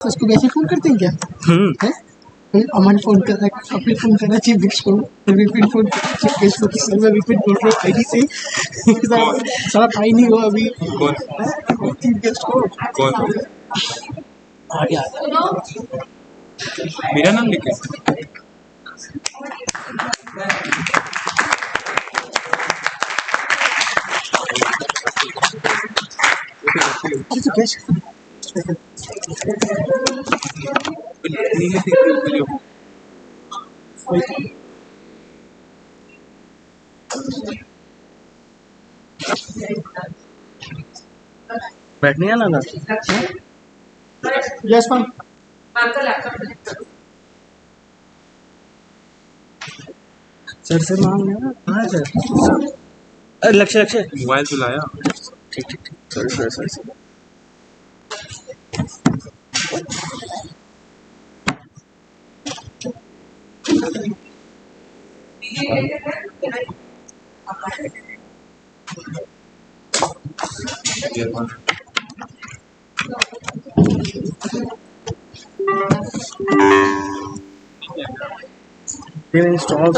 उसको वैसे फोन करते हैं क्या? हैं? अमन फोन कर रहा है, कपिल फोन कर रहा है चीफ गेस्ट को, विपिन फोन कर रहा है चीफ गेस्ट को कि सर मैं विपिन बोल रहा हूँ आईडी से। सारा पाई नहीं हुआ अभी। कौन? चीफ गेस्ट को कौन? आ गया। मेरा नाम लिखे। बैठने आना था। Yes ma'am. सर से मांग लेना। हाँ सर। लक्ष्य लक्ष्य मोबाइल तो लाया। ठीक ठीक ठीक। Sir sir sir install.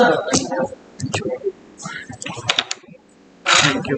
Thank you.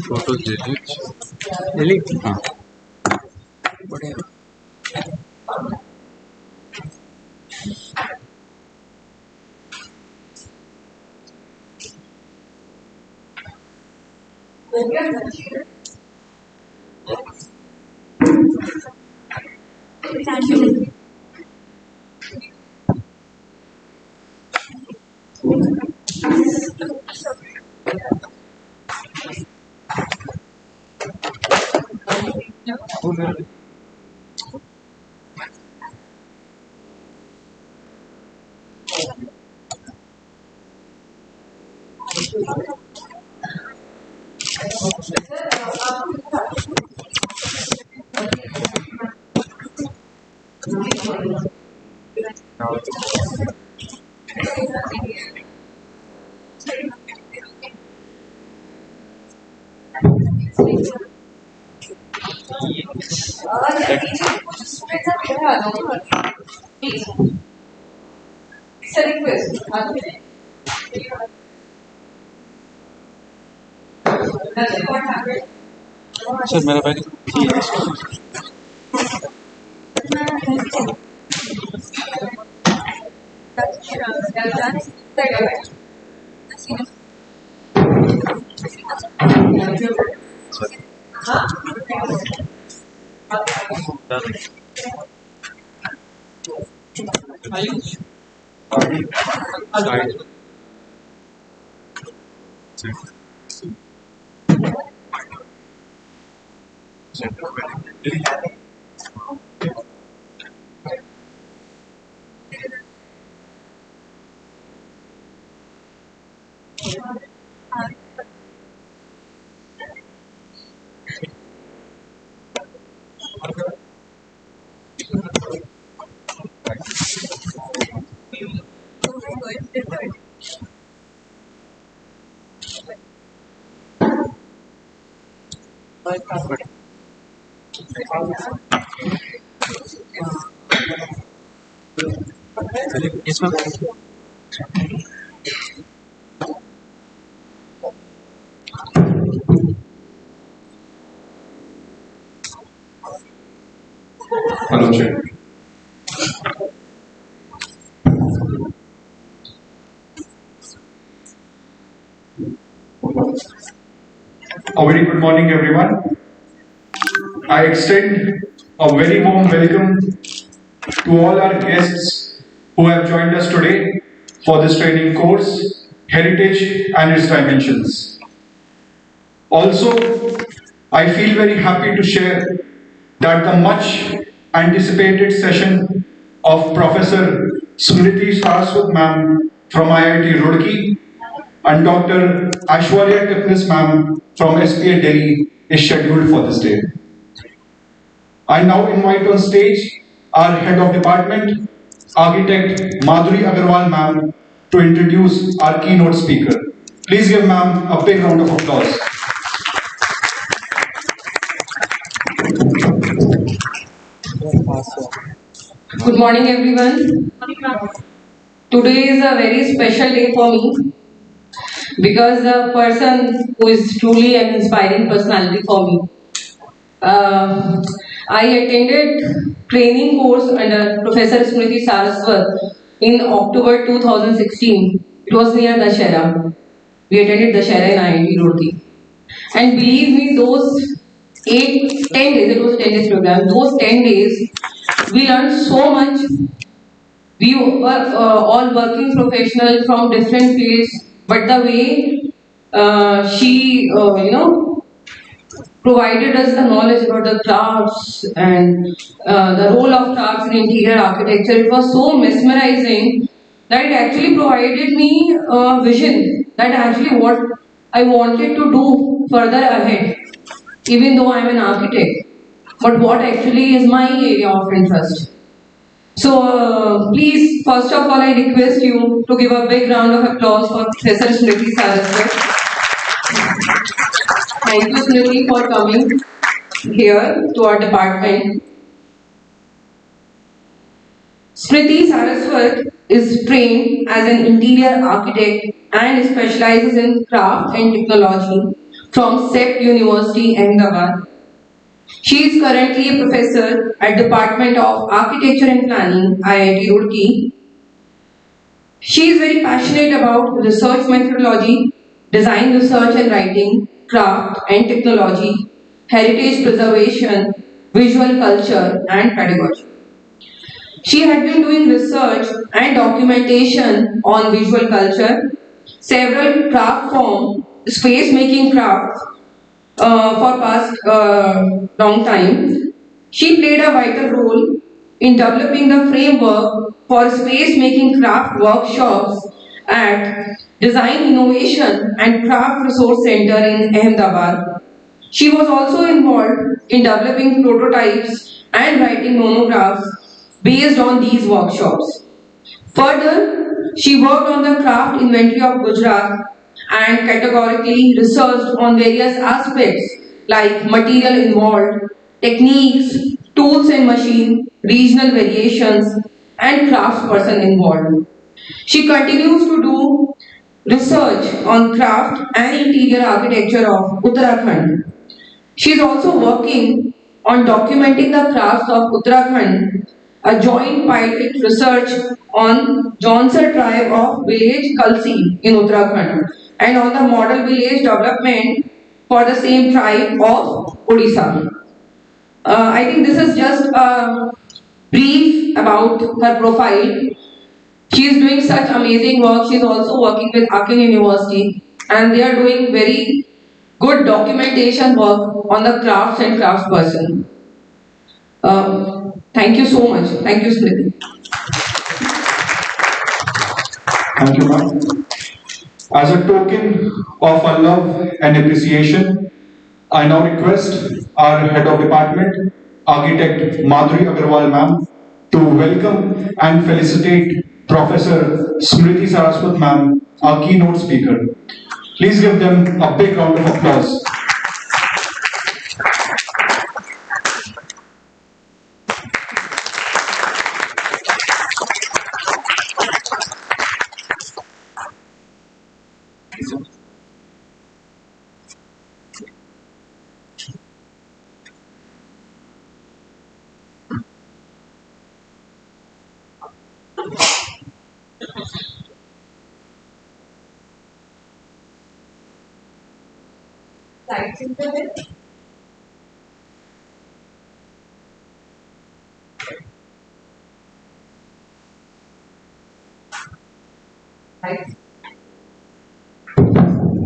Photo delete. हाँ। सर मेरा बैग इसमें Hello, Chair. A very good morning, everyone. I extend a very warm welcome to all our guests who have joined us today for this training course, Heritage and its Dimensions. Also, I feel very happy to share that the much anticipated session of Professor Smriti Saraswat ma'am from IIT Roorkee and Dr. Aishwarya Tipnis ma'am from SPA Delhi is scheduled for this day. I now invite on stage our head of department, architect Madhuri Agarwal ma'am, to introduce our keynote speaker. Please give ma'am a big round of applause. Good morning, everyone. Today is a very special day for me because the person who is truly an inspiring personality for me. I attended training course under Professor Smriti Saraswat in October 2016. It was near Dashera. We attended Dashera in IIT Roorkee. And believe me, those 10 days, it was a 10 days program, those 10 days, we learned so much. We were all working professionals from different fields, but the way she, provided us the knowledge about the crafts and the role of crafts in interior architecture, it was so mesmerizing that it actually provided me a vision that actually what I wanted to do further ahead, even though I'm an architect. But what actually is my area of interest? So, please, first of all, I request you to give a big round of applause for Professor Smriti Saraswat. Thank you, Smriti, for coming here to our department. Smriti Saraswat is trained as an interior architect and specializes in craft and technology from SET University, Ahmedabad. She is currently a professor at Department of Architecture and Planning, IIT Roorkee. She is very passionate about research methodology, design research and writing, craft and technology, heritage preservation, visual culture and pedagogy. She had been doing research and documentation on visual culture, several craft form, space making crafts for past long time. She played a vital role in developing the framework for space making craft workshops at Design Innovation and Craft Resource Center in Ahmedabad. She was also involved in developing prototypes and writing monographs based on these workshops. Further, she worked on the craft inventory of Gujarat and categorically researched on various aspects like material involved, techniques, tools and machine, regional variations, and craftsperson involved. She continues to do research on craft and interior architecture of Uttarakhand. She is also working on documenting the crafts of Uttarakhand a joint pilot research on Jaunsar tribe of village Kalsi in Uttarakhand and on the model village development for the same tribe of Odisha. I think this is just a brief about her profile. She is doing such amazing work. She is also working with Akin University and they are doing very good documentation work on the crafts and craftsperson. Thank you so much. Thank you, Smriti. Thank you, ma'am. As a token of our love and appreciation, I now request our head of department, architect Madhuri Agarwal ma'am, to welcome and felicitate Professor Smriti Saraswat ma'am, our keynote speaker. Please give them a big round of applause.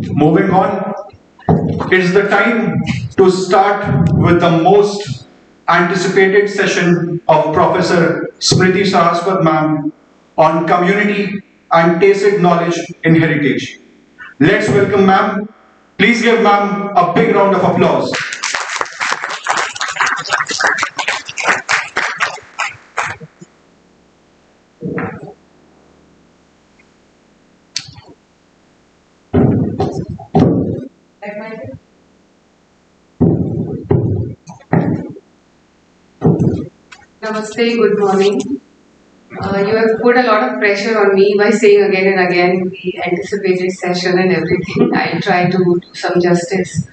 Moving on, it's the time to start with the most anticipated session of Professor Smriti Saraswat ma'am on community and tacit knowledge in heritage. Let's welcome ma'am. Please give ma'am a big round of applause. Namaste, good morning. You have put a lot of pressure on me by saying again and again the anticipated session and everything. I'll try to do some justice.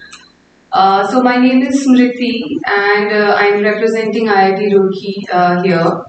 So my name is Smriti and I'm representing IIT Roorkee here.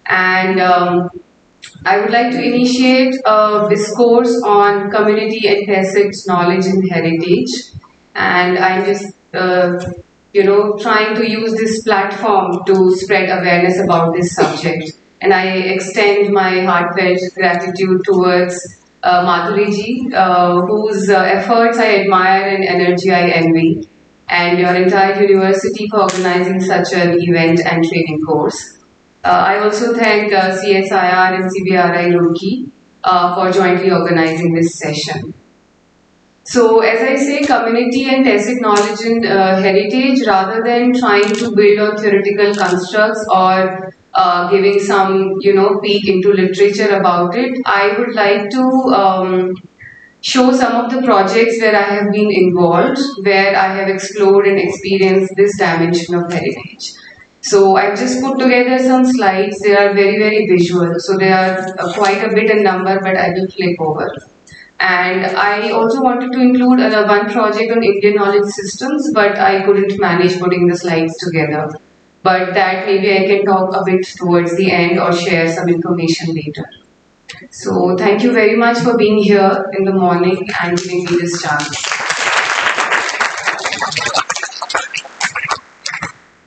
And I would like to initiate a discourse on community and tacit knowledge in heritage. And I'm just trying to use this platform to spread awareness about this subject. And I extend my heartfelt gratitude towards Madhuri ji, whose efforts I admire and energy I envy, and your entire university for organizing such an event and training course. I also thank CSIR and CBRI Roorkee for jointly organizing this session. So, as I say, community and tacit knowledge in heritage, rather than trying to build on theoretical constructs or giving some, peek into literature about it, I would like to show some of the projects where I have been involved, where I have explored and experienced this dimension of heritage. So, I've just put together some slides. They are very, very visual. So, they are quite a bit in number, but I will flip over. And I also wanted to include one project on Indian knowledge systems, but I couldn't manage putting the slides together. But that maybe I can talk a bit towards the end or share some information later. So thank you very much for being here in the morning and giving me this chance.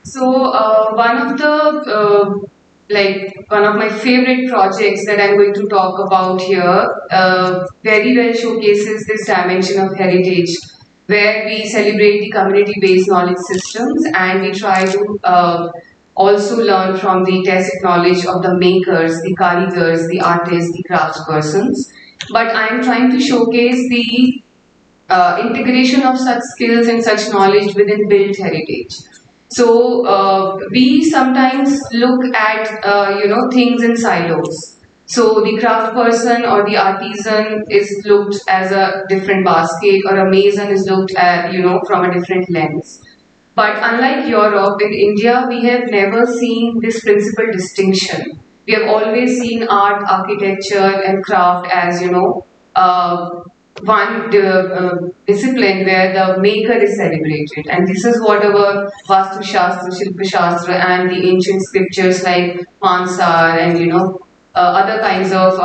So one of my favorite projects that I'm going to talk about here very well showcases this dimension of heritage, where we celebrate the community-based knowledge systems and we try to also learn from the tacit knowledge of the makers, the karigars, the artists, the craftspersons. But I'm trying to showcase the integration of such skills and such knowledge within built heritage. So we sometimes look at things in silos. So the craft person or the artisan is looked as a different basket, or a mason is looked at from a different lens. But unlike Europe, in India we have never seen this principal distinction. We have always seen art, architecture, and craft as discipline where the maker is celebrated, and this is what our Vastu Shastra, Shilpa Shastra, and the ancient scriptures like Mansar and other kinds of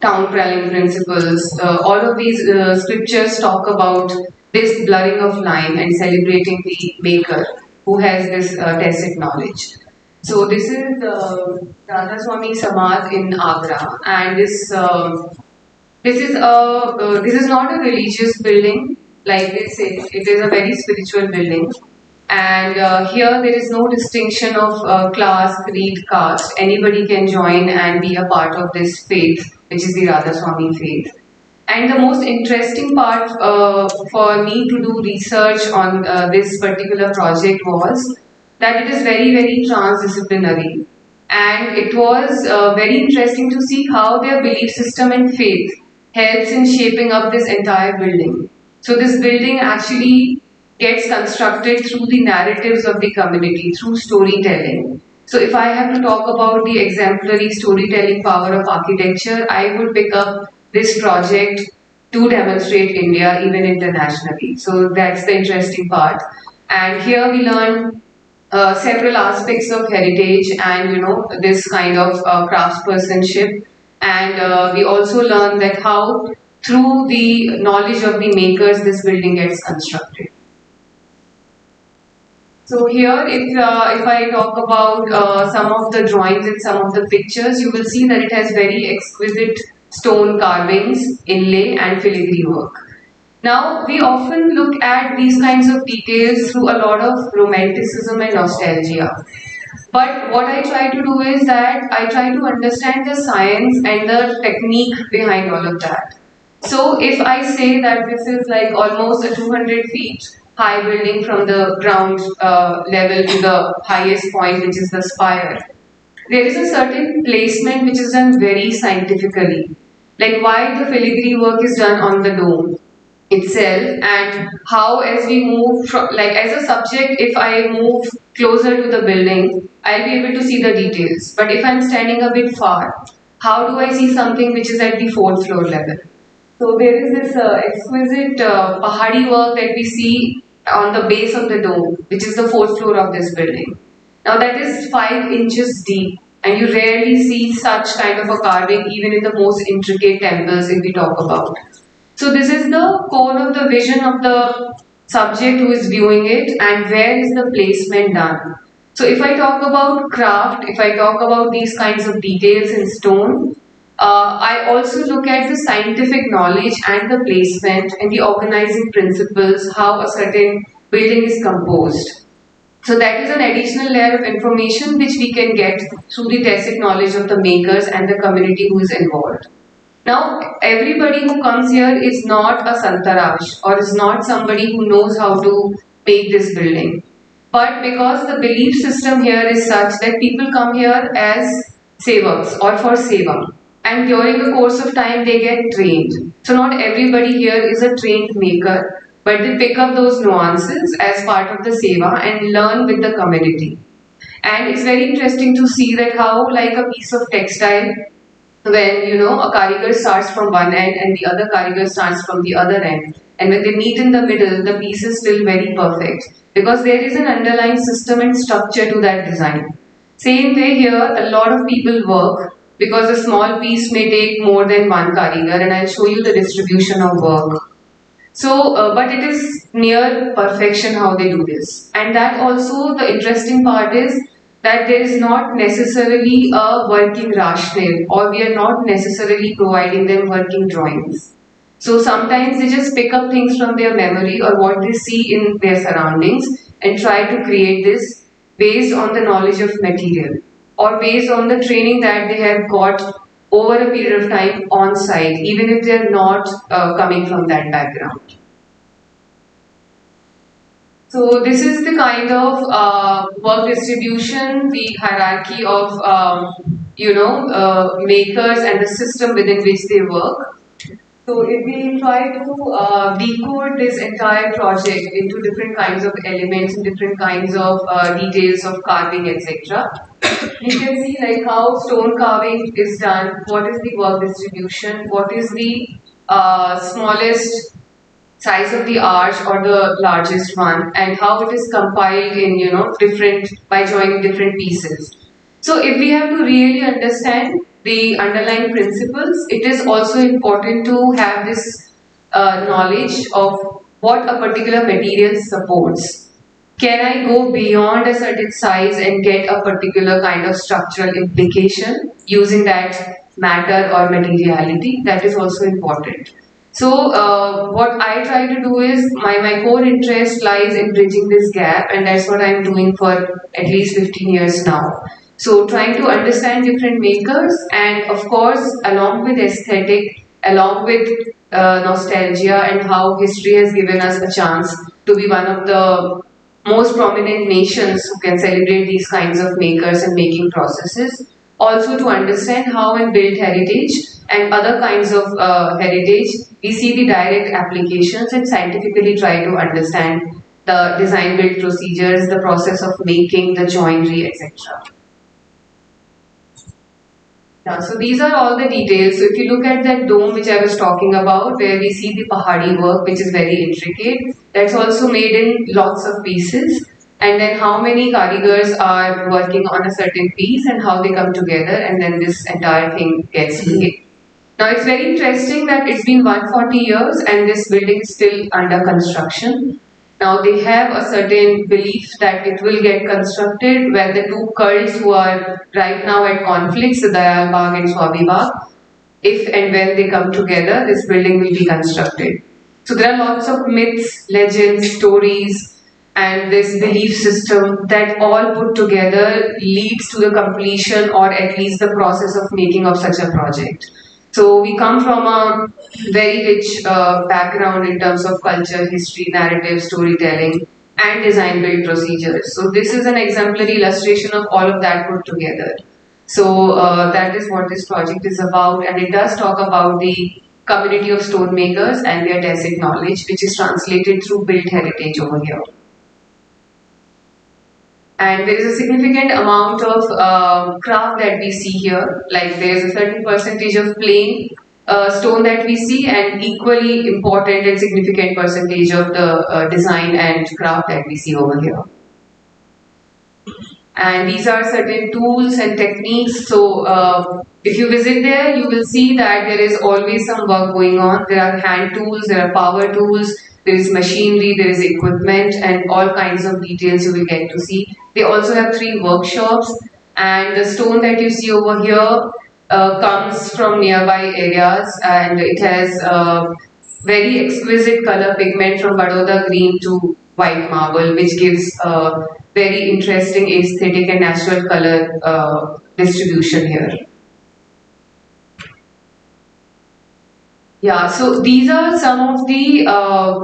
town planning principles. All of these scriptures talk about this blurring of line and celebrating the maker who has this tacit knowledge. So this is Radha Swami Samadh in Agra, and this is not a religious building, like they say. It is a very spiritual building, and here there is no distinction of class, creed, caste. Anybody can join and be a part of this faith, which is the Radha Swami faith. And the most interesting part for me to do research on this particular project was that it is very, very transdisciplinary. And it was very interesting to see how their belief system and faith helps in shaping up this entire building. So this building actually gets constructed through the narratives of the community, through storytelling. So if I have to talk about the exemplary storytelling power of architecture, I would pick up this project to demonstrate India even internationally. So that's the interesting part. And here we learn several aspects of heritage and this kind of craftspersonship, and we also learn that how through the knowledge of the makers this building gets constructed. So here, if I talk about some of the drawings and some of the pictures, you will see that it has very exquisite stone carvings, inlay and filigree work. Now, we often look at these kinds of details through a lot of romanticism and nostalgia. But what I try to do is that I try to understand the science and the technique behind all of that. So if I say that this is like almost a 200 feet high building from the ground level to the highest point, which is the spire, there is a certain placement which is done very scientifically. Like why the filigree work is done on the dome itself, and how as we move from, like as a subject, if I move closer to the building, I'll be able to see the details. But if I'm standing a bit far, how do I see something which is at the 4th floor level? So there is this exquisite pahadi work that we see on the base of the dome, which is the 4th floor of this building. Now that is 5 inches deep, and you rarely see such kind of a carving even in the most intricate temples if we talk about. So this is the core of the vision of the subject who is viewing it, and where is the placement done. So if I talk about craft, if I talk about these kinds of details in stone, I also look at the scientific knowledge and the placement and the organizing principles, how a certain building is composed. So that is an additional layer of information which we can get through the tacit knowledge of the makers and the community who is involved. Now, everybody who comes here is not a Santaraj or is not somebody who knows how to make this building. But because the belief system here is such that people come here as sevaks or for seva. And during the course of time, they get trained. So not everybody here is a trained maker, but they pick up those nuances as part of the seva and learn with the community. And it's very interesting to see that how, like a piece of textile, when a karigar starts from one end and the other karigar starts from the other end, and when they meet in the middle, the piece is still very perfect because there is an underlying system and structure to that design. Same way here, a lot of people work because a small piece may take more than one karigar, and I'll show you the distribution of work. So, but it is near perfection how they do this. And that also, the interesting part is that there is not necessarily a working rationale, or we are not necessarily providing them working drawings. So sometimes they just pick up things from their memory or what they see in their surroundings and try to create this based on the knowledge of material or based on the training that they have got over a period of time on site, even if they are not coming from that background. So this is the kind of work distribution, the hierarchy of makers and the system within which they work. So if we try to decode this entire project into different kinds of elements and different kinds of details of carving, etc., you can see like how stone carving is done, what is the work distribution, what is the smallest size of the arch or the largest one, and how it is compiled in different by joining different pieces. So if we have to really understand the underlying principles, it is also important to have this knowledge of what a particular material supports. Can I go beyond a certain size and get a particular kind of structural implication using that matter or materiality? That is also important. So what I try to do is my core interest lies in bridging this gap, and that's what I'm doing for at least 15 years now. So trying to understand different makers, and of course along with aesthetic, along with nostalgia and how history has given us a chance to be one of the most prominent nations who can celebrate these kinds of makers and making processes. Also to understand how in built heritage and other kinds of heritage, we see the direct applications and scientifically try to understand the design build procedures, the process of making, the joinery, etc. Yeah, so these are all the details. So if you look at that dome which I was talking about, where we see the pahadi work, which is very intricate, that's also made in lots of pieces. And then how many karigars are working on a certain piece and how they come together, and then this entire thing gets made. Now it's very interesting that it's been 140 years and this building is still under construction. Now they have a certain belief that it will get constructed where the two cults who are right now at conflicts, the Dayal Bagh and Swabi Bagh, if and when they come together, this building will be constructed. So there are lots of myths, legends, stories, and this belief system that all put together leads to the completion or at least the process of making of such a project. So we come from a very rich background in terms of culture, history, narrative, storytelling, and design build procedures. So this is an exemplary illustration of all of that put together. So that is what this project is about, and it does talk about the community of stone makers and their tacit knowledge, which is translated through built heritage over here. And there is a significant amount of craft that we see here. Like there is a certain percentage of plain stone that we see, and equally important and significant percentage of the design and craft that we see over here. And these are certain tools and techniques. So if you visit there, you will see that there is always some work going on. There are hand tools, there are power tools, there is machinery, there is equipment, and all kinds of details you will get to see. They also have 3 workshops, and the stone that you see over here comes from nearby areas, and it has very exquisite color pigment from Baroda green to white marble, which gives a very interesting aesthetic and natural color distribution here. Yeah, so these are some of the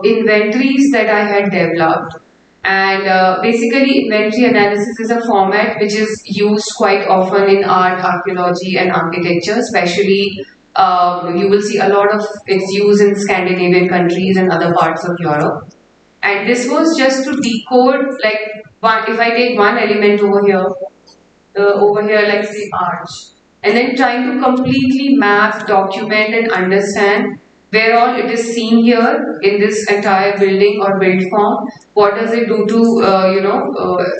inventories that I had developed. And basically, inventory analysis is a format which is used quite often in art, archaeology, and architecture. Especially, you will see a lot of its use in Scandinavian countries and other parts of Europe. And this was just to decode, like, if I take one element over here, like say arch, and then trying to completely map, document, and understand where all it is seen here in this entire building or build form. What does it do to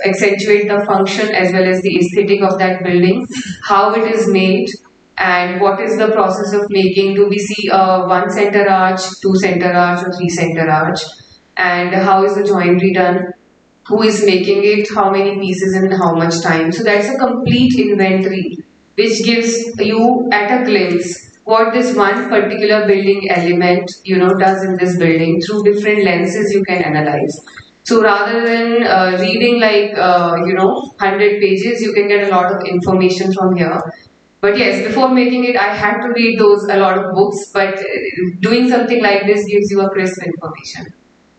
accentuate the function as well as the aesthetic of that building? How it is made, and what is the process of making? Do we see one center arch, 2 center arch, or 3 center arch? And how is the joinery done? Who is making it? How many pieces and how much time? So that's a complete inventory which gives you at a glimpse what this one particular building element does in this building. Through different lenses you can analyze. So rather than reading like 100 pages, you can get a lot of information from here. But yes, before making it, I had to read a lot of books, but doing something like this gives you a crisp information.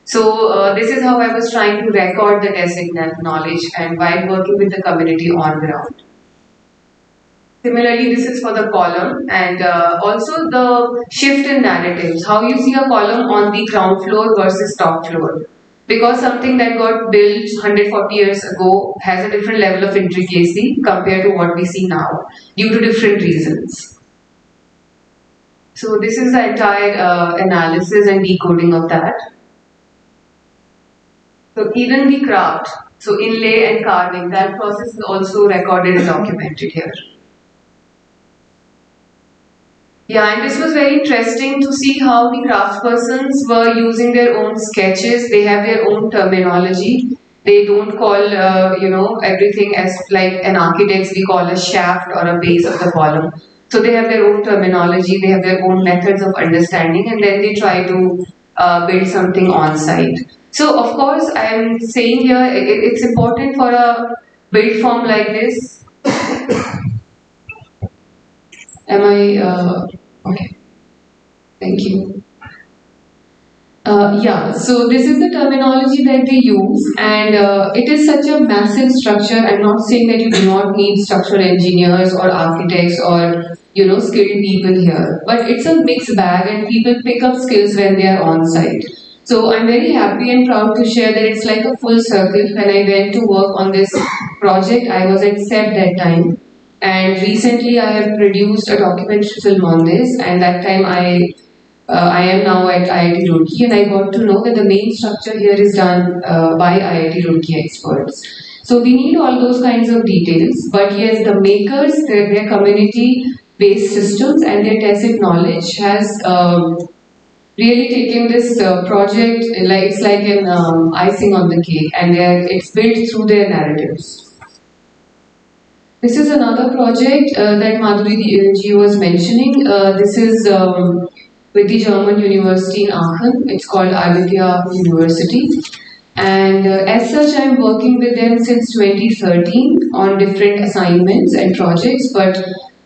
So this is how I was trying to record the tacit knowledge and while working with the community on ground. Similarly, this is for the column, and also the shift in narratives, how you see a column on the ground floor versus top floor. Because something that got built 140 years ago has a different level of intricacy compared to what we see now, due to different reasons. So this is the entire analysis and decoding of that. So even the craft, so inlay and carving, that process is also recorded and documented here. Yeah, and this was very interesting to see how the craftspersons were using their own sketches. They have their own terminology. They don't call, everything as like an architects we call a shaft or a base of the column. So they have their own terminology. They have their own methods of understanding, and then they try to build something on site. So of course, I am saying here it's important for a build form like this. Am I okay? Thank you. Yeah, so this is the terminology that they use, and it is such a massive structure. I'm not saying that you do not need structural engineers or architects or skilled people here, but it's a mixed bag, and people pick up skills when they are on site. So I'm very happy and proud to share that it's like a full circle. When I went to work on this project, I was at SEP that time, and recently I have produced a documentary film on this, and that time I am now at IIT Roorkee, and I got to know that the main structure here is done by IIT Roorkee experts. So we need all those kinds of details, but yes, the makers, their community-based systems and their tacit knowledge has really taken this project, like it's like an icing on the cake, and it's built through their narratives. This is another project that Madhuri ji was mentioning. This is with the German university in Aachen. It's called Aditya University. And as such, I'm working with them since 2013 on different assignments and projects, but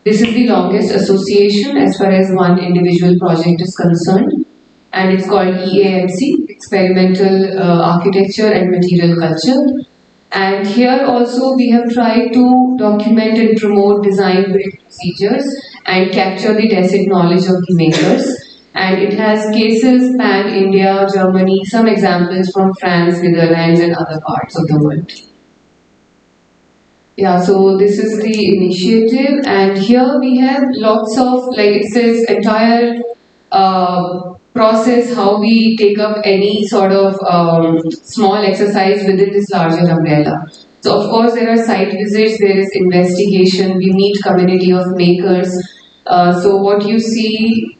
this is the longest association as far as one individual project is concerned. And it's called EAMC, Experimental Architecture and Material Culture. And here also we have tried to document and promote design build procedures and capture the tacit knowledge of the makers. And it has cases pan India, Germany, some examples from France, Netherlands, and other parts of the world. Yeah, so this is the initiative, and here we have lots of, like it says, entire process how we take up any sort of small exercise within this larger umbrella. So of course there are site visits, there is investigation, we meet community of makers. So what you see,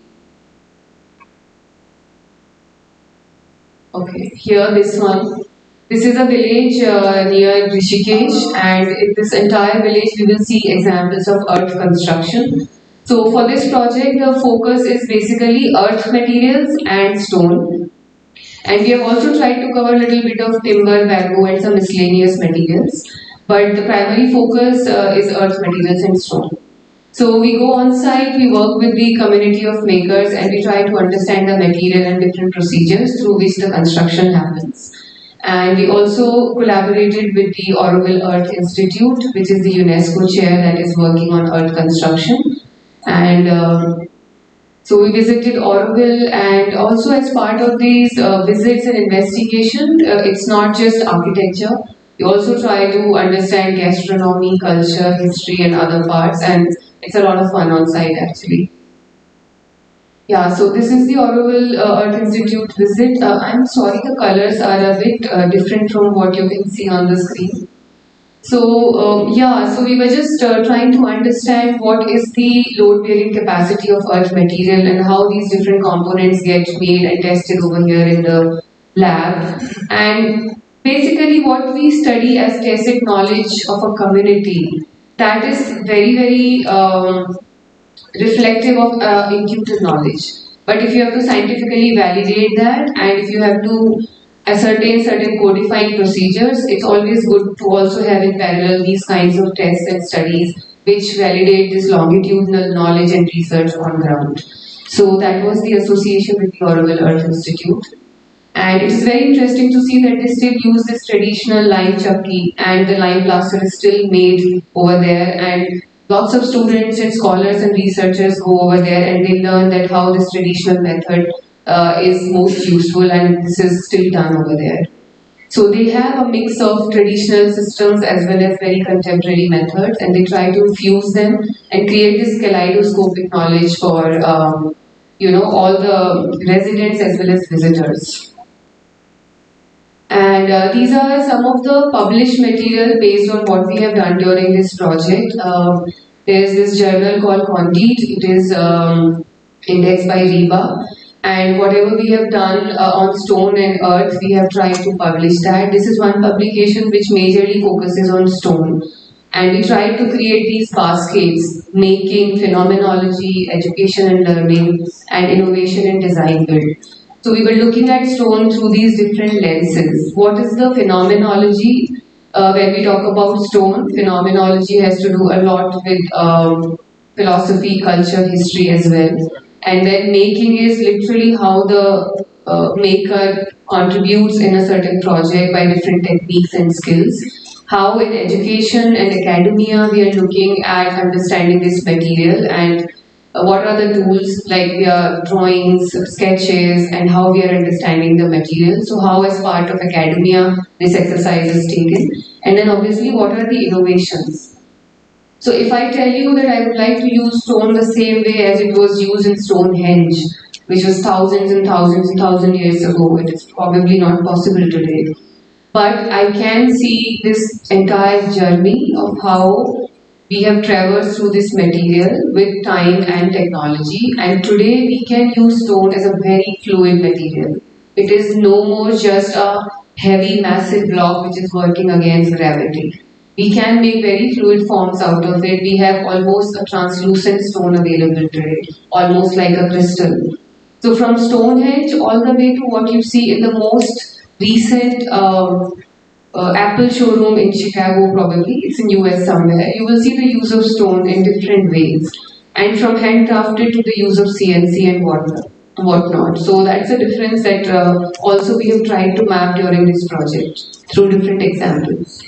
okay, here this one. This is a village near Rishikesh, and in this entire village we will see examples of earth construction. So for this project, the focus is basically earth materials and stone. And we have also tried to cover a little bit of timber, bamboo, and some miscellaneous materials. But the primary focus is earth materials and stone. So we go on site, we work with the community of makers, and we try to understand the material and different procedures through which the construction happens. And we also collaborated with the Auroville Earth Institute, which is the UNESCO chair that is working on earth construction. And so we visited Auroville, and also as part of these visits and investigation, it's not just architecture. We also try to understand gastronomy, culture, history, and other parts, and it's a lot of fun on site actually. Yeah, so this is the Auroville Earth Institute visit. I'm sorry, the colors are a bit different from what you can see on the screen. So so we were just trying to understand what is the load-bearing capacity of earth material and how these different components get made and tested over here in the lab. And basically what we study as tacit knowledge of a community, that is very, very reflective of intuitive knowledge. But if you have to scientifically validate that, and if you have to ascertain certain codifying procedures, it's always good to also have in parallel these kinds of tests and studies which validate this longitudinal knowledge and research on ground. So that was the association with the Auroville Earth Institute. And it is very interesting to see that they still use this traditional lime chakki, and the lime plaster is still made over there, and lots of students and scholars and researchers go over there and they learn that how this traditional method is most useful, and this is still done over there. So they have a mix of traditional systems as well as very contemporary methods, and they try to fuse them and create this kaleidoscopic knowledge for all the residents as well as visitors. And these are some of the published material based on what we have done during this project. There's this journal called Condit. It is indexed by REBA. And whatever we have done on stone and earth, we have tried to publish that. This is one publication which majorly focuses on stone. And we tried to create these baskets, making, phenomenology, education and learning, and innovation in design build. So we were looking at stone through these different lenses. What is the phenomenology? When we talk about stone, phenomenology has to do a lot with philosophy, culture, history as well. And then making is literally how the maker contributes in a certain project by different techniques and skills. How in education and academia we are looking at understanding this material and what are the tools like we are drawings, sketches, and how we are understanding the material. So how as part of academia this exercise is taken. And then obviously what are the innovations. So if I tell you that I would like to use stone the same way as it was used in Stonehenge, which was thousands and thousands and thousands years ago, it is probably not possible today. But I can see this entire journey of how we have traversed through this material with time and technology, and today we can use stone as a very fluid material. It is no more just a heavy massive block which is working against gravity. We can make very fluid forms out of it. We have almost a translucent stone available today, almost like a crystal. So from Stonehenge all the way to what you see in the most recent Apple showroom in Chicago, probably, it's in US somewhere, you will see the use of stone in different ways. And from handcrafted to the use of CNC and whatnot. So that's a difference that also we have tried to map during this project through different examples.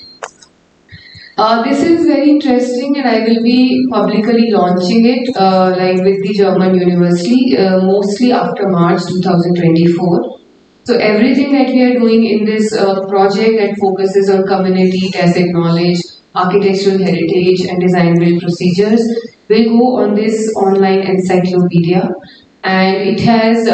This is very interesting and I will be publicly launching it like with the German university mostly after March 2024. So everything that we are doing in this project that focuses on community, tacit knowledge, architectural heritage and design build procedures will go on this online encyclopedia, and it has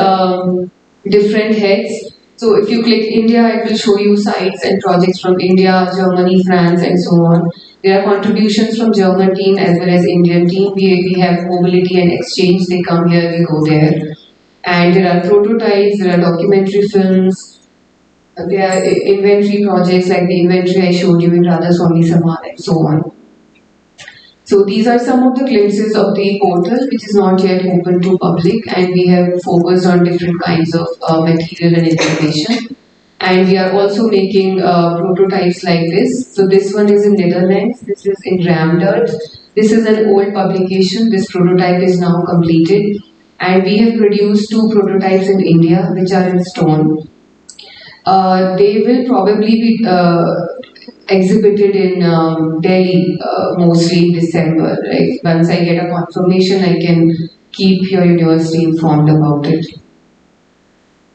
different heads. So if you click India, it will show you sites and projects from India, Germany, France and so on. There are contributions from German team as well as Indian team. We have mobility and exchange, they come here, we go there. And there are prototypes, there are documentary films, there are inventory projects like the inventory I showed you in Radha Swami Saman and so on. So these are some of the glimpses of the portal which is not yet open to public, and we have focused on different kinds of material and information. And we are also making prototypes like this. So this one is in Netherlands, this is in Ramdirt. This is an old publication, this prototype is now completed. And we have produced 2 prototypes in India which are in stone. They will probably be exhibited in Delhi mostly in December. Right? Once I get a confirmation, I can keep your university informed about it.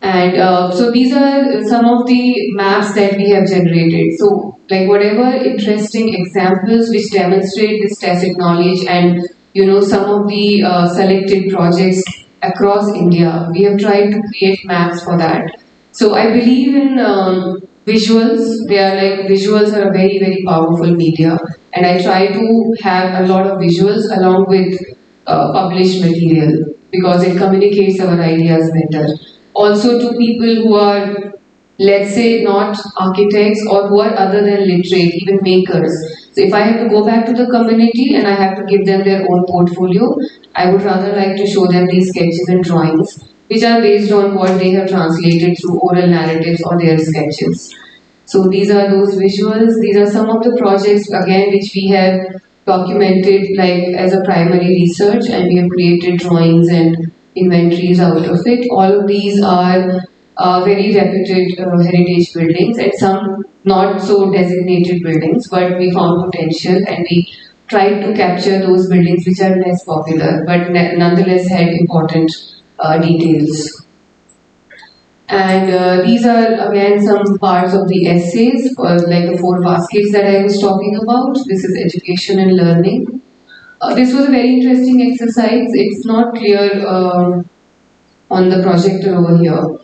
And so these are some of the maps that we have generated. So like whatever interesting examples which demonstrate this tacit knowledge and some of the selected projects across India, we have tried to create maps for that. So I believe in visuals. Visuals are a very, very powerful media, and I try to have a lot of visuals along with published material because it communicates our ideas better. Also to people who are, let's say, not architects or who are other than literate, even makers. So if I have to go back to the community and I have to give them their own portfolio, I would rather like to show them these sketches and drawings which are based on what they have translated through oral narratives or their sketches. So these are those visuals. These are some of the projects again which we have documented like as a primary research, and we have created drawings and inventories out of it. All of these are very reputed heritage buildings and some not so designated buildings, but we found potential and we tried to capture those buildings which are less popular but nonetheless had important details. And these are again some parts of the essays, like the 4 baskets that I was talking about. This is education and learning. This was a very interesting exercise. It's not clear on the projector over here.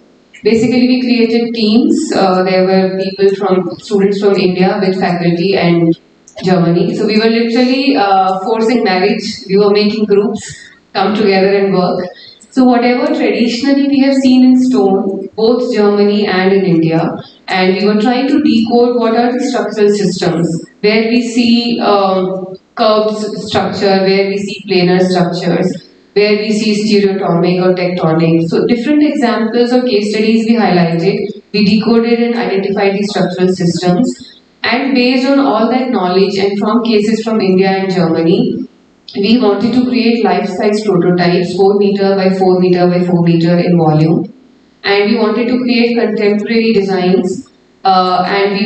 Basically, we created teams. There were people from students from India with faculty and Germany. So we were literally forcing marriage. We were making groups come together and work. So whatever traditionally we have seen in stone, both Germany and in India, and we were trying to decode what are the structural systems where we see curved structure, where we see planar structures, where we see stereotomic or tectonic. So different examples or case studies we highlighted, we decoded and identified the structural systems. And based on all that knowledge and from cases from India and Germany, we wanted to create life-size prototypes, 4 meter by 4 meter by 4 meter in volume. And we wanted to create contemporary designs, and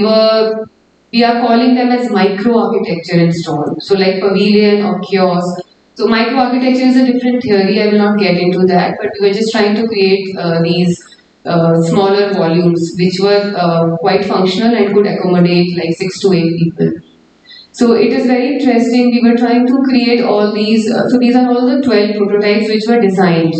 we are calling them as micro-architecture in stone. So like pavilion or kiosk. So micro-architecture is a different theory, I will not get into that, but we were just trying to create these smaller volumes which were quite functional and could accommodate like 6 to 8 people. So it is very interesting, we were trying to create all these, so these are all the 12 prototypes which were designed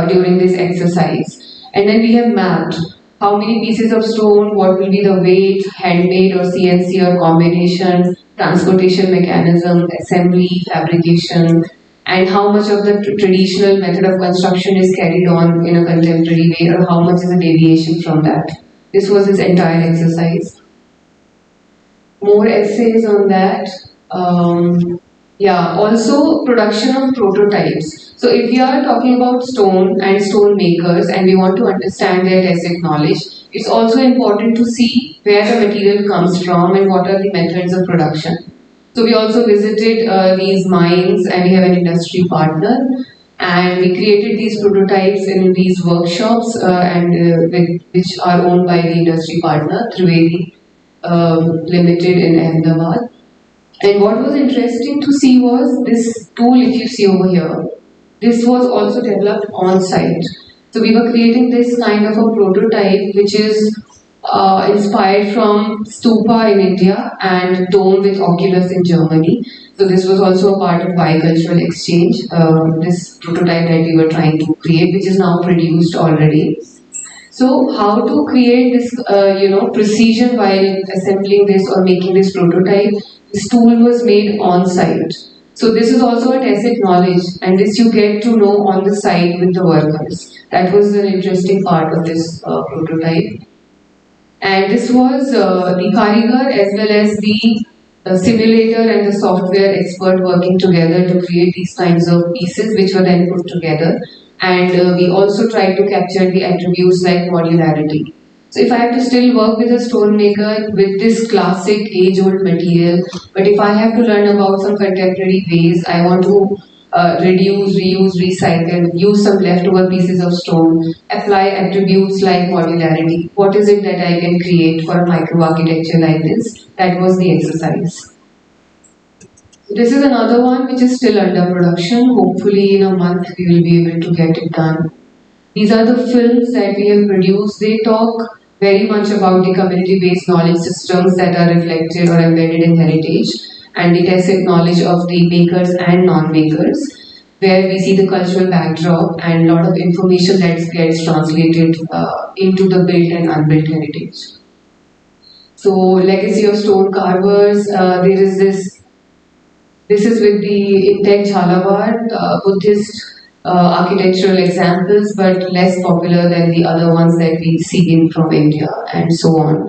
during this exercise. And then we have mapped how many pieces of stone, what will be the weight, handmade or CNC or combination, transportation mechanism, assembly, fabrication, and how much of the traditional method of construction is carried on in a contemporary way or how much is a deviation from that. This was this entire exercise. More essays on that. Also production of prototypes. So if we are talking about stone and stone makers and we want to understand their tacit knowledge, it's also important to see where the material comes from and what are the methods of production. So we also visited these mines and we have an industry partner and we created these prototypes in these workshops which are owned by the industry partner, Trivedi Limited in Ahmedabad. And what was interesting to see was this tool, if you see over here, this was also developed on site. So we were creating this kind of a prototype which is inspired from stupa in India and dome with oculus in Germany. So this was also a part of bicultural exchange, this prototype that we were trying to create, which is now produced already. So how to create this, precision while assembling this or making this prototype? This tool was made on site. So this is also a tacit knowledge, and this you get to know on the site with the workers. That was an interesting part of this prototype. And this was the Karigar as well as the simulator and the software expert working together to create these kinds of pieces which were then put together. And we also tried to capture the attributes like modularity. So if I have to still work with a stonemaker with this classic age-old material, but if I have to learn about some contemporary ways, I want to reduce, reuse, recycle, use some leftover pieces of stone, apply attributes like modularity. What is it that I can create for a micro-architecture like this? That was the exercise. This is another one which is still under production. Hopefully in a month we will be able to get it done. These are the films that we have produced. They talk very much about the community-based knowledge systems that are reflected or embedded in heritage and the tacit knowledge of the makers and non-makers, where we see the cultural backdrop and a lot of information that gets translated into the built and unbuilt heritage. So, legacy of stone carvers, there is this is with the Intech Jhalawar, Buddhist architectural examples, but less popular than the other ones that we see in from India and so on.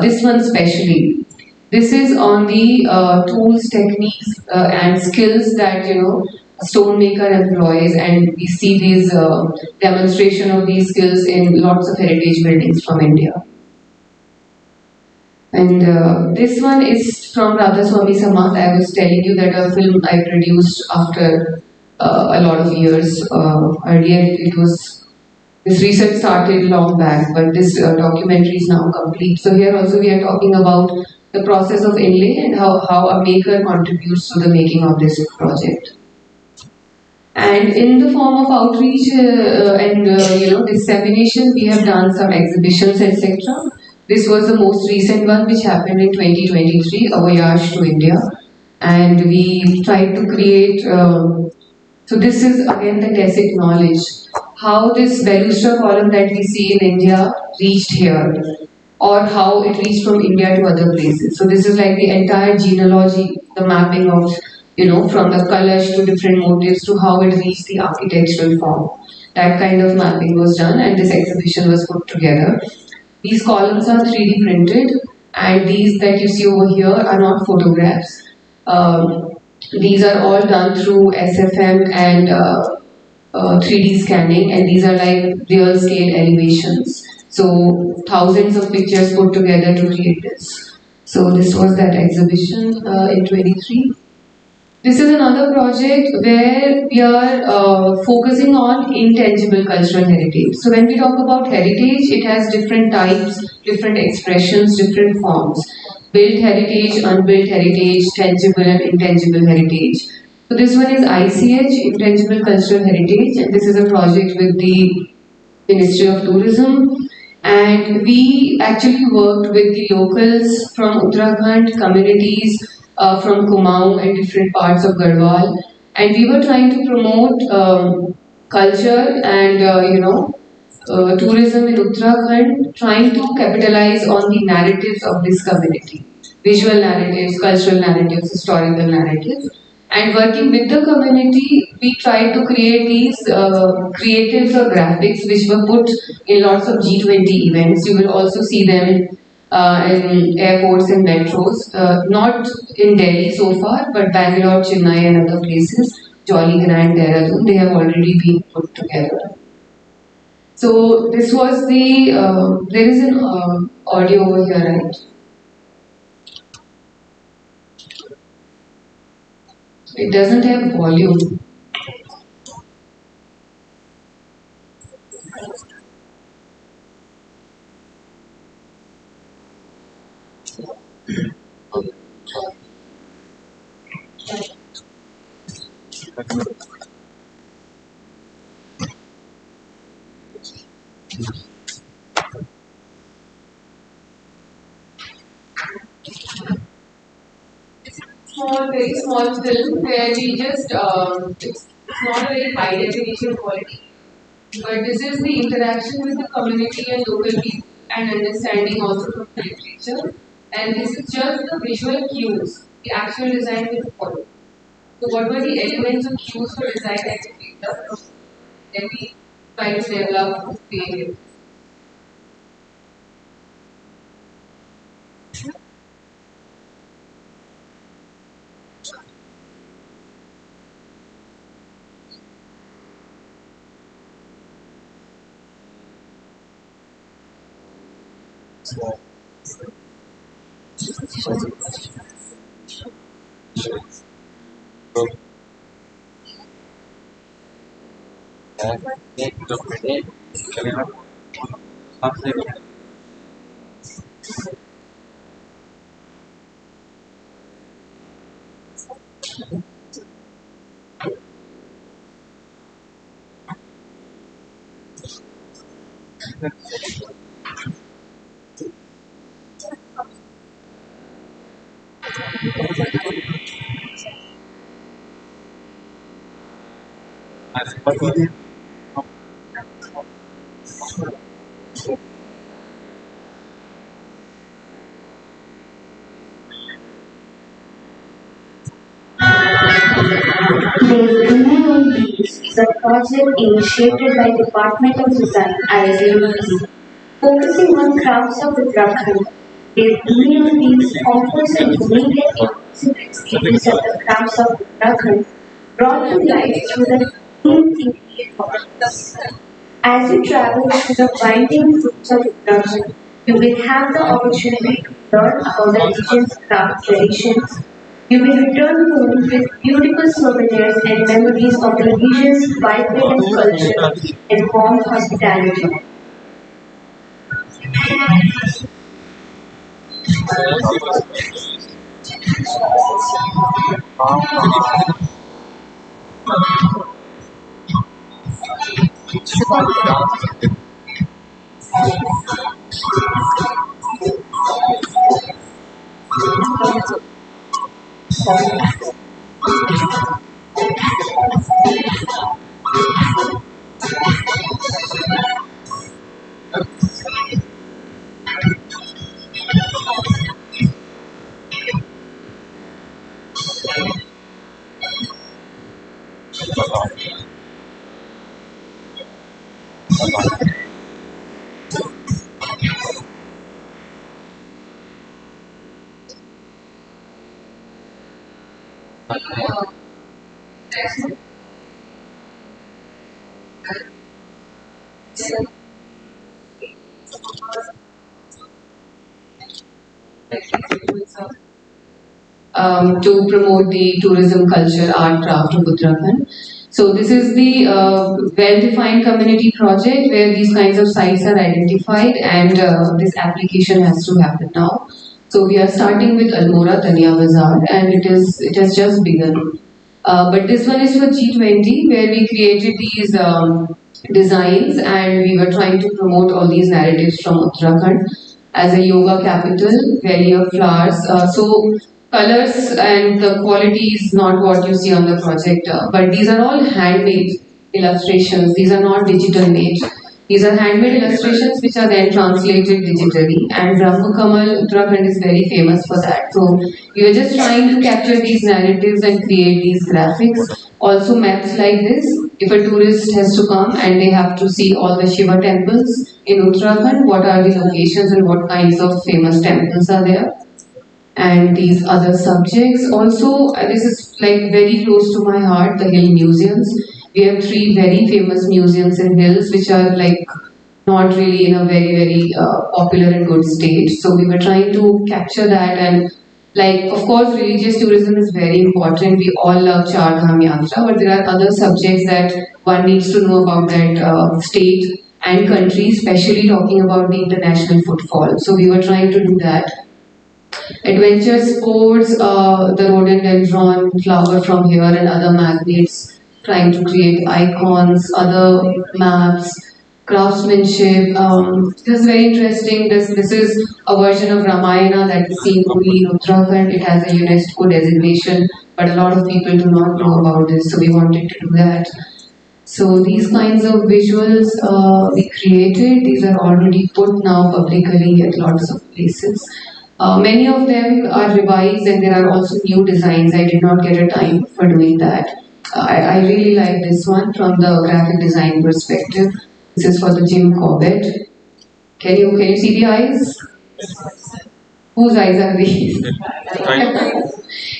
This one especially. This is on the tools, techniques and skills that a stonemaker employs, and we see these demonstration of these skills in lots of heritage buildings from India. And this one is from Radha Swami Samath. I was telling you that a film I produced after a lot of years. Earlier it was, this research started long back, but this documentary is now complete. So here also we are talking about the process of inlay and how a maker contributes to the making of this project. And in the form of outreach and dissemination, we have done some exhibitions, etc. This was the most recent one which happened in 2023, a voyage to India. And we tried to create, so this is again the tacit knowledge. how this Belustra column that we see in India reached here, or how it reached from India to other places. So this is like the entire genealogy, the mapping of, from the colors to different motifs to how it reached the architectural form. That kind of mapping was done, and this exhibition was put together. These columns are 3D printed, and these that you see over here are not photographs. These are all done through SFM and 3D scanning, and these are like real scale elevations. So thousands of pictures put together to create this. So this was that exhibition in 23. This is another project where we are focusing on intangible cultural heritage. So when we talk about heritage, it has different types, different expressions, different forms. Built heritage, unbuilt heritage, tangible and intangible heritage. So this one is ICH, Intangible Cultural Heritage, and this is a project with the Ministry of Tourism. And we actually worked with the locals from Uttarakhand, communities from Kumaon and different parts of Garhwal. And we were trying to promote culture and, tourism in Uttarakhand, trying to capitalize on the narratives of this community. Visual narratives, cultural narratives, historical narratives. And working with the community, we tried to create these creatives or graphics which were put in lots of G20 events. You will also see them in airports and metros. Not in Delhi so far, but Bangalore, Chennai and other places, Jolly Grant, Dehradun, they have already been put together. So this was the, there is an audio over here, right? It doesn't have volume. Small, very small film where we just, it's not a very high definition quality, but this is the interaction with the community and local people and understanding also from the literature. And this is just the visual cues, the actual design will follow. So what were the elements of cues for design that we picked up? Then we try to develop creative. The Women Bees is a project initiated by Department of Design, ISMBC, focusing on crafts of Uttarakhand. The Women Bees offers an immediate immersive experience of the crafts of Uttarakhand, brought to life through the interior forms. As you travel through the winding roots of Uttarakhand, you will have the opportunity to learn about the region's craft traditions. You will return home with beautiful souvenirs and memories of the region's vibrant culture and warm hospitality. To promote the tourism culture, art, craft of Uttarakhand. So this is the well-defined community project where these kinds of sites are identified and this application has to happen now. So we are starting with Almora Tania Bazaar and it has just begun. But this one is for G20 where we created these designs and we were trying to promote all these narratives from Uttarakhand as a yoga capital, valley of flowers. So colors and the quality is not what you see on the project, but these are all handmade illustrations. These are not digital made. These are handmade illustrations which are then translated digitally. And Brahma Kamal, Uttarakhand is very famous for that. So we were just trying to capture these narratives and create these graphics. Also maps like this. If a tourist has to come and they have to see all the Shiva temples in Uttarakhand, what are the locations and what kinds of famous temples are there? And these other subjects. Also, this is like very close to my heart, the hill museums. We have three very famous museums in hills which are like not really in a very popular and good state. So we were trying to capture that and like of course religious tourism is very important. We all love Char Dham Yatra, but there are other subjects that one needs to know about that state and country, especially talking about the international footfall. So we were trying to do that. Adventure sports, the rhododendron flower from here and other magnets, trying to create icons, other maps, craftsmanship. This is very interesting. This is a version of Ramayana that is seen only in Uttarakhand. It has a UNESCO designation, but a lot of people do not know about this, so we wanted to do that. So these kinds of visuals we created. These are already put now publicly at lots of places. Many of them are revised and there are also new designs. I did not get a time for doing that. I really like this one from the graphic design perspective. This is for the Jim Corbett. Can you see the eyes? Whose eyes are these?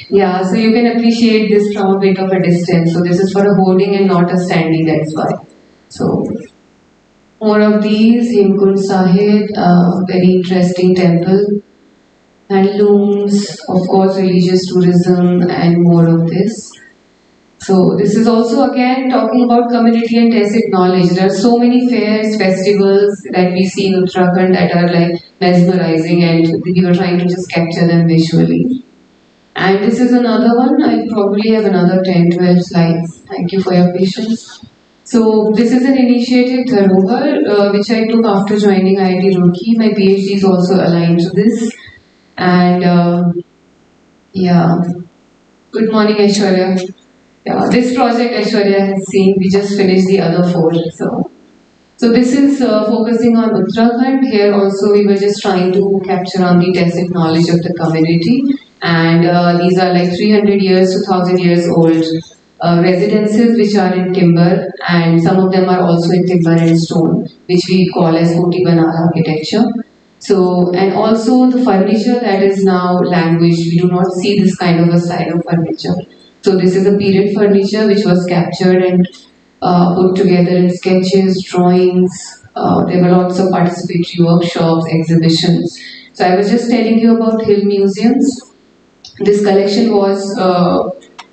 Yeah, so you can appreciate this from a bit of a distance. So this is for a holding and not a standing, that's why. So more of these, Hemkund Sahib, very interesting temple. Handlooms, of course, religious tourism, and more of this. So this is also again talking about community and tacit knowledge. There are so many fairs, festivals that we see in Uttarakhand that are like mesmerizing, and we were trying to just capture them visually. And this is another one. I probably have another 10, 12 slides. Thank you for your patience. So this is an initiative, Dharohar, which I took after joining IIT Roorkee. My PhD is also aligned to this. And yeah, good morning Aishwarya. Yeah, this project Aishwarya has seen, we just finished the other 4. So this is focusing on Uttarakhand. Here also we were just trying to capture on the tacit knowledge of the community. And these are like 300 years to 1000 years old residences which are in timber, and some of them are also in timber and stone, which we call as Koti Banar architecture. So, and also the furniture that is now languished, we do not see this kind of a style of furniture. So this is a period furniture which was captured and put together in sketches, drawings. There were lots of participatory workshops, exhibitions. So I was just telling you about hill museums. This collection was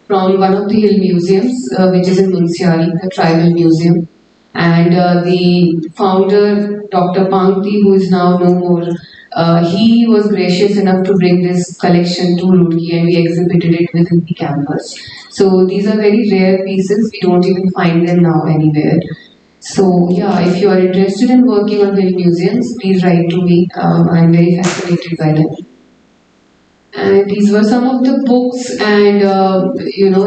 from one of the hill museums, which is in Munsiari, the tribal museum. And the founder, Dr. Pangti, who is now no more, he was gracious enough to bring this collection to Roorkee and we exhibited it within the campus. So these are very rare pieces, we don't even find them now anywhere. So yeah, if you are interested in working on hill museums, please write to me. I'm very fascinated by them. And these were some of the books and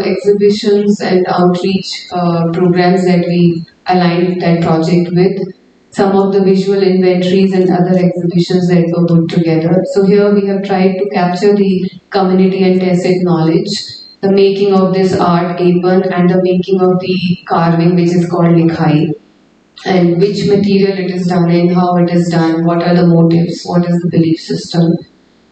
exhibitions and outreach programs that we aligned that project with. some of the visual inventories and other exhibitions that were put together. So here we have tried to capture the community and tacit knowledge, the making of this art apron and the making of the carving which is called likhai, and which material it is done in, how it is done, what are the motives, what is the belief system.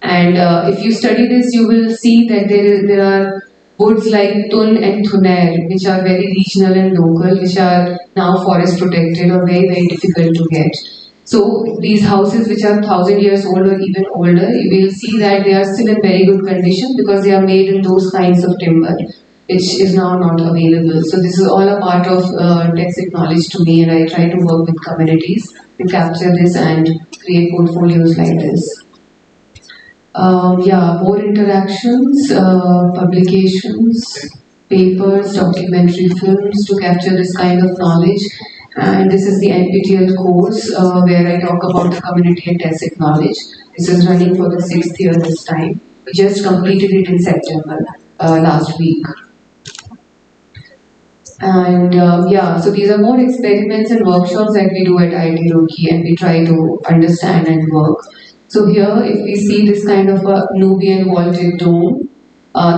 And if you study this, you will see that there are woods like Tun and Thunair, which are very regional and local, which are now forest protected or very, very difficult to get. So these houses which are 1,000 years old or even older, you will see that they are still in very good condition because they are made in those kinds of timber, which is now not available. So this is all a part of tacit knowledge to me, and I try to work with communities to capture this and create portfolios like this. More interactions, publications, papers, documentary films to capture this kind of knowledge. And this is the NPTEL course where I talk about the community and tacit knowledge. This is running for the 6th year this time. We just completed it in September last week. And so these are more experiments and workshops that we do at IIT Roorkee, and we try to understand and work. So here, if we see this kind of a Nubian vaulted dome,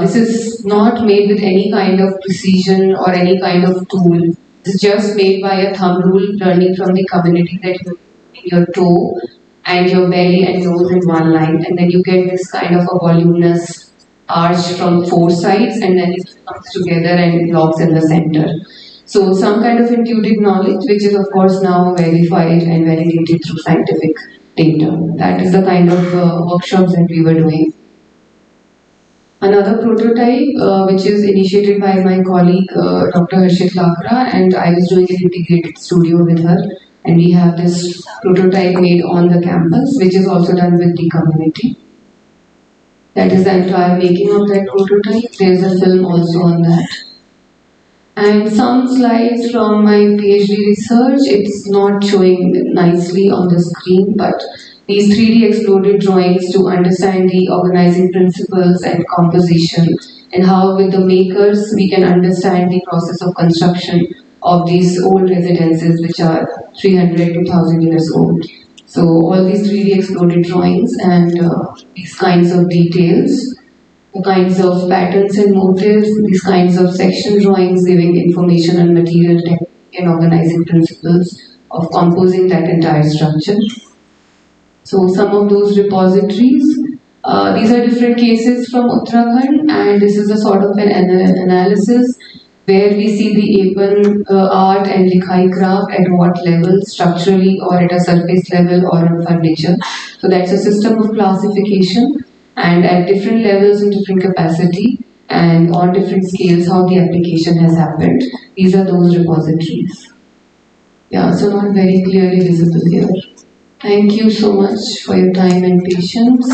this is not made with any kind of precision or any kind of tool. It's just made by a thumb rule, learning from the community that you put your toe and your belly and nose in one line, and then you get this kind of a voluminous arch from 4 sides, and then it comes together and locks in the center. So some kind of intuitive knowledge, which is of course now verified and validated through scientific data. That is the kind of workshops that we were doing. Another prototype, which is initiated by my colleague Dr. Harshit Lakra, and I was doing an integrated studio with her, and we have this prototype made on the campus, which is also done with the community. That is the entire making of that prototype. There is a film also on that. And some slides from my PhD research. It's not showing nicely on the screen, but these 3D exploded drawings to understand the organizing principles and composition, and how with the makers we can understand the process of construction of these old residences which are 300 to 1,000 years old. So all these 3D exploded drawings and these kinds of details, the kinds of patterns and motifs, these kinds of section drawings giving information on material technique and organizing principles of composing that entire structure. So some of those repositories, these are different cases from Uttarakhand, and this is a sort of an analysis where we see the apron art and likhai craft at what level, structurally or at a surface level or on furniture. So that's a system of classification, and at different levels and different capacity and on different scales how the application has happened. These are those repositories. So not very clearly visible here. Thank you so much for your time and patience.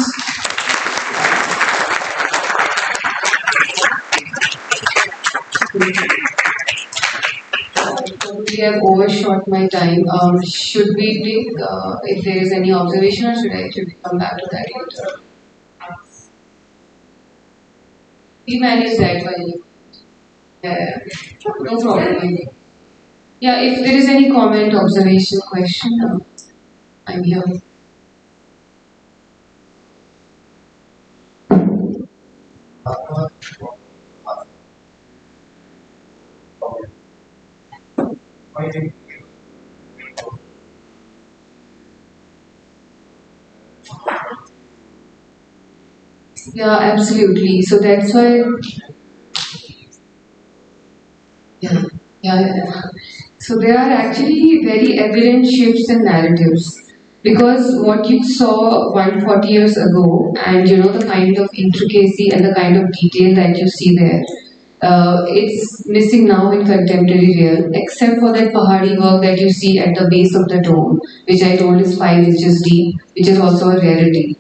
We have overshot my time. Should we take, if there is any observation, or should we come back to that later? We manage that while no problem. If there is any comment, observation, question, I'm here. Absolutely. So that's why. So there are actually very evident shifts in narratives. Because what you saw 140 years ago, and the kind of intricacy and the kind of detail that you see there, it's missing now in contemporary real, except for that Pahari work that you see at the base of the dome, which I told is 5 inches deep, which is also a rarity.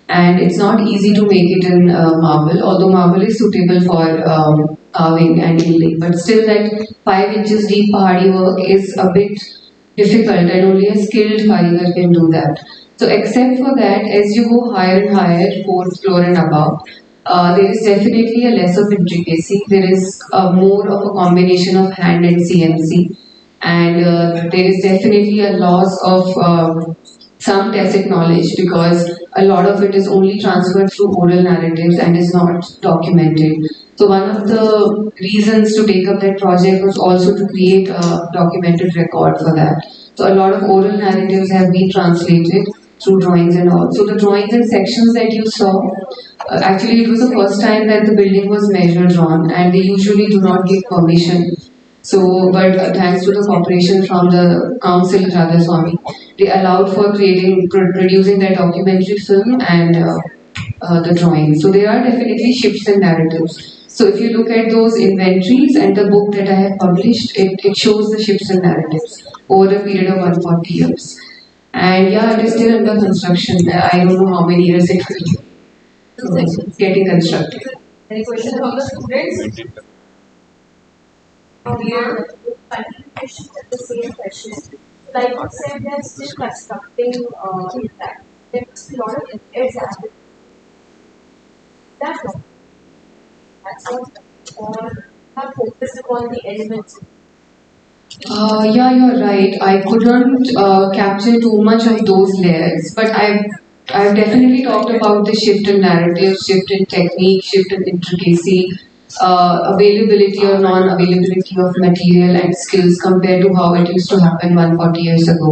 And it's not easy to make it in marble, although marble is suitable for carving and inlaying. But still that 5 inches deep Pahari work is a bit difficult, and only a skilled karygar can do that. So except for that, as you go higher and higher, 4th floor and above, there is definitely a less of intricacy. There is more of a combination of hand and CNC. and there is definitely a loss of some tacit knowledge because a lot of it is only transferred through oral narratives and is not documented. So one of the reasons to take up that project was also to create a documented record for that. So a lot of oral narratives have been translated through drawings and all. So the drawings and sections that you saw, actually it was the first time that the building was measured on, and they usually do not give permission. So, but thanks to the cooperation from the council, Radha Swami, they allowed for producing that documentary film and the drawings. So there are definitely shifts in narratives. So if you look at those inventories and the book that I have published, it shows the shifts in narratives over a period of 140 years. And yeah, it is still under construction. I don't know how many years it will be getting constructed. Any questions from the students? Here, continuation of the same question. Like you said, they're still constructing that. There's a lot of repairs happening. That's not. That's not. Or not focused upon the elements. Yeah, you're right. I couldn't capture too much of those layers, but I've definitely talked about the shift in narrative, shift in technique, shift in intricacy, availability or non-availability of material and skills compared to how it used to happen 140 years ago.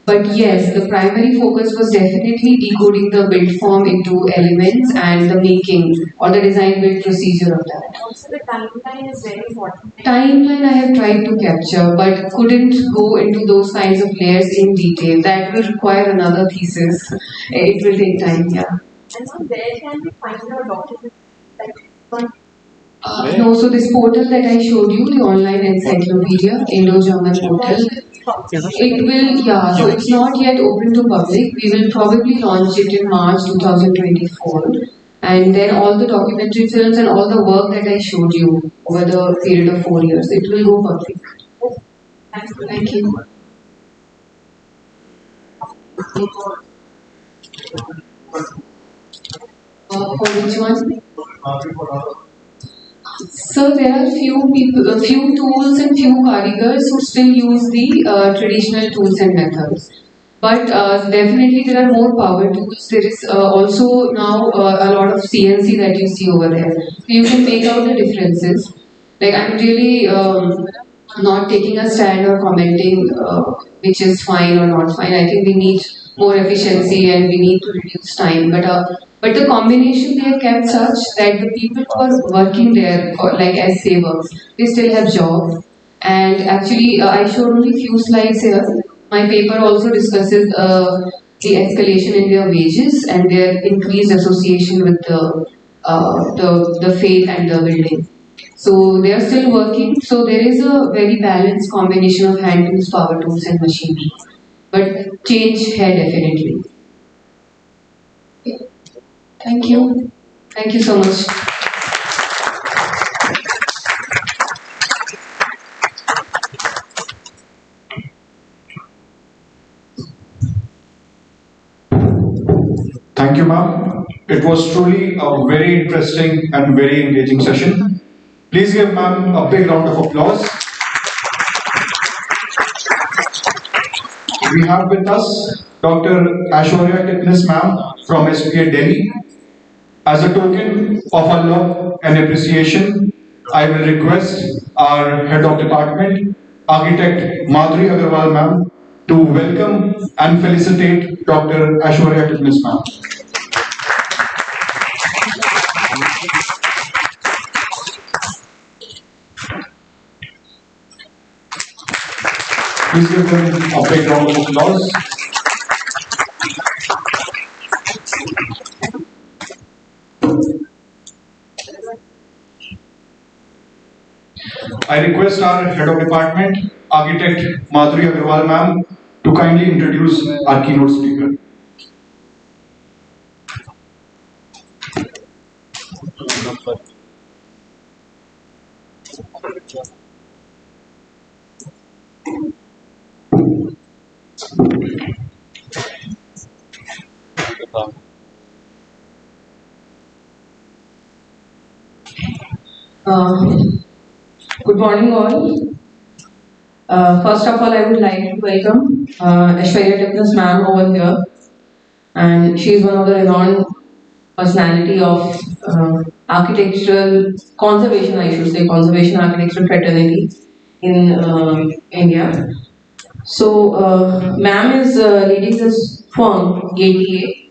But yes, the primary focus was definitely decoding the build form into elements and the making or the design build procedure of that. Also, the timeline is very important. Timeline I have tried to capture, but couldn't go into those kinds of layers in detail. That will require another thesis. It will take time, yeah. And so, where can we find our documents? Like, one. No, so this portal that I showed you, the online encyclopedia, Indo-German portal, it will, yeah, so it's not yet open to public. We will probably launch it in March 2024. And then all the documentary films and all the work that I showed you over the period of 4 years, it will go public. Thank you. For which one? So there are few people, a few tools and few karigars who still use the traditional tools and methods. But definitely there are more power tools. There is also now a lot of CNC that you see over there. So you can make out the differences. Like I'm really not taking a stand or commenting which is fine or not fine. I think we need more efficiency and we need to reduce time. But the combination they have kept such that the people who are working there, for, like as savers, they still have jobs. And actually, I showed only few slides here. My paper also discusses the escalation in their wages and their increased association with the faith and the building. So they are still working. So there is a very balanced combination of hand tools, power tools, and machinery. But change here definitely. Thank you. Thank you so much. Thank you, ma'am. It was truly a very interesting and very engaging session. Please give ma'am a big round of applause. We have with us Dr. Aishwarya Titnis ma'am from SPA Delhi. As a token of our love and appreciation, I will request our head of department, architect Madhuri Agarwal ma'am, to welcome and felicitate Dr. Aishwarya Titnis ma'am. Please give them a big round of applause. I request our head of department, architect Madhuri Agarwal ma'am, to kindly introduce our keynote speaker. Good morning, all. First of all, I would like to welcome Aishwarya Tipnis ma'am over here, and she is one of the renowned personality of architectural conservation, I should say, conservation architectural fraternity in India. So, ma'am is leading this firm, ATA,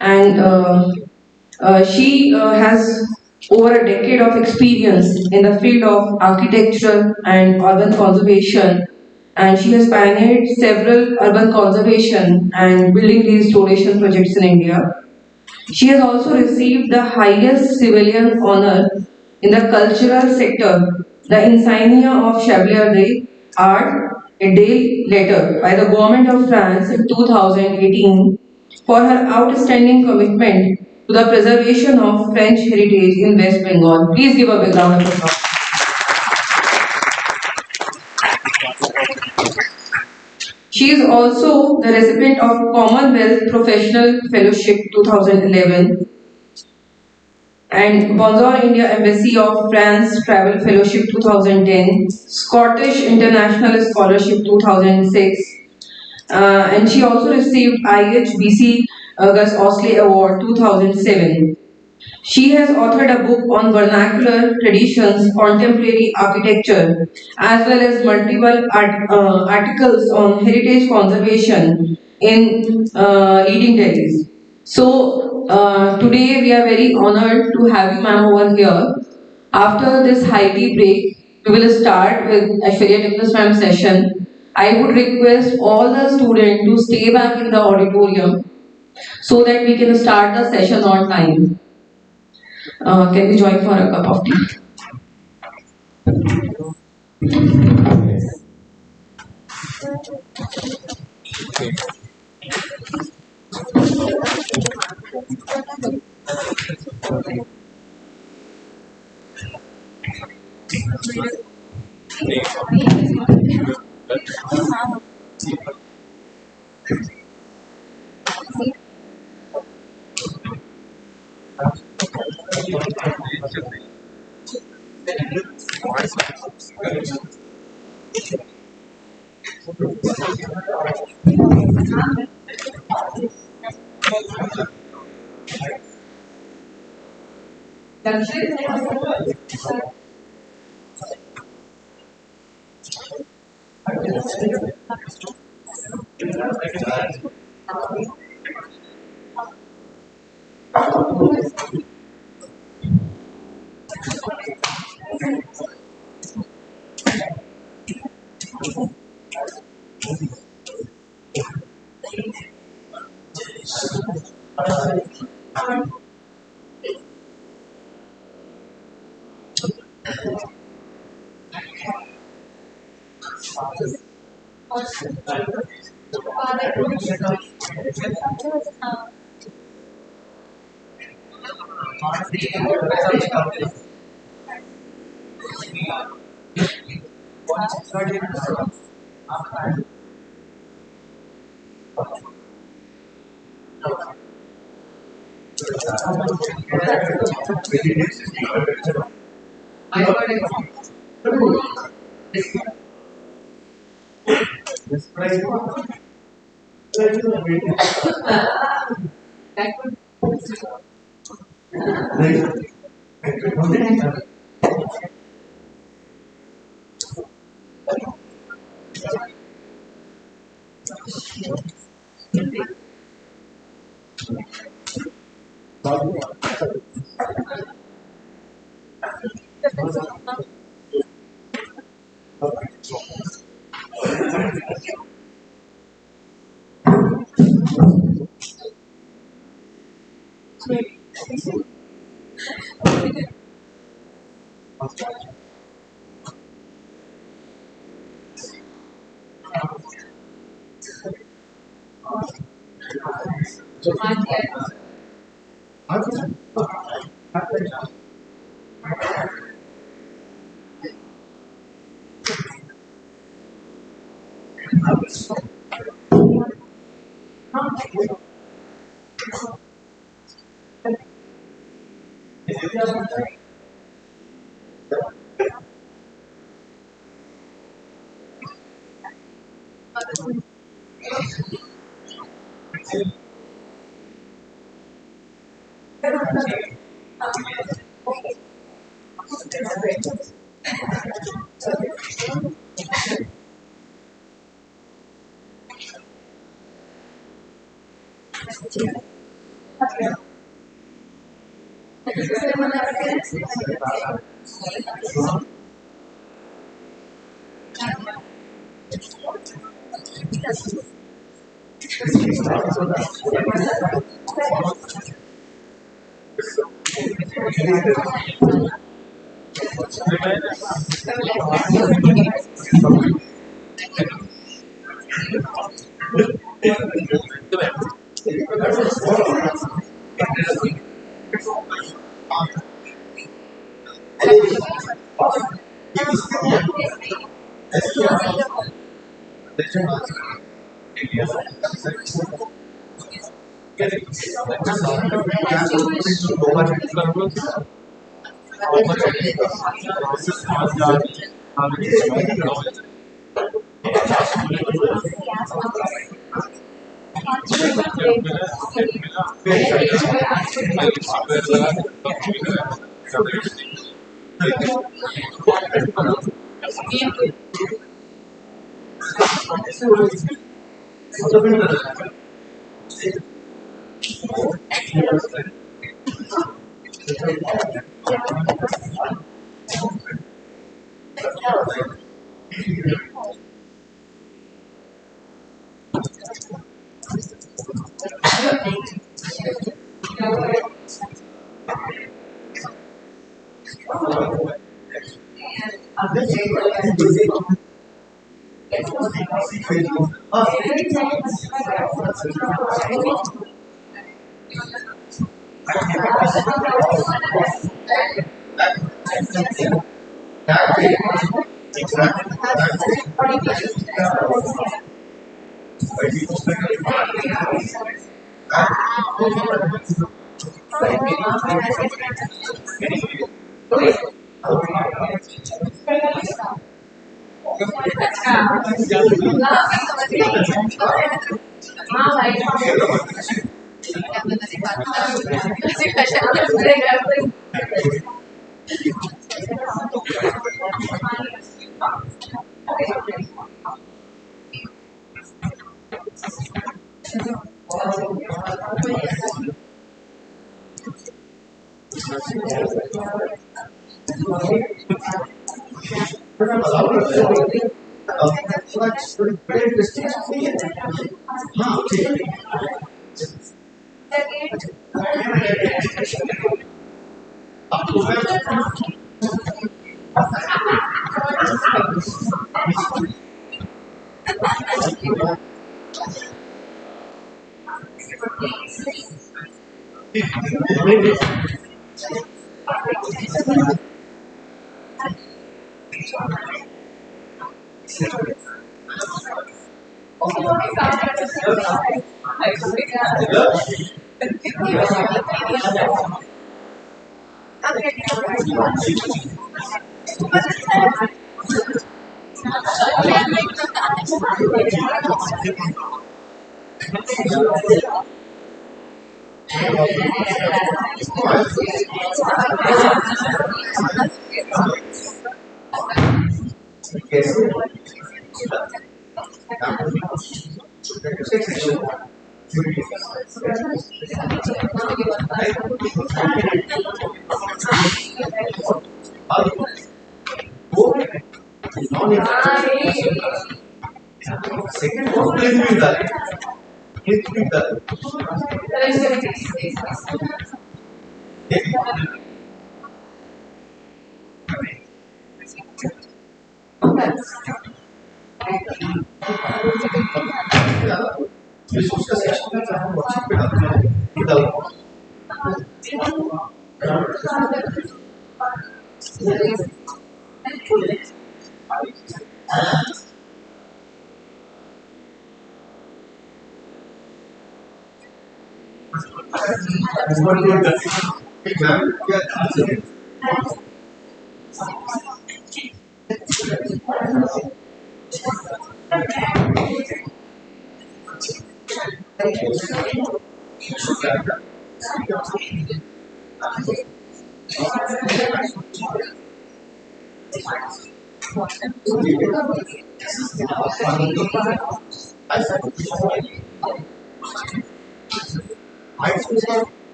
and she has over a decade of experience in the field of architecture and urban conservation, and she has pioneered several urban conservation and building restoration projects in India. She has also received the highest civilian honor in the cultural sector, the Insignia of Chevalier d'Art et Letter by the Government of France in 2018 for her outstanding commitment to the preservation of French heritage in West Bengal. Please give a big round of applause. She is also the recipient of Commonwealth Professional Fellowship 2011 and Bonjour India Embassy of France Travel Fellowship 2010, Scottish International Scholarship 2006, and she also received IHBC Gus Osley Award 2007. She has authored a book on vernacular traditions, contemporary architecture, as well as multiple articles on heritage conservation in leading Delhi. So, today we are very honored to have you, ma'am, over here. After this high tea break, we will start with Aishwarya Tipnis ma'am session. I would request all the students to stay back in the auditorium so that we can start the session on time. Can we join for a cup of tea?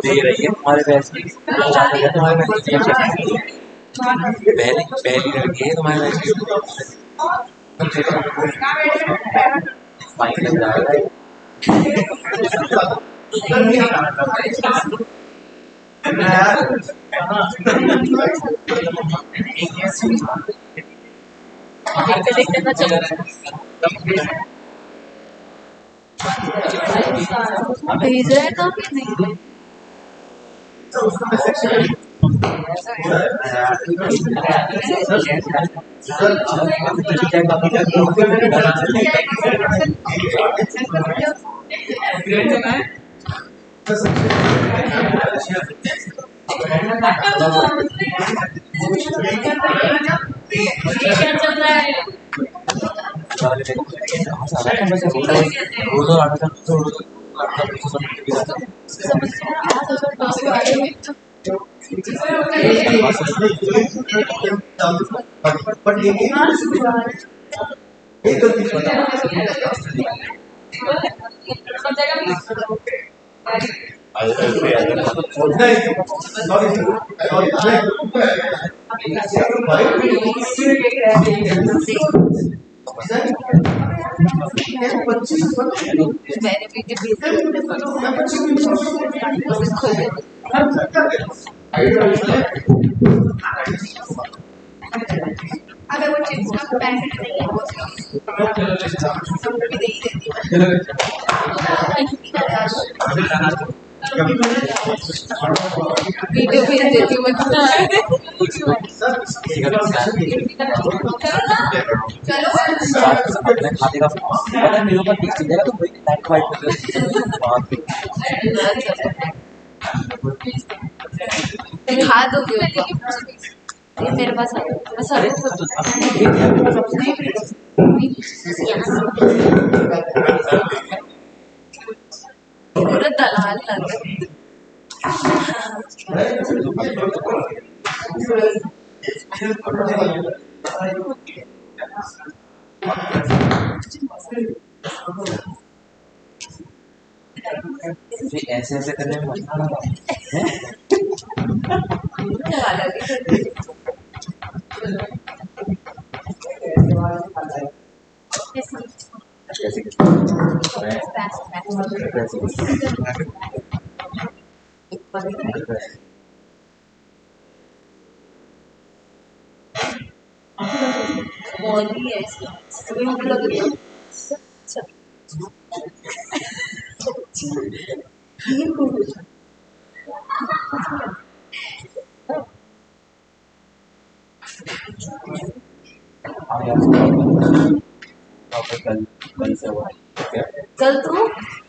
दे रही है तुम्हारे batch की तुम्हारे batch की पहली पहली लड़की है तुम्हारे बैच की फाइन लग जाएगा भेज रहा है तो नहीं क्या चल रहा है वीडियो भेज देती हूँ मैं खाने का पता है मेरे ऊपर पीस देगा तो वही लाइट वाइट खा दोगे ये मेरे पास आया सॉरी पूरा दलाल लग ऐसे ऐसे करने में मजा आ रहा है चल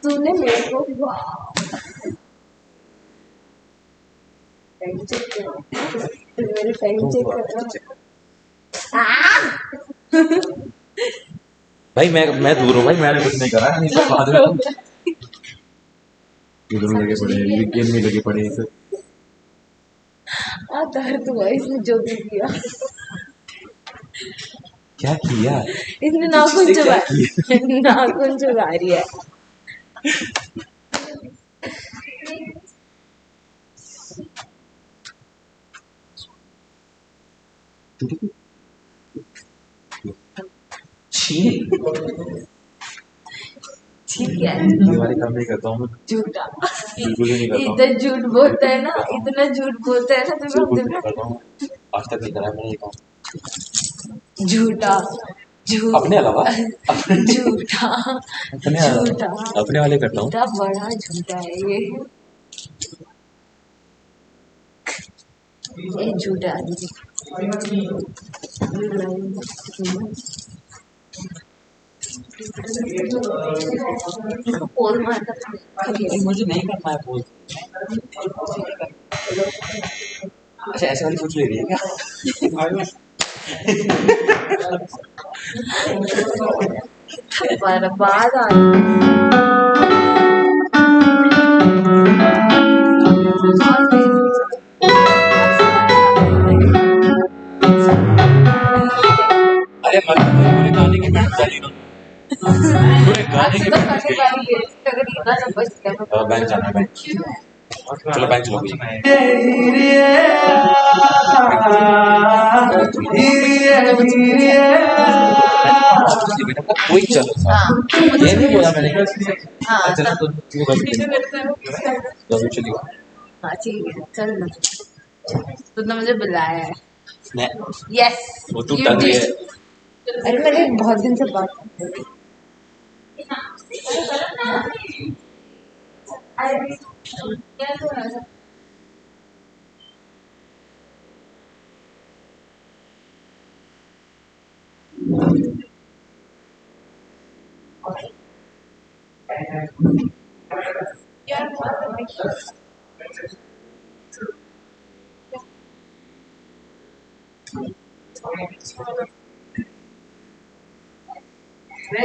तूने मेरे को मेरे टाइम चेक कर रहा भाई मैं दूर हूँ भाई मैंने कुछ नहीं करा नहीं तो बाद में इधर लगे पड़े हैं गेम में लगे पड़े हैं दर्द हुआ इसने जो भी किया क्या किया इसने नाखून चबा नाखून चबा रही है ठीक है ये वाले काम नहीं करता हूँ मैं झूठा बिल्कुल ही नहीं करता हूँ इतना झूठ बोलता है ना इतना झूठ बोलता है ना बिल्कुल तो नहीं करता हूँ आज तक नहीं करा मैंने ये काम झूठा झूठ अपने अलावा झूठा झूठा अपने वाले करता हूँ इतना बड़ा झूठा है ये झूठा आदमी पोल मारता मुझे नहीं करना है पोल अच्छा ऐसे वाली सोच ले रही है क्या बर्बाद अरे पूरे गाने की बैंड डाली ना पूरे गाने की बैंक जाना है बैंक चलो बैंक चलो कोई चलो ये नहीं बोला मैंने चलो तो चलिए हाँ ठीक है चल ना तूने मुझे बुलाया है यस वो तू डर रही है अरे मैंने बहुत दिन से बात ये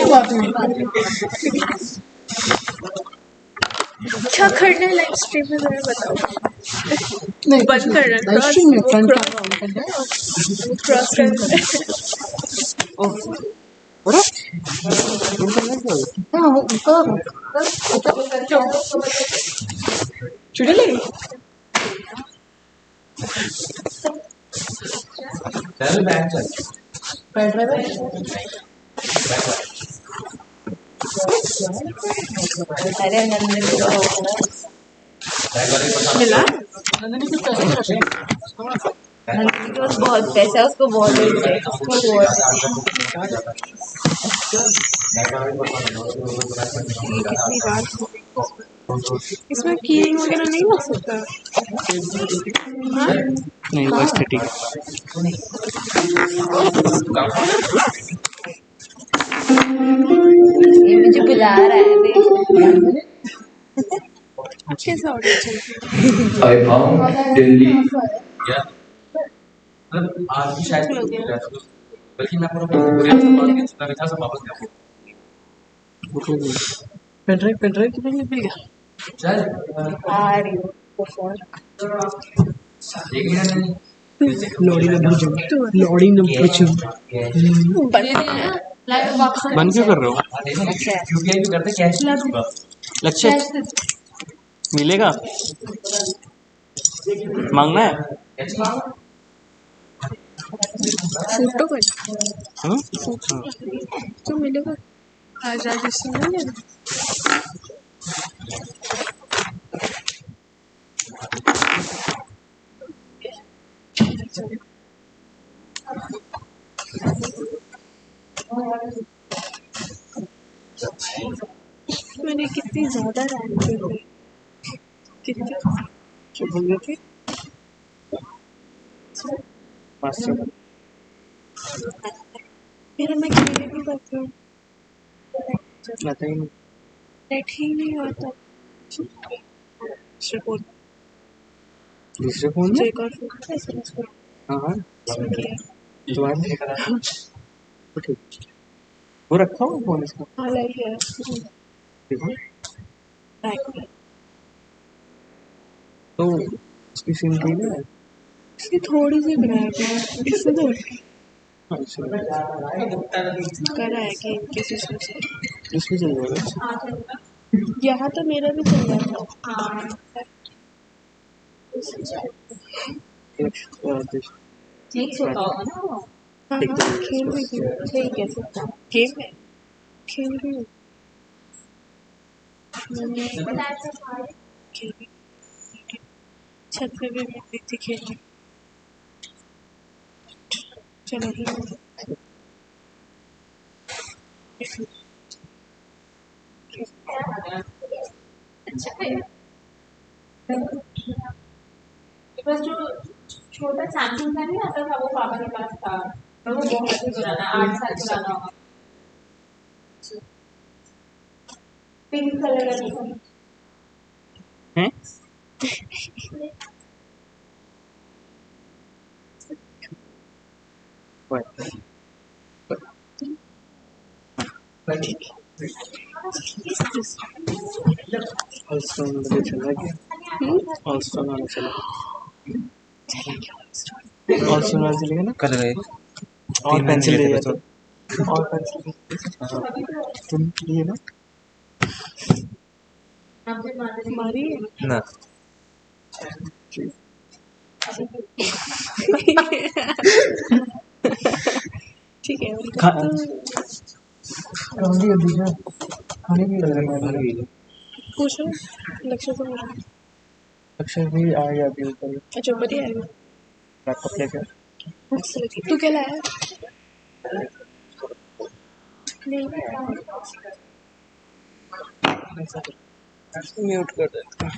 बात हुई। क्या करना है लाइव स्ट्रीम में जरा बताओ। नहीं बंद करना है, लाइव स्ट्रीम में फ्रंट क्रॉस कैमरा ऑन करना है और करना है। और हाँ वो ऊपर चुड़ैल लगी चल बैठ चल पेन ड्राइव है अरे नंदन को मिला नंदनी के पैसे रखे नंदन के पास बहुत पैसा है, उसको बहुत देते हैं, उसको बहुत कितनी बार इसमें कीलिंग वगैरह नहीं लग सकता। हाँ? नहीं वो एस्थेटिक ये मुझे बुला रहा है देख। कैसा ऑडियो चल I found Delhi. आज भी शायद बल्कि मैं पूरा कविता से वापस गया पेन ड्राइव कितने में मिल गया चल आ रही हो तो फोन एक मिनट नहीं लॉरी ने पूछा बंद क्यों कर रहे हो यूपीआई भी करते कैश लक्ष्य मिलेगा मांगना है फोटो कर हाँ? तो मिलेगा आज इससे नहीं लेना। मैंने कितनी ज्यादा रैंक की है। कितनी क्या बोल रहे थे फिर मैं खेलने भी करती हूँ, आता ही नहीं नेट ही नहीं आता। दूसरे फोन में एक और फोन है इसको हाँ हाँ तुम्हारे ठीक वो रखा हुआ फोन इसका हाँ लाइक है देखो लाइक तो इसकी सिम ठीक है इसकी थोड़ी सी क्रैक है इससे तो करा है कि इनके सिस्टम से इसमें चल जाएगा यहाँ तो मेरा भी चल रहा था। ठीक होता होगा ना वो। हाँ हाँ खेल रही थी। ठीक है गेम में खेल रही हूँ खेल रही छत पे भी मैं गई थी खेलने। चलो बस जो छोटा सैमसंग का नहीं आता था वो पापा के पास था, पर वो बहुत पुराना 8 साल पुराना होगा। पिंक कलर का था। हैं ऑलस्टार चला गया ऑलस्टार चला और सुना चलेगा ना कर गए और 3 पेंसिल महीने ले लेते जाते तो और पेंसिल तुम लिए ना हमारी ना ठीक है खाने की दीजिए खाने की पूछो लक्ष्य से पूछो अक्षर भी आ गया अभी ऊपर अच्छा बढ़िया है लैपटॉप लेकर तू क्या लाया नहीं म्यूट कर देता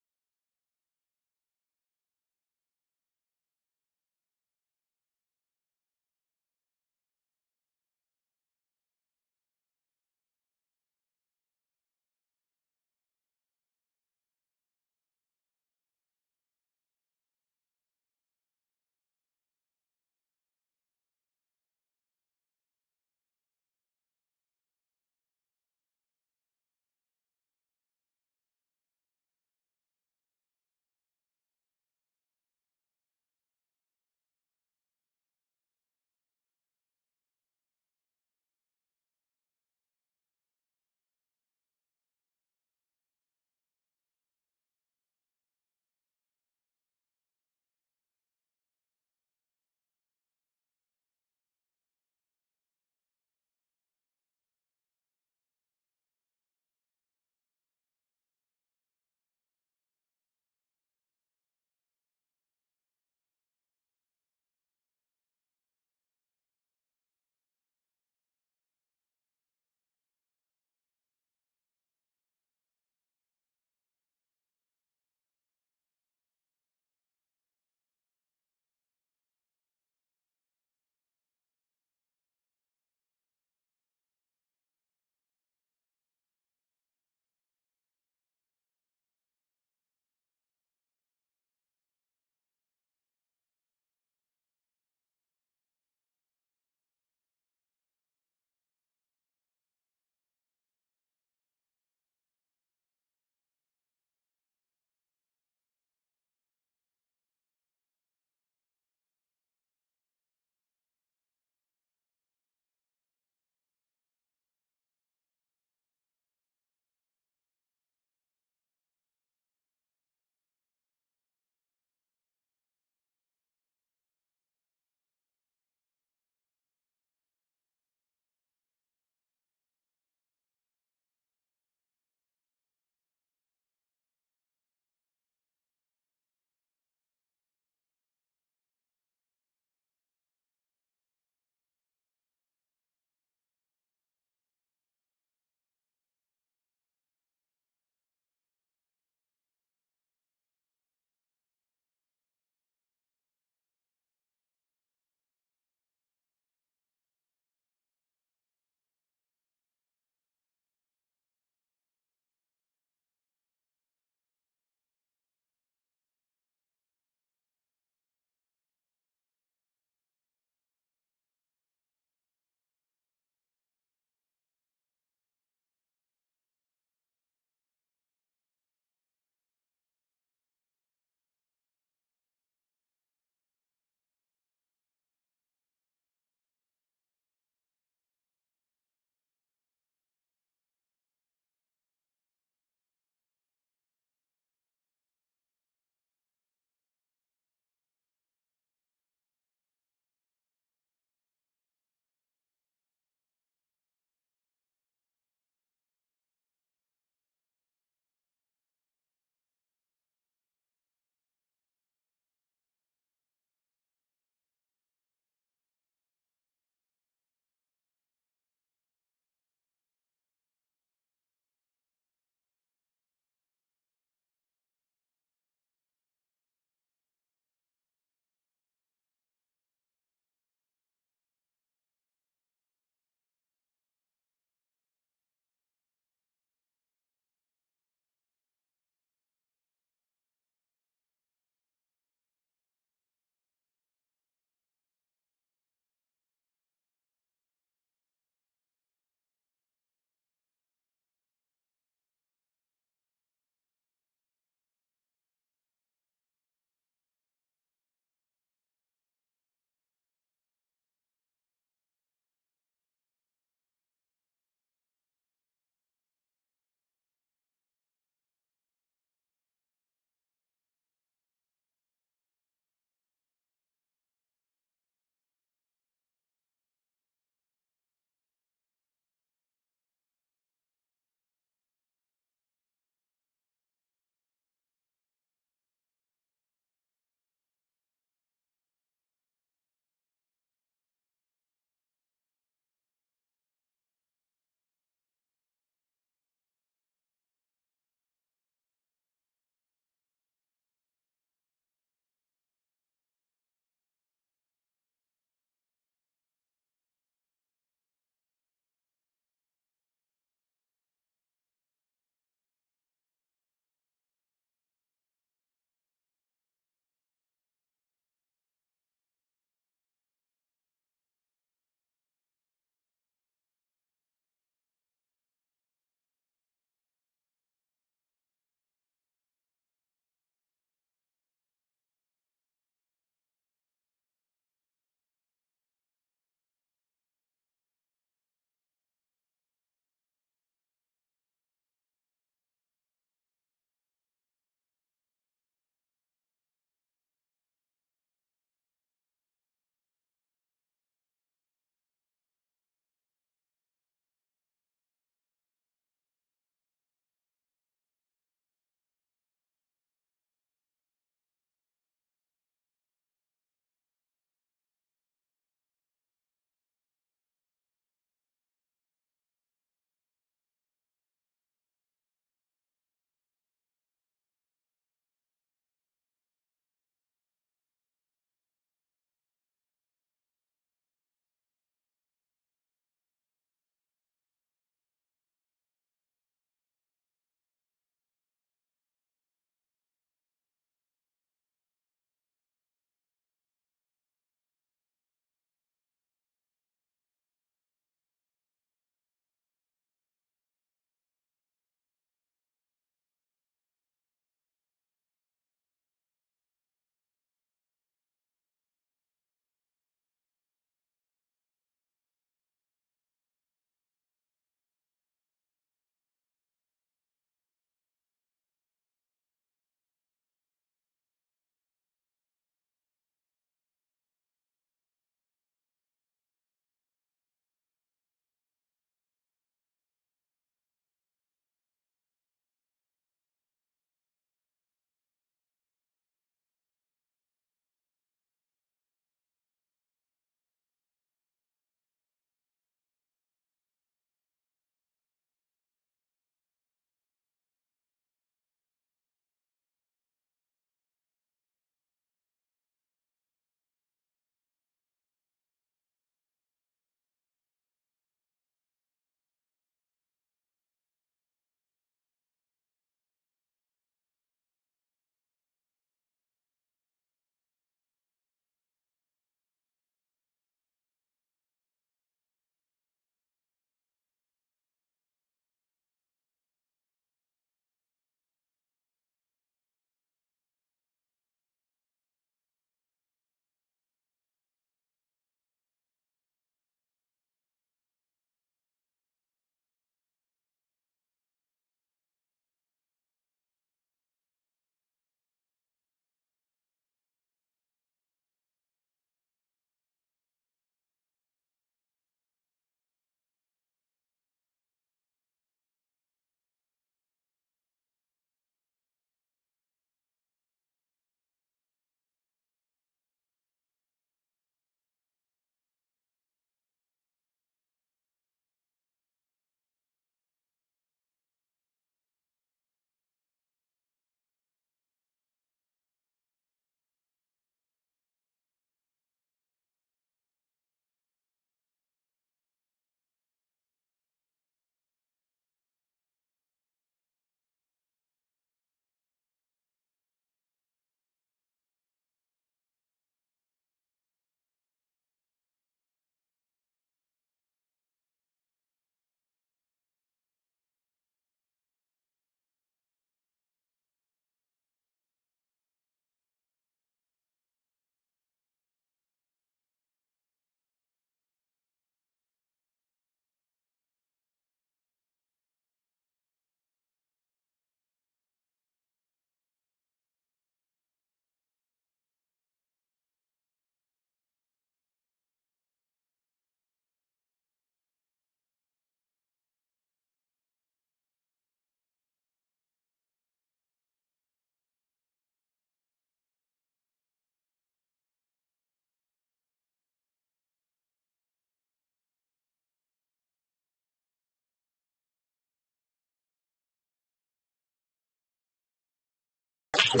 Good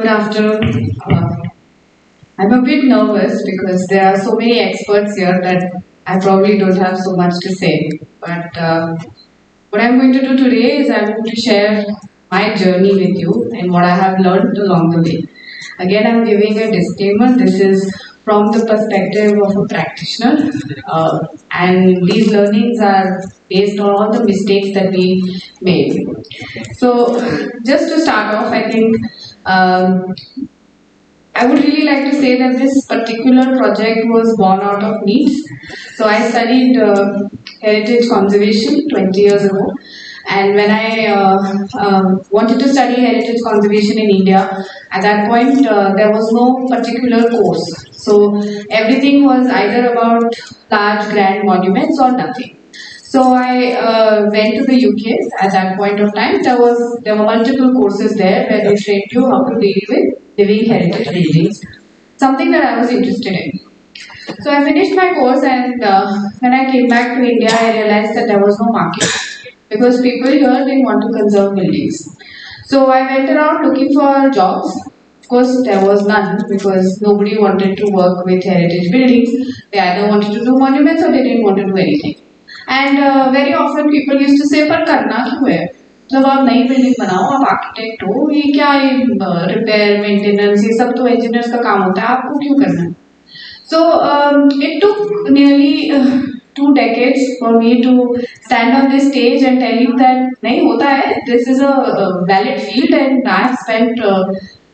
afternoon. I'm a bit nervous because there are so many experts here that I probably don't have so much to say. But what I'm going to do today is I'm going to share my journey with you and what I have learned along the way. Again, I'm giving a disclaimer. This is from the perspective of a practitioner, and these learnings are based on all the mistakes that we made. So, just to start off, I think I would really like to say that this particular project was born out of needs. So I studied heritage conservation 20 years ago, and when I wanted to study heritage conservation in India, at that point there was no particular course. So everything was either about large grand monuments or nothing. So I went to the UK at that point of time. There were multiple courses there where they trained you how to deal with living heritage buildings, something that I was interested in. So I finished my course, and when I came back to India, I realized that there was no market because people here didn't want to conserve buildings. So I went around looking for jobs. Of course, there was none because nobody wanted to work with heritage buildings. They either wanted to do monuments or they didn't want to do anything. And very often people used to say, पर करना क्यों है? जब आप नई building बनाओ, आप architect हो, ये क्या है रिपेयर मेंटेनेंस, ये सब तो इंजीनियर्स का काम होता है, आपको क्यों करना है? So it took nearly 2 decades for me to stand on this stage and tell you that नहीं होता है, this is a valid field and I have spent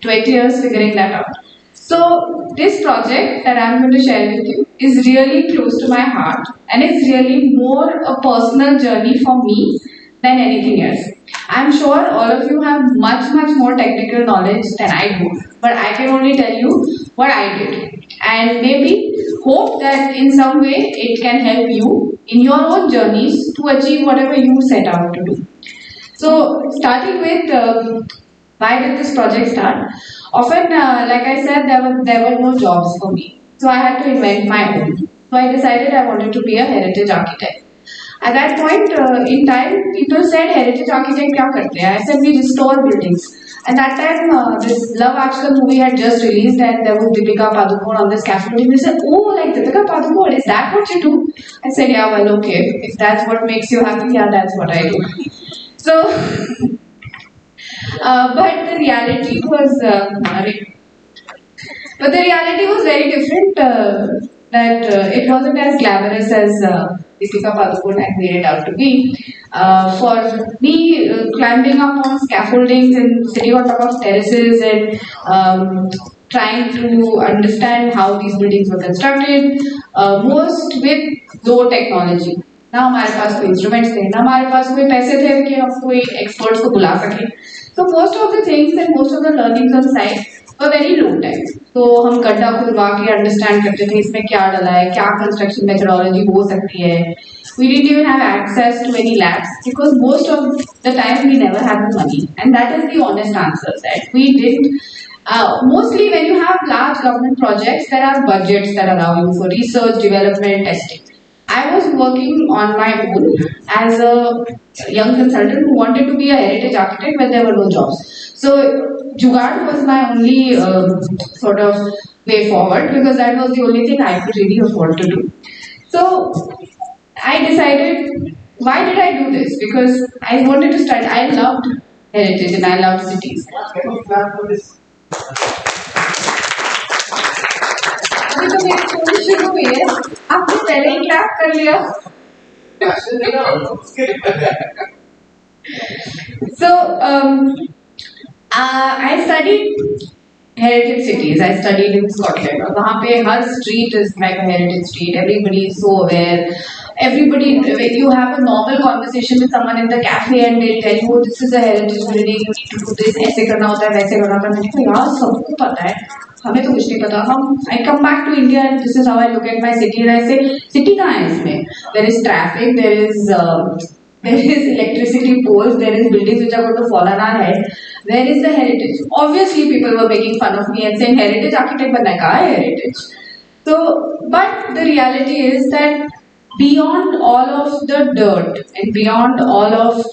20 years figuring that out. So this project that I'm going to share with you is really close to my heart and it's really more a personal journey for me than anything else. I'm sure all of you have much more technical knowledge than I do, but I can only tell you what I did and maybe hope that in some way it can help you in your own journeys to achieve whatever you set out to do. So starting with why did this project start? Often, like I said, there were no jobs for me. So I had to invent my own. So I decided I wanted to be a heritage architect. At that point in time, people said, heritage architect kya karte hai? I said, we restore buildings. At that time, this Love Aajkal movie had just released and there was Deepika Padukone on the scaffolding. They said, oh, like Deepika Padukone, is that what you do? I said, yeah, well, okay. If that's what makes you happy, yeah, that's what I do. So, but the reality was very different. That it wasn't as glamorous as Deepika Padukone had made it out to be. For me, climbing up on scaffoldings and sitting on top of terraces and trying to understand how these buildings were constructed, most with low technology. ना हमारे पास कोई instruments थे, ना हमारे पास कोई पैसे थे कि हम कोई एक्सपर्ट्स को बुला सकें. So most of the things and most of the learnings on site were very low tech. तो हम गड्ढा खुदवा के अंडरस्टैंड करते थे इसमें क्या डला है, क्या कंस्ट्रक्शन मेथोडोलॉजी हो सकती है. We didn't even have access to any labs because most of the time we never had the money, and that is the honest answer. That we didn't. Mostly when you have large government projects, there are budgets that allow you for research, development, testing. I was working on my own as a young consultant who wanted to be a heritage architect when there were no jobs. So Jugaad was my only sort of way forward because that was the only thing I could really afford to do. So I decided, why did I do this? Because I wanted to study. I loved heritage and I loved cities. अभी तो मेरी कोशिश शुरू हुई है, आपने पहले ही clap कर लिया. So I studied heritage cities. I studied in Scotland. और वहाँ पे हर street is like a heritage street. Everybody is so aware. Everybody, when you have a normal conversation with someone in the cafe and they tell you, oh, this is a heritage building, you need to do this, ऐसे करना होता है, वैसे करना होता है. मैंने कहा यार सबको पता है, हमें तो कुछ नहीं पता. I come back to India and this is how I look at my city and I say, city कहाँ है इसमें? There is traffic, there is electricity poles, there is buildings which are going to fall on our head. Where is the heritage? Obviously, people were making fun of me and saying, heritage architect बनना है, कहाँ है heritage? So, but the reality is that beyond all of the dirt and beyond all of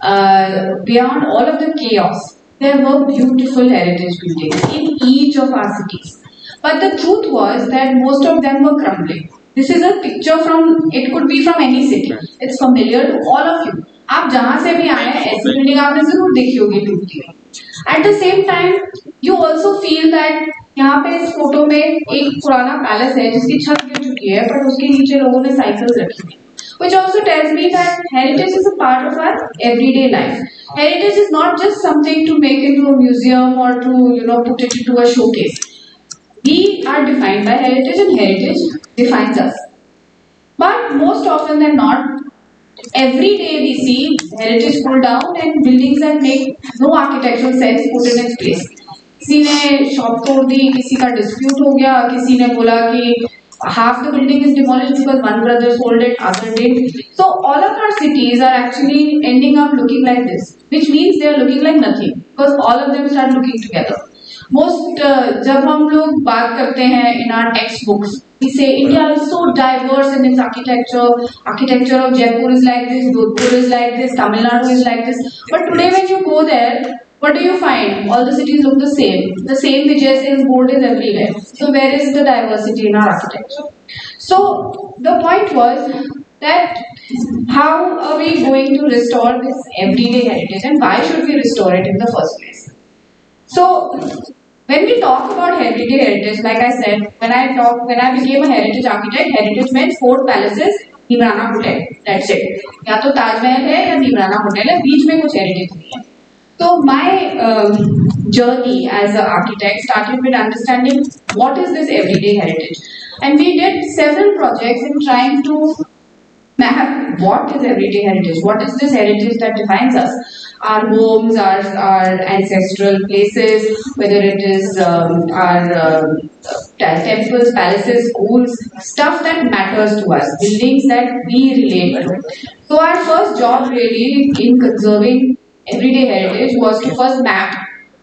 the chaos, there were beautiful heritage buildings in each of our cities. But the truth was that most of them were crumbling. This is a picture from, it could be from any city. It's familiar to all of you. आप जहाँ से भी आए हैं ऐसी building आपने जरूर देखी होगी टूटती हुई. At the same time, you also feel that यहाँ पे इस फोटो में एक पुराना पैलेस है जिसकी छत गिर चुकी है पर उसके नीचे लोगों ने साइकिल्स रखी हैं. Which also tells me that heritage is a part of our everyday life. Heritage is not just something to make into a museum or to put it into a showcase. We are defined by heritage and heritage defines us. But most often than not, every day we see heritage pulled down and buildings that make no architectural sense put in its place. किसी ने shop तोड़ दी, किसी का dispute हो गया, किसी ने बोला कि half the building is demolished because one brother sold it, other did. So all of our cities are actually ending up looking like this, which means they are looking like nothing because all of them start looking together. Most जब हम लोग बात करते हैं in our textbooks, we say India is so diverse in its architecture. Architecture of Jaipur is like this, Jodhpur is like this, Tamil Nadu is like this. But today when you go there, what do you find? All the cities look the same. The same Vijay Sales board is everywhere. So where is the diversity in our architecture? So the point was that how are we going to restore this everyday heritage and why should we restore it in the first place? So when we talk about everyday heritage, like I said, when I became a heritage architect, heritage meant 4 palaces, Nimrana Hotel. That's it. या तो ताजमहल है या Neemrana hotel है, बीच में कुछ heritage नहीं है. So my journey as an architect started with understanding what is this everyday heritage, and we did several projects in trying to map what is everyday heritage, what is this heritage that defines us, our homes, our ancestral places, whether it is our temples, palaces, schools, stuff that matters to us, buildings that we relate to. So our first job really in conserving everyday heritage was to first map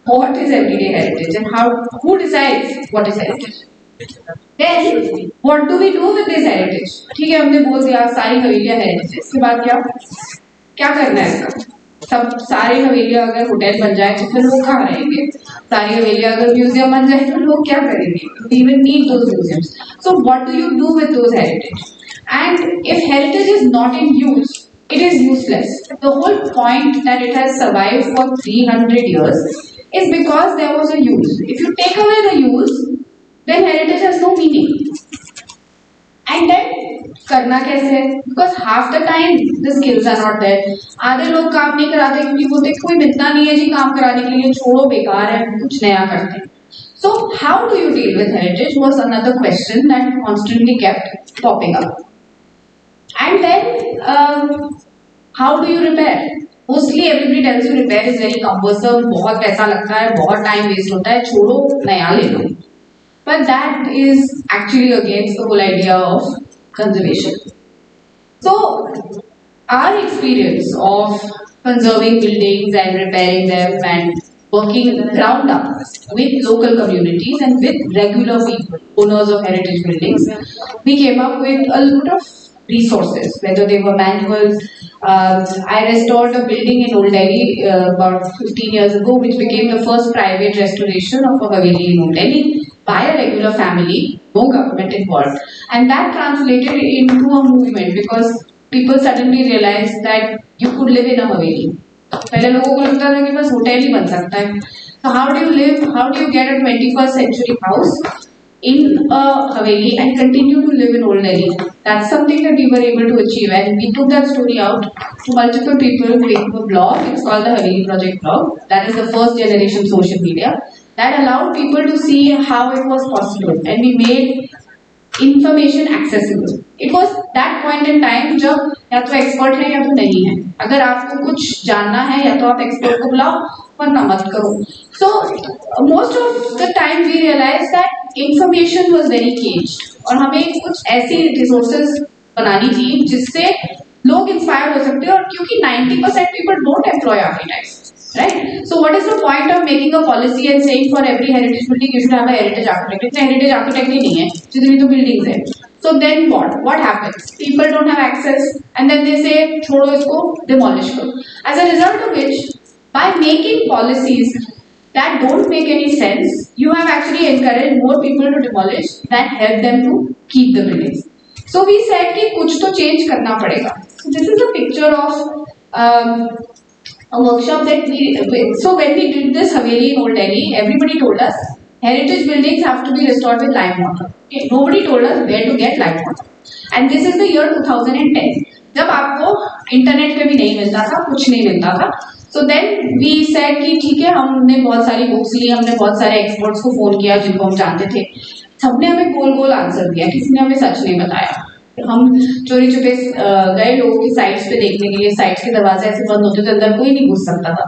what is everyday heritage and who decides what is heritage. Then what do we do with this heritage? ठीक है, हमने बोल दिया सारी हवेलियां heritage. इसके बाद क्या करना है इसका? सब सारी हवेलियां अगर होटल बन जाए तो फिर लोग कहाँ रहेंगे? सारी हवेलियां अगर म्यूजियम बन जाए तो लोग क्या करेंगे? We even need those museums. So what do you do with those heritage? And if heritage is not in use, it is useless. The whole point that it has survived for 300 years is because there was a use. If you take away the use, then heritage has no meaning. And then करना कैसे? Because half the time the skills are not there. आधे लोग काम नहीं कराते क्योंकि बोलते कोई मिलता नहीं है जी काम कराने के लिए, छोड़ो बेकार है, कुछ नया करते हैं. So how do you deal with heritage was another question that constantly kept popping up. And then how do you repair? Mostly everybody tells you repair is very cumbersome, बहुत पैसा लगता है, बहुत time waste होता है, छोड़ो नया ले लो. But that is actually against the whole idea of conservation. So our experience of conserving buildings and repairing them and working ground up with local communities and with regular people, owners of heritage buildings, we came up with a lot of resources, whether they were manuals. I restored a building in Old Delhi about 15 years ago, which became the first private restoration of a Haveli in Old Delhi by a regular family, no government involved. And that translated into a movement because people suddenly realized that you could live in a Haveli. पहले लोगों को लगता था कि बस hotel ही बन सकता है. So how do you live? How do you get a 21st century house in a Haveli and continue to live in Old Delhi? That's something that we were able to achieve, and we took that story out to multiple people, making a blog. It's called the Haveli Project blog. That is the first generation social media that allowed people to see how it was possible, and we made information accessible. It was that point in time जब या तो expert है या तो नहीं है. अगर आपको कुछ जानना है या तो आप expert को बुलाओ वरना मत करो. So most of the time we realized that information was very caged और हमें कुछ ऐसी resources बनानी थी जिससे लोग inspire हो सकते हैं. और क्योंकि 90% people don't employ architects, right? So what is the point of making a policy and saying for every heritage building you should have a heritage architect? इतने heritage architect ही नहीं है, जितनी तो buildings है. So then what? What happens? People don't have access, and then they say, "छोड़ो इसको, demolish करो." As a result of which, by making policies that don't make any sense, you have actually encouraged more people to demolish than help them to keep the buildings. So we said कि कुछ तो change करना पड़ेगा. So this is a picture of a workshop that so when we did this Haveli in Old Delhi, everybody told us heritage buildings have to be restored with lime mortar. Okay, nobody told us where to get lime mortar. And this is the year 2010. जब आपको internet पे भी नहीं मिलता था, कुछ नहीं मिलता था. So then we said कि ठीक है, हमने बहुत सारी बुक्स ली, हमने बहुत सारे एक्सपर्ट्स को फोन किया जिनको हम जानते थे. सबने हमें गोल आंसर दिया, किसी ने हमें सच नहीं बताया. हम चोरी छुपे गए लोगों की साइट्स पे देखने के लिए. साइट्स के दरवाजे ऐसे बंद होते थे, अंदर कोई नहीं घुस सकता था.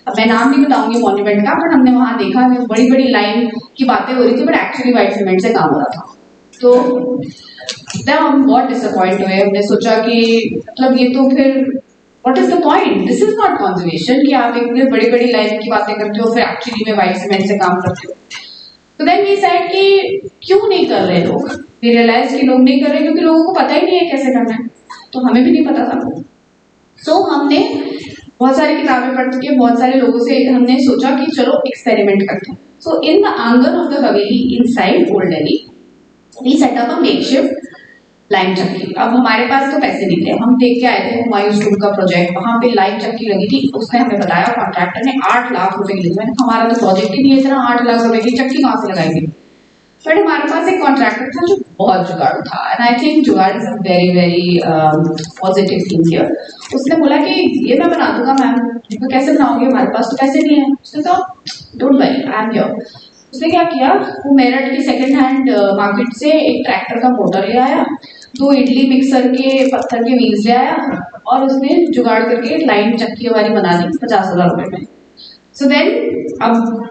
अब मैं नाम नहीं बताऊंगी मॉन्यूमेंट का, बट हमने वहां देखा बड़ी बड़ी लाइन की बातें हो रही थी, बट एक्चुअली व्हाइट सीमेंट से काम हो रहा था. तो तब हम बहुत डिसअपॉइंट हुए. हमने सोचा कि मतलब ये तो फिर what is the point, this is not conservation कि आप इतने बड़ी बड़ी लाइन की बातें करते हो फिर एक्चुअली में व्हाइट सीमेंट से काम करते हो. तो देन वी सेड कि क्यों नहीं कर रहे लोग. वी रियलाइज कि लोग नहीं कर रहे क्योंकि लोगों को पता ही नहीं है कैसे करना है. तो हमें भी नहीं पता था. सो हमने बहुत सारी किताबें पढ़ के बहुत सारे लोगों से हमने सोचा कि चलो एक्सपेरिमेंट करते हैं. So in the aangan of the haveli inside old Delhi we set up a makeshift lime chakki. अब हमारे पास तो पैसे नहीं थे. हम देख के आए थे हुमायूं स्टूड का प्रोजेक्ट, वहां पे लाइम चक्की लगी थी. उसने हमें बताया, कॉन्ट्रैक्टर ने 8 लाख रुपए की लगी. हमारा तो प्रोजेक्ट ही नहीं है इतना, 8 लाख रुपए की चक्की कहाँ से लगाएंगे. बट हमारे पास एक कॉन्ट्रैक्टर था जो बहुत जुगाड़ू था. एंड आई थिंक जुगाड़ is a very very positive thing here. उसने बोला कि ये मैं बना दूंगा मैम. तो कैसे बनाओगे, हमारे पास तो पैसे नहीं है. उसने कहा don't worry, I am here. उसने क्या किया, वो मेरठ की सेकंड हैंड मार्केट से एक ट्रैक्टर का मोटर ले आया, 2 इडली मिक्सर के पत्थर के व्हील्स ले आया और उसने जुगाड़ करके लाइन चक्की वाली बना दी 50,000 रुपए में. So then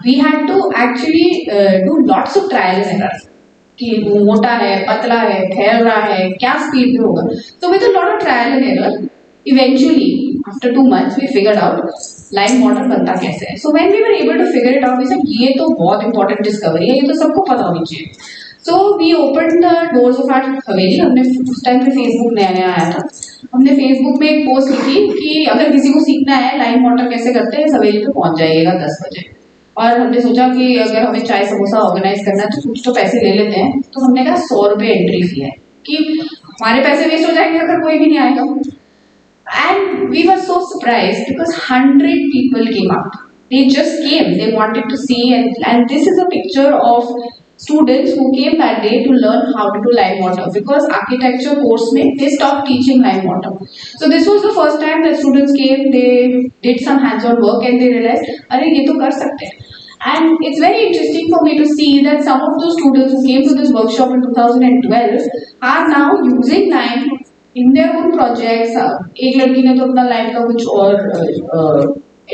we had to actually do lots of trial and error कि वो मोटा है, पतला है, फैल रहा है, क्या स्पीड में होगा. So with a lot of trial and error, eventually after 2 months we figured out line motor बनता कैसे है. So when we were able to figure it out, we said ये तो बहुत important discovery है, ये तो सबको पता होनी चाहिए. So we opened the doors of our हवेली. हमने उस टाइम पे फेसबुक नया आया था. हमने फेसबुक में एक पोस्ट लिखी कि अगर किसी को सीखना है लाइन मोटर कैसे करते हैं, हवेली पे पहुंच जाइएगा 10 बजे. और हमने सोचा कि अगर हमें चाय समोसा ऑर्गेनाइज करना है तो कुछ तो पैसे ले लेते हैं. तो हमने कहा 100 रुपए एंट्री फी है कि हमारे पैसे वेस्ट हो जाएंगे अगर कोई भी नहीं आएगा. And we were so surprised because 100 people came out. They just came. They wanted to see, and this is a picture of students who came that day to learn how to do lime mortar, because architecture course mein they stopped teaching lime mortar. So this was the first time that students came. They did some hands-on work and they realized, अरे ये तो कर सकते हैं. And it's very interesting for me to see that some of those students who came to this workshop in 2012 are now using lime in their own projects. एक लड़की ने तो अपना lime का कुछ और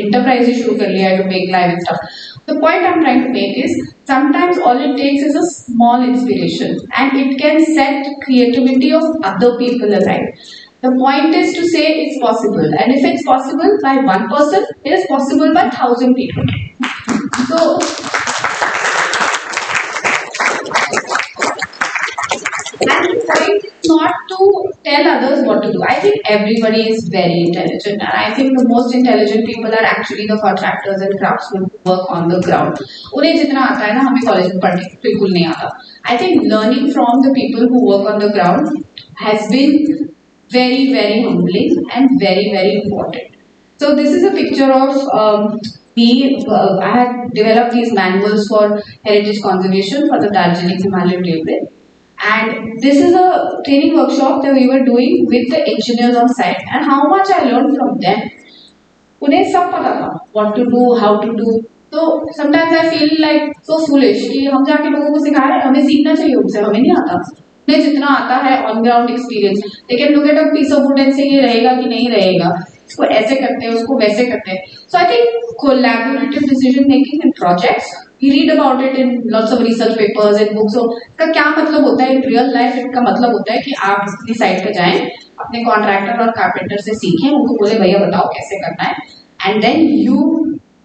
enterprise शुरू कर लिया है to make lime and stuff. The point I'm trying to make is sometimes all it takes is a small inspiration and it can set creativity of other people aside. The point is to say it's possible, and if it's possible by one person, it is possible by 1,000 people. So and the point is not to tell others what to do. I think everybody is very intelligent, and I think the most intelligent people are actually the contractors and craftsmen who work on the ground. उन्हें जितना आता है ना, हमें college में पढ़ने बिल्कुल नहीं आता. I think learning from the people who work on the ground has been very very humbling and very very important. So this is a picture of me. I had developed these manuals for heritage conservation for the Darjeeling Himalayan Railway. And this is a training workshop that we were doing with the engineers on site, and how much I learned from them. उन्हें सब पता था what to do, how to do. So sometimes I feel like so foolish कि हम जाके लोगों को सिखा रहे हैं. हमें सीखना चाहिए उनसे, हमें नहीं आता. उन्हें जितना आता है on ground experience, they can look at a piece of wood and say ये रहेगा कि नहीं रहेगा, इसको ऐसे करते हैं, उसको वैसे करते हैं. So I think collaborative decision making in projects, we read about it in lots of research papers and books. So इसका क्या मतलब होता है in real life? इसका मतलब होता है कि आप किसी साइट पे जाएं, अपने कॉन्ट्रैक्टर और कारपेंटर से सीखें, उनको बोले भैया बताओ कैसे करना है, and then you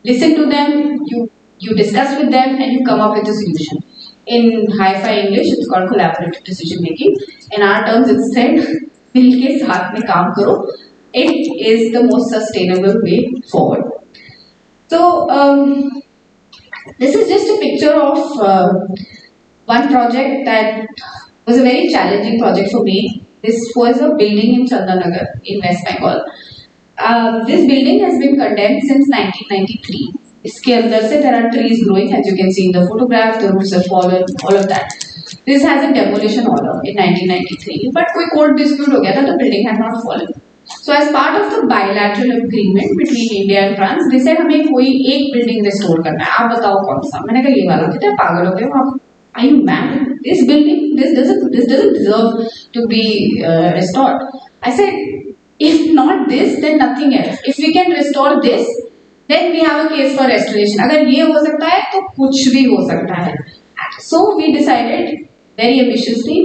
listen to them, you discuss with them and you come up with a solution. In hi-fi English, it's called collaborative decision making. In our terms, it's said, मिलके साथ में काम करो. It is the most sustainable way forward. So, this is just a picture of one project that was a very challenging project for me. This was a building in Chandanagar in West Bengal. This building has been condemned since 1993. इसके अंदर से there are trees growing, as you can see in the photograph, the roofs have fallen, all of that. This has a demolition order in 1993, but कोई court dispute हो गया था, the building had not fallen. So as part of the bilateral agreement between India and France, they said हमें कोई एक building restore करना है, आप बताओ कौन सा? मैंने कहा ये वाला, कहते हैं पागल हो गए हो आप? Are you mad? This building, this doesn't deserve to be restored. I said, if not this, then nothing else. If we can restore this, then we have a case for restoration. अगर ये हो सकता है तो कुछ भी हो सकता है. So we decided very ambitiously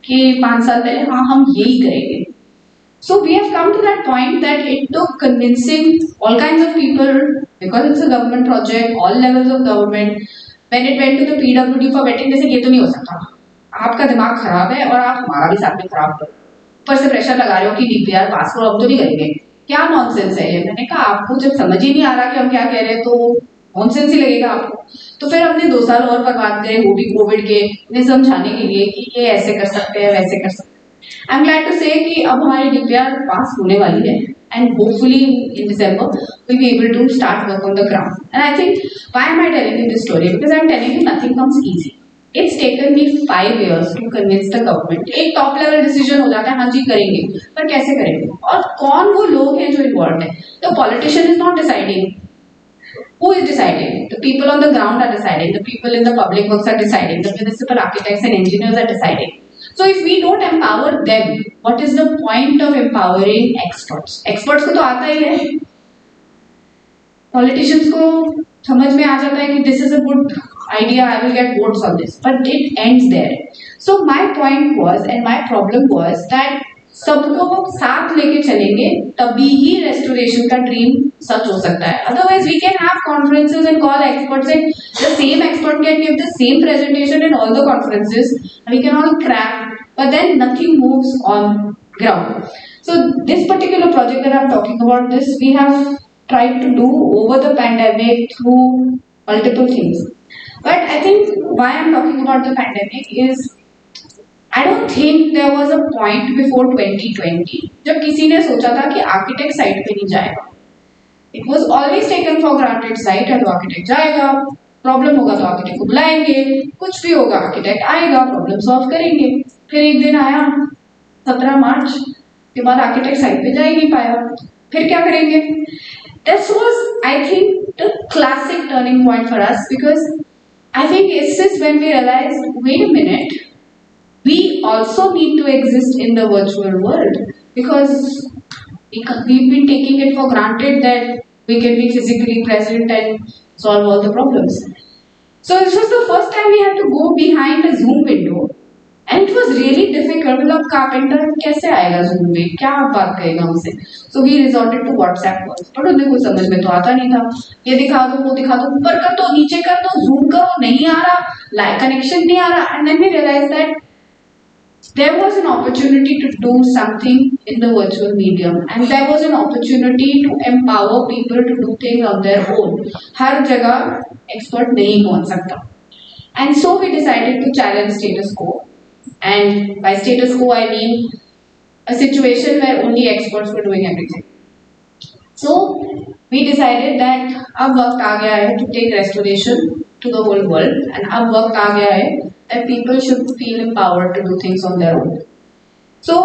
कि 5 साल पहले हाँ हम यही करेंगे. So we have come to that point that it took convincing all kinds of people, because it's a government project, all levels of government. When it went to the PWD for vetting, they said ये तो नहीं हो सकता. आपका दिमाग खराब है और आप हमारा भी साथ में खराब करो. ऊपर से प्रेशर लगा रहे हो कि DPR पास करो, अब तो नहीं करेंगे. क्या नॉनसेंस है ये? मैंने कहा आपको जब समझ ही नहीं आ रहा कि हम क्या कह रहे हैं तो नॉनसेंस ही लगेगा आपको. तो फिर हमने 2 साल और बर्बाद करे, वो भी कोविड के, इन्हें समझाने के लिए कि ये ऐसे कर सकते हैं, वैसे कर सकते हैं. आई एम ग्लैड टू से कि अब हमारी DPR पास होने वाली है and hopefully in December we'll be able to start work on the ground. And I think, why am I telling you this story? Because I'm telling you nothing comes easy. It's taken me 5 years to convince the government. एक top level decision हो जाता है, हाँ जी करेंगे, पर कैसे करेंगे? और कौन वो लोग हैं जो involved हैं? The politician is not deciding. Who is deciding? The people on the ground are deciding. The people in the public works are deciding. The municipal architects and engineers are deciding. So if we don't empower them, what is the point of empowering experts? Experts को तो आता ही है. Politicians को समझ में आ जाता है कि this is a good idea, I will get votes on this, but it ends there. So my point was, and my problem was that सबको साथ लेके चलेंगे तभी ही restoration का dream सच हो सकता है. Otherwise we can have conferences and call experts and the same expert can give the same presentation in all the conferences and we can all crack, but then nothing moves on ground. So this particular project that I'm talking about, this we have tried to do over the pandemic through multiple things. But I think why I'm talking about the pandemic is I don't think there was a point before 2020 जब किसी ने सोचा था कि architect site पे नहीं जाएगा. It was always taken for granted, site है तो आर्किटेक्ट जाएगा, प्रॉब्लम होगा तो आर्किटेक्ट को बुलाएंगे, कुछ भी होगा आर्किटेक्ट आएगा, प्रॉब्लम सॉल्व करेंगे. फिर एक दिन आया 17 मार्च के बाद आर्किटेक्ट साइट पे जा ही नहीं पाया. फिर क्या करेंगे? This was, I think, the classic turning point for us, because I think it's just when we realized, wait a minute, we also need to exist in the virtual world, because we've been taking it for granted that we can be physically present and solve all the problems. So this was the first time we had to go behind a Zoom window, and it was really difficult. मतलब carpenter कैसे आएगा Zoom में? क्या बात करेगा हमसे? So we resorted to WhatsApp calls. पर उन्हें कुछ समझ में तो आता नहीं था. ये दिखा दो, वो दिखा दो, ऊपर कर दो, नीचे कर दो, Zoom करो, नहीं आ रहा, लाइव कनेक्शन नहीं आ रहा. And then we realized that there was an opportunity to do something in the virtual medium, and there was an opportunity to empower people to do things on their own. हर जगह expert नहीं पहुंच सकता. And so we decided to challenge status quo. And by status quo I mean a situation where only experts were doing everything. So we decided that अब वक्त आ गया है to take restoration to the whole world, and अब वक्त आ गया है that people should feel empowered to do things on their own. So,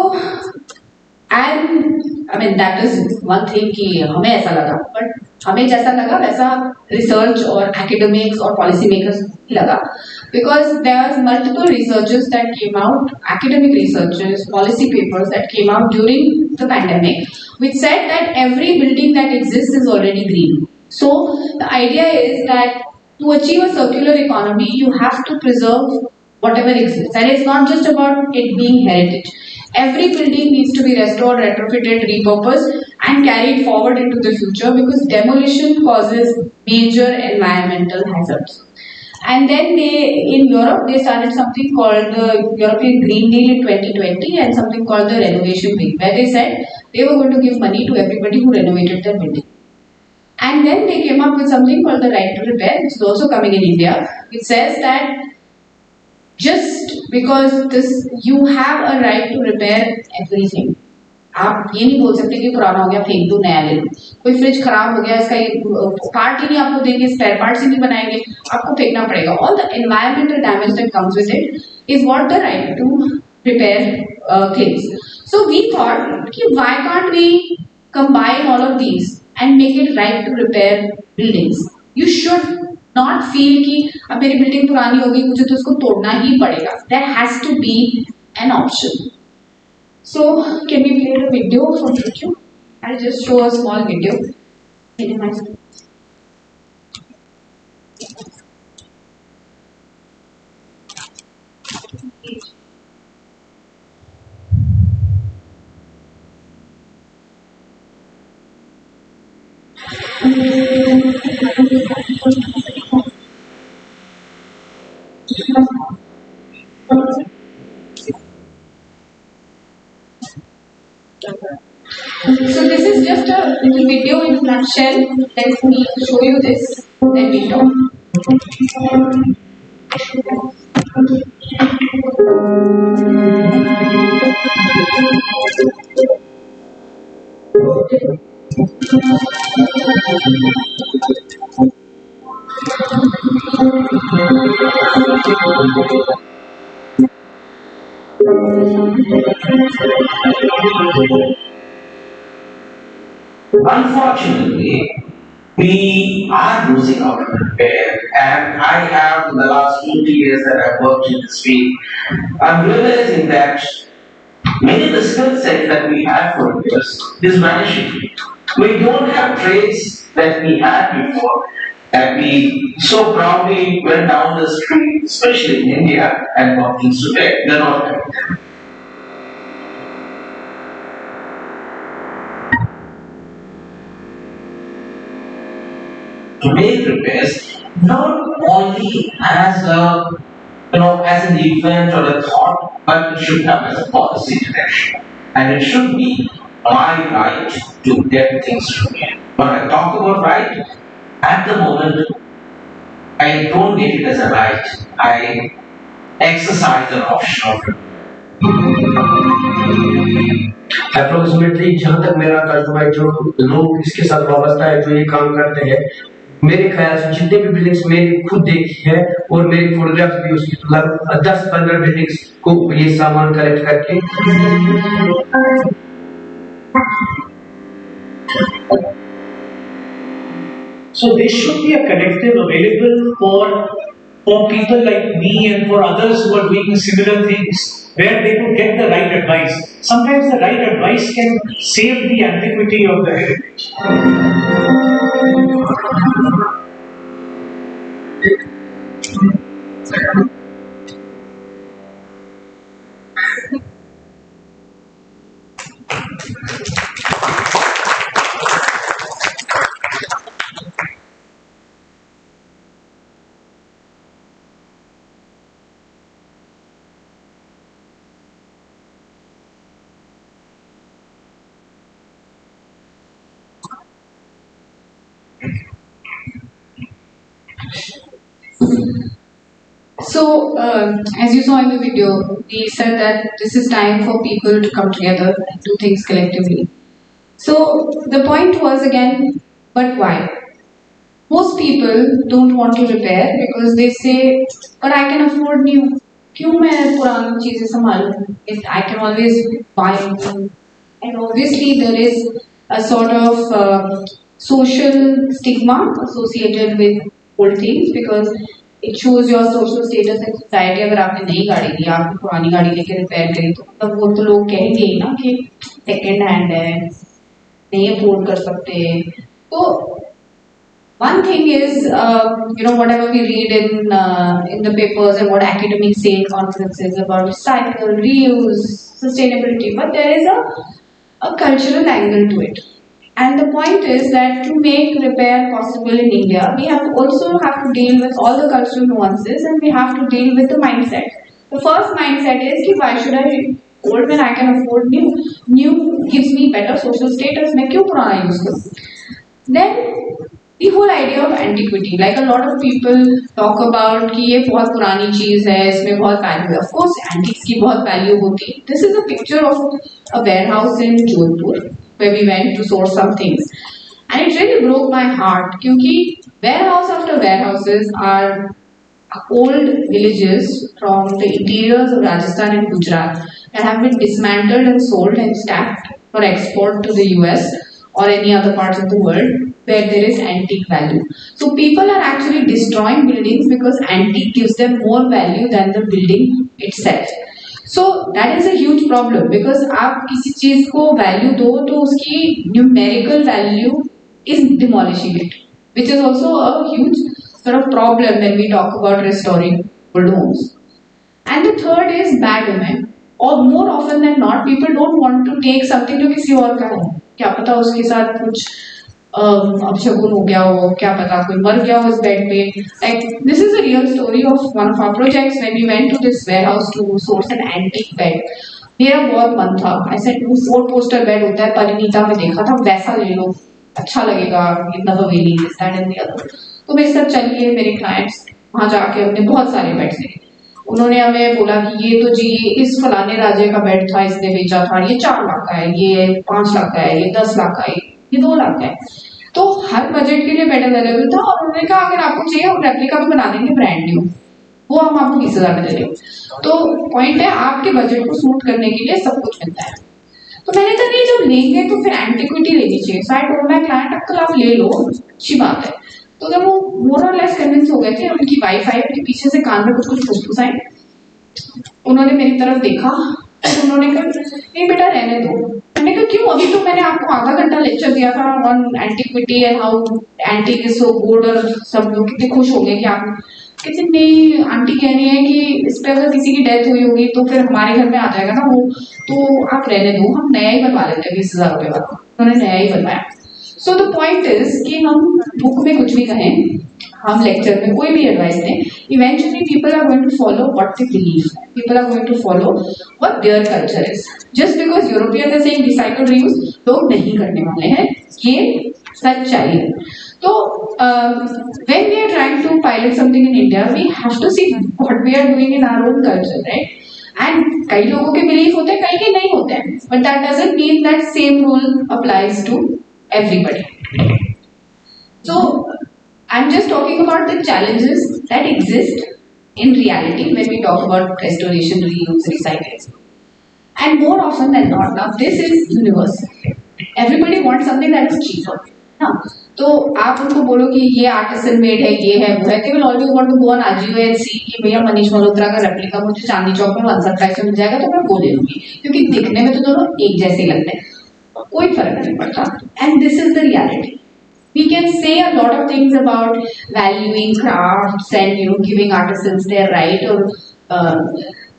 and I mean that is one thing कि हमें ऐसा लगा, but हमें जैसा लगा वैसा research और academics और policy makers लगा, because there are multiple researches that came out, academic researches, policy papers that came out during the pandemic, which said that every building that exists is already green. So the idea is that to achieve a circular economy, you have to preserve whatever exists, and it's not just about it being heritage. Every building needs to be restored, retrofitted, repurposed, and carried forward into the future, because demolition causes major environmental hazards. And then in Europe, they started something called the European Green Deal in 2020 and something called the Renovation Bill, where they said they were going to give money to everybody who renovated their building. And then they came up with something called the right to repair, which is also coming in India. It says that just because you have a right to repair everything. आप ये नहीं बोल सकते कि पुराना हो गया फेंक दो नया ले लो, कोई फ्रिज खराब हो गया इसका पार्ट ही नहीं आपको देंगे, स्पेयर पार्ट्स ही नहीं बनाएंगे, आपको फेंकना पड़ेगा. All the environmental damage that comes with it is what the right to repair things. So we thought कि why can't we combine all of these and make it right to repair buildings. You should not feel कि अब मेरी building पुरानी हो गई मुझे तो उसको तोड़ना ही पड़ेगा. There has to be an option. So, can we play a video from YouTube? I'll just show a small video. So this is just a little video in a nutshell. Let me show you this. Then we talk. Unfortunately, we are losing out on repair, and I have in the last 20 years that I've worked in this field, I'm realizing that many of the skill set that we had for repairs is vanishing. We don't have trades that we had before, that we so proudly went down the street, especially in India, and bought things to repair. They're not having them. To make repairs not only as as an event or a thought, but it should come as a policy direction, and it should be my right to get things repaired. When I talk about right, at the moment I don't get it as a right. I exercise an option of it. Approximately जहाँ तक मेरा तजुर्बा है, जो लोग इसके साथ वाबस्ता है, जो ये काम करते हैं, मेरे ख्याल से जितने भी बिल्डिंग्स मैंने खुद देखी है और मेरी फोटोग्राफ्स भी उसकी लगभग 10-15 बिल्डिंग्स को ये सामान कलेक्ट करके So there should be a collective available for people like me and for others who are doing similar things, where they could get the right advice. Sometimes the right advice can save the antiquity of the heritage. So, as you saw in the video, we said that this is time for people to come together and do things collectively. So, the point was again, but why? Most people don't want to repair because they say, but I can afford new. क्यों मैं पुरानी चीजें संभालूं? If I can always buy new. And obviously there is a sort of social stigma associated with old things because it shows your social status in society. अगर आपने नई गाड़ी ली, आपने पुरानी गाड़ी लेके रिपेयर करी तो मतलब वो तो लोग कहेंगे ही ना कि सेकेंड हैंड है, नहीं अफोर्ड कर सकते. तो one thing is, whatever we read in the papers and what academics say in conferences about recycle, reuse, sustainability, but there is a cultural angle to it. And the point is that to make repair possible in India, we also have to deal with all the cultural nuances and we have to deal with the mindset. The first mindset is कि why should I old when I can afford new? New gives me better social status. मैं क्यों पुराना use करूँ? Then the whole idea of antiquity, like a lot of people talk about कि ये बहुत पुरानी चीज है, इसमें बहुत value है. Of course, antiques की बहुत value होती है. This is a picture of a warehouse in Jodhpur where we went to source some things, and it really broke my heart क्योंकि warehouse after warehouses are old villages from the interiors of Rajasthan and Gujarat that have been dismantled and sold and stacked for export to the US or any other parts of the world where there is antique value. So people are actually destroying buildings because antique gives them more value than the building itself. So that is a huge problem because आप किसी चीज को value दो तो उसकी numerical value is demolishing it, which is also a huge sort of problem when we talk about restoring old homes. And the third is bad omen. Or more often than not, people don't want to take something to किसी और का हो. क्या पता उसके साथ कुछ अपशगुन हो गया हो, क्या पता कोई मर गया हो इस बेड पे. Like this is a real story of one of our projects when we went to this warehouse to source an antique bed. मेरा बहुत मन था. I said वो 4-poster bed होता है, परिणीता में देखा था, वैसा ले लो, अच्छा लगेगा, इतना हवेली this that and the other. तो मेरे साथ चलिए मेरे क्लाइंट्स वहाँ जाके हमने बहुत सारे बेड्स देखे. उन्होंने हमें बोला कि ये तो जी इस फलाने राजे का बेड था, इसने बेचा था, ये 4 लाख का है, ये 5 लाख का है, ये 10 लाख का है, ये 2 लाख का है. तो हर बजट के लिए बेड अवेलेबल था और उन्होंने कहा अगर आपको चाहिए हम रेप्लिका भी बना देंगे ब्रांड न्यू, वो हम आपको 20,000 में दे देंगे. तो पॉइंट है आपके बजट को सूट करने के लिए सब कुछ मिलता है. तो मैंने कहा नहीं जब लेंगे तो फिर एंटिक्विटी लेनी चाहिए. So I told my client uncle आप ले लो, अच्छी बात है. तो जब वो मोर और लेस कन्विंस हो गए थे, उनकी वाईफाई के पीछे से कान में कुछ कुछ फुसफुसाए. उन्होंने मेरी तरफ देखा तो उन्होंने कहा नहीं बेटा रहने दो. मैंने कहा क्यों? अभी तो मैंने आपको आधा घंटा लेक्चर दिया था on antiquity and how antique is so good और सब लोग कितने खुश हो गए कि आप. कहते नहीं आंटी कह रही है कि इस पर अगर किसी की डेथ हुई होगी तो फिर हमारे घर में आ जाएगा ना वो, तो आप रहने दो, हम नया ही बनवा लेते हैं 20,000 रुपये वाला. उन्होंने नया ही बनवाया. सो द पॉइंट इज कि हम बुक में कुछ भी कहें, हम लेक्चर में कोई भी एडवाइस दें, eventually people are going to follow what they believe, people are going to follow what their culture is. Just because Europeans are saying recycle reuse, लोग नहीं करने वाले हैं, ये सच्चाई है. तो when we are trying to pilot something in India, we have to see what we are doing in our own culture, right? And कई लोगों के बिलीफ होते हैं, कई के नहीं होते हैं, but that doesn't mean that same rule applies to everybody. So I'm just talking about the challenges that exist in reality when we talk about restoration, reuse, recycling. And more often than not, now this is universal. Everybody wants something that is cheaper. हाँ, तो आप उनको बोलो कि ये artisan made है, ये है, वो है, they will always want to go on Ajio and see कि भैया मनीष मल्होत्रा का रेप्लिका मुझे चांदनी चौक में 1 प्राइस में मिल जाएगा तो मैं वो ले लूंगी, क्योंकि दिखने में तो दोनों एक जैसे ही लगते हैं, कोई फर्क नहीं पड़ता. And this is the reality. We can say a lot of things about valuing crafts and giving artisans their right. और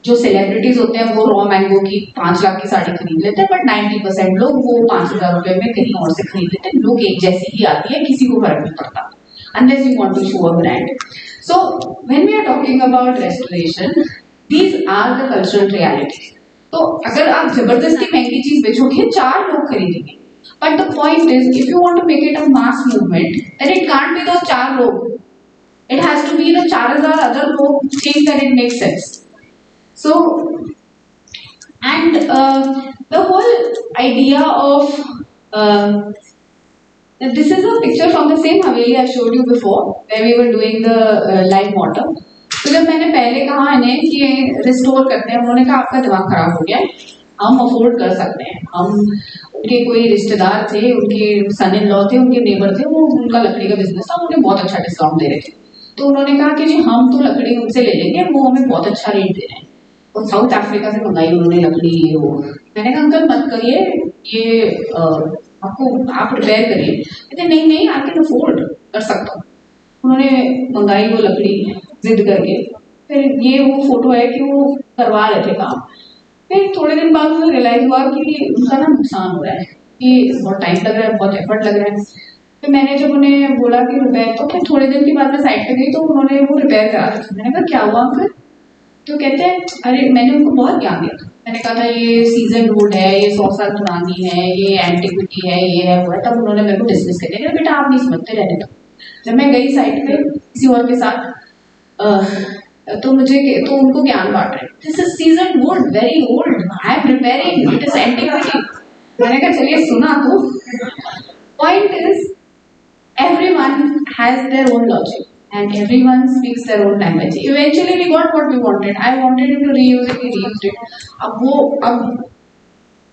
जो सेलिब्रिटीज होते हैं वो रॉ मैंगो की 5 लाख की साड़ी खरीद लेते हैं, बट 90% लोग वो 5,000 रुपए में कहीं और से खरीद लेते हैं. लोग एक जैसी ही आती है, किसी को फर्क नहीं पड़ता unless you want to show a brand. So when we are talking about restoration, these are the cultural realities. तो अगर आप जबरदस्ती महंगी चीज बेचोगे 4 लोग खरीदेंगे. But the point is, if you want to make it a mass movement, then it can't be those 4 log. It has to be the 4,000 other log who think that it makes sense. So, and the whole idea of this is a picture from the same Haveli I showed you before, where we were doing the live water. तो जब मैंने पहले कहा इन्हें कि restore करते हैं, उन्होंने कहा आपका दिमाग खराब हो गया है, हम अफोर्ड कर सकते हैं. हम उनके कोई रिश्तेदार थे, उनके सन इन लॉ थे, उनके नेबर थे, वो उनका लकड़ी का बिजनेस था, उन्हें बहुत अच्छा डिस्काउंट दे रहे थे. तो उन्होंने कहा कि जी हम तो लकड़ी उनसे ले लेंगे, वो हमें बहुत अच्छा रेट दे रहे हैं. और साउथ अफ्रीका से मंगाई उन्होंने लकड़ी. ये वो मैंने कहा अंकल मत करिए, ये आपको आप रिपेयर करिए. कहते नहीं नहीं आई कैन अफोर्ड, कर सकता हूँ. उन्होंने मंगाई वो लकड़ी जिद करके. फिर ये वो फोटो है कि वो करवा रहे थे काम. फिर थोड़े दिन बाद उन्हें रियलाइज हुआ कि उनका ना नुकसान हो रहा है. कि बहुत टाइम लग रहा है, बहुत एफर्ट लग रहा है। फिर मैंने जब उन्हें बोला कि रिपेयर, तो फिर थोड़े दिन के बाद मैं साइट पे गई तो उन्होंने वो रिपेयर करा दी। मैंने कहा क्या हुआ अंकल? तो कहते हैं अरे मैंने उनको बहुत ज्ञान दिया था। मैंने कहा था ये सीजन रोड है, ये 100 साल पुरानी है, ये एंटिक्विटी है, ये है वो है। तब उन्होंने मेरे को डिस्मिस कर दिया, बेटा आप नहीं समझते, रहने दो। जब मैं गई साइट पे किसी और के साथ तो उनको ज्ञान बांट रहे, this is season would, very old, I am repairing, it is antiquity. मैंने कहा चलिए सुना तो। Point is everyone has their own logic and everyone speaks their own language. Eventually we got what we wanted. I wanted him to reuse it, he reused it. अब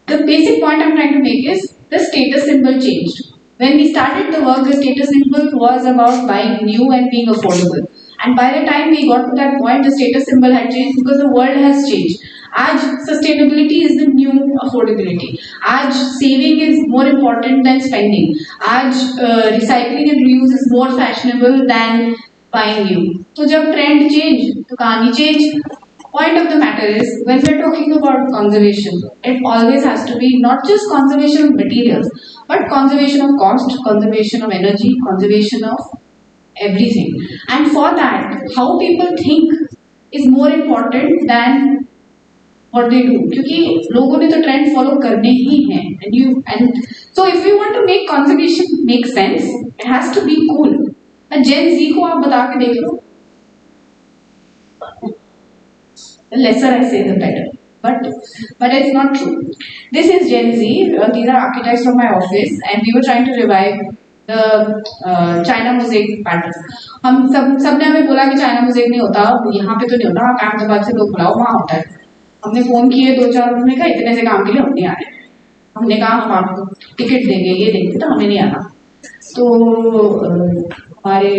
the basic point I'm trying to make is the status symbol changed. When we started the work, the status symbol was about buying new and being affordable. And by the time we got to that point, the status symbol had changed because the world has changed. आज sustainability is the new affordability. आज saving is more important than spending. आज recycling and reuse is more fashionable than buying new. तो जब trend change, तो कहानी change. Point of the matter is when we're talking about conservation, it always has to be not just conservation of materials, but conservation of cost, conservation of energy, conservation of everything. And for that, how people think is more important than what they do, क्योंकि लोगों ने तो trend follow करने ही हैं, and so if we want to make conservation make sense, it has to be cool. Gen Z को आप बता के देख लो, the lesser I say the better, but it's not true. This is Gen Z. These are architects from my office, and we were trying to revive the China mosaic pattern. हम सबने हमें बोला कि चाइना मोज़ेक नहीं होता, यहाँ पे तो नहीं होता, अहमदाबाद से लोग बुलाओ, वहाँ होता है। हमने फोन किए 2-4, उन्होंने कहा इतने से काम के लिए हम नहीं आ रहे। हमने कहा हम आपको टिकट देंगे, ये देंगे, तो हमें नहीं आना। तो हमारे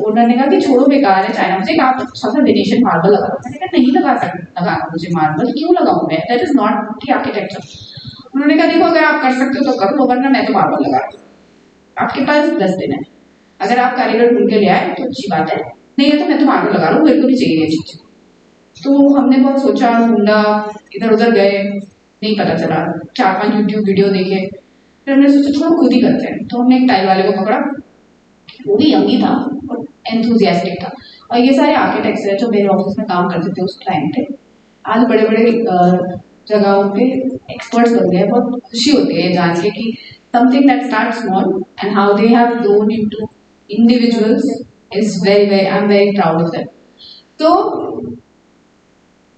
ओनर ने कहा कि छोड़ो बेकार है चाइना मुझे, आप अच्छा सा वेनेशियन मार्बल लगा दो। मैंने कहा नहीं लगाना मुझे मार्बल, क्यों लगाऊं मैं, that is not the architecture. उन्होंने कहा देखो अगर आप कर सकते हो तो कर लो, वरना मैं तो मार्बल लगा दूँ, आपके पास 10 दिन है, अगर आप कारीगर ढूंढ के ले आए तो अच्छी बात है, नहीं है तो मैं तो मार्बल लगा लूँ, मेरे को नहीं चाहिए ये चीज। तो हमने बहुत सोचा, ढूंढा, इधर उधर गए, नहीं पता चला, 4-5 यूट्यूब वीडियो देखे, फिर हमने सोचा थोड़ा खुद ही करते हैं। तो हमने एक टाइल वाले को पकड़ा, वो भी यंगी था और एंथुजियास्टिक था, और ये सारे आर्किटेक्ट्स हैं जो मेरे ऑफिस में काम करते थे उस टाइम पे, आज बड़े बड़े जगहों पे एक्सपर्ट्स बन गए। बहुत खुशी होती है जान के कि something that start small and how they have grown into individuals is very I am very proud of them. तो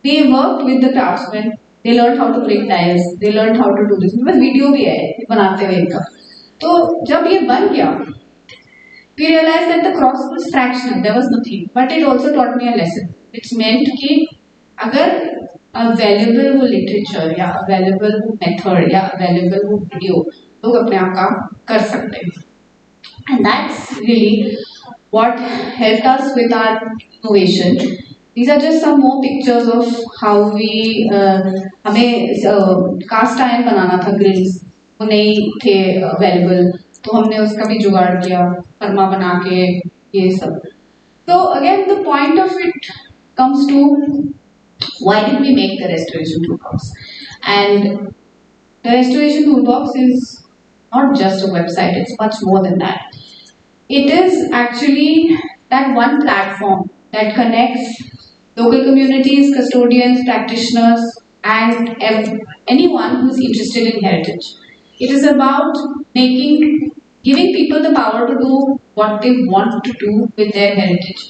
they worked with the craftsmen, they learned how to break tiles, they learned how to do this. मेरे पास video भी है बनाते हुए इनका। तो जब ये बन गया, we realized that the cost was fractional, there was nothing, but it also taught me a lesson. It's meant कि अगर available वो literature या available वो method या available वो video, लोग अपने आप काम कर सकते हैं, and that's really what helped us with our innovation. These are just some more pictures of how we हमें cast iron बनाना था, grills वो नहीं थे available, तो हमने उसका भी जुगाड़ किया, फरमा बना के ये सब। So again the point of it comes to why did we make the restoration toolbox? And the restoration toolbox is not just a website, it's much more than that. It is actually that one platform that connects local communities, custodians, practitioners, and anyone who is interested in heritage. It is about giving people the power to do what they want to do with their heritage.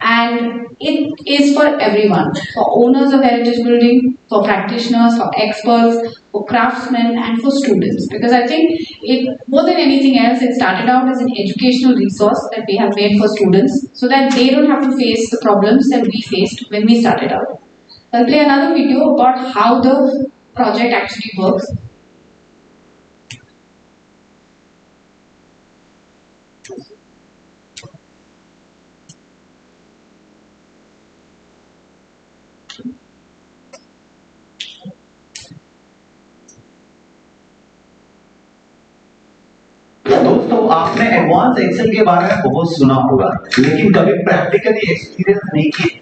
And it is for everyone, for owners of heritage building, for practitioners, for experts, for craftsmen, and for students. Because I think more than anything else, it started out as an educational resource that we have made for students so that they don't have to face the problems that we faced when we started out. I'll play another video about how the project actually works. दोस्तों आपने advance Excel के बारे में बहुत सुना होगा, लेकिन कभी प्रैक्टिकली एक्सपीरियंस नहीं किया।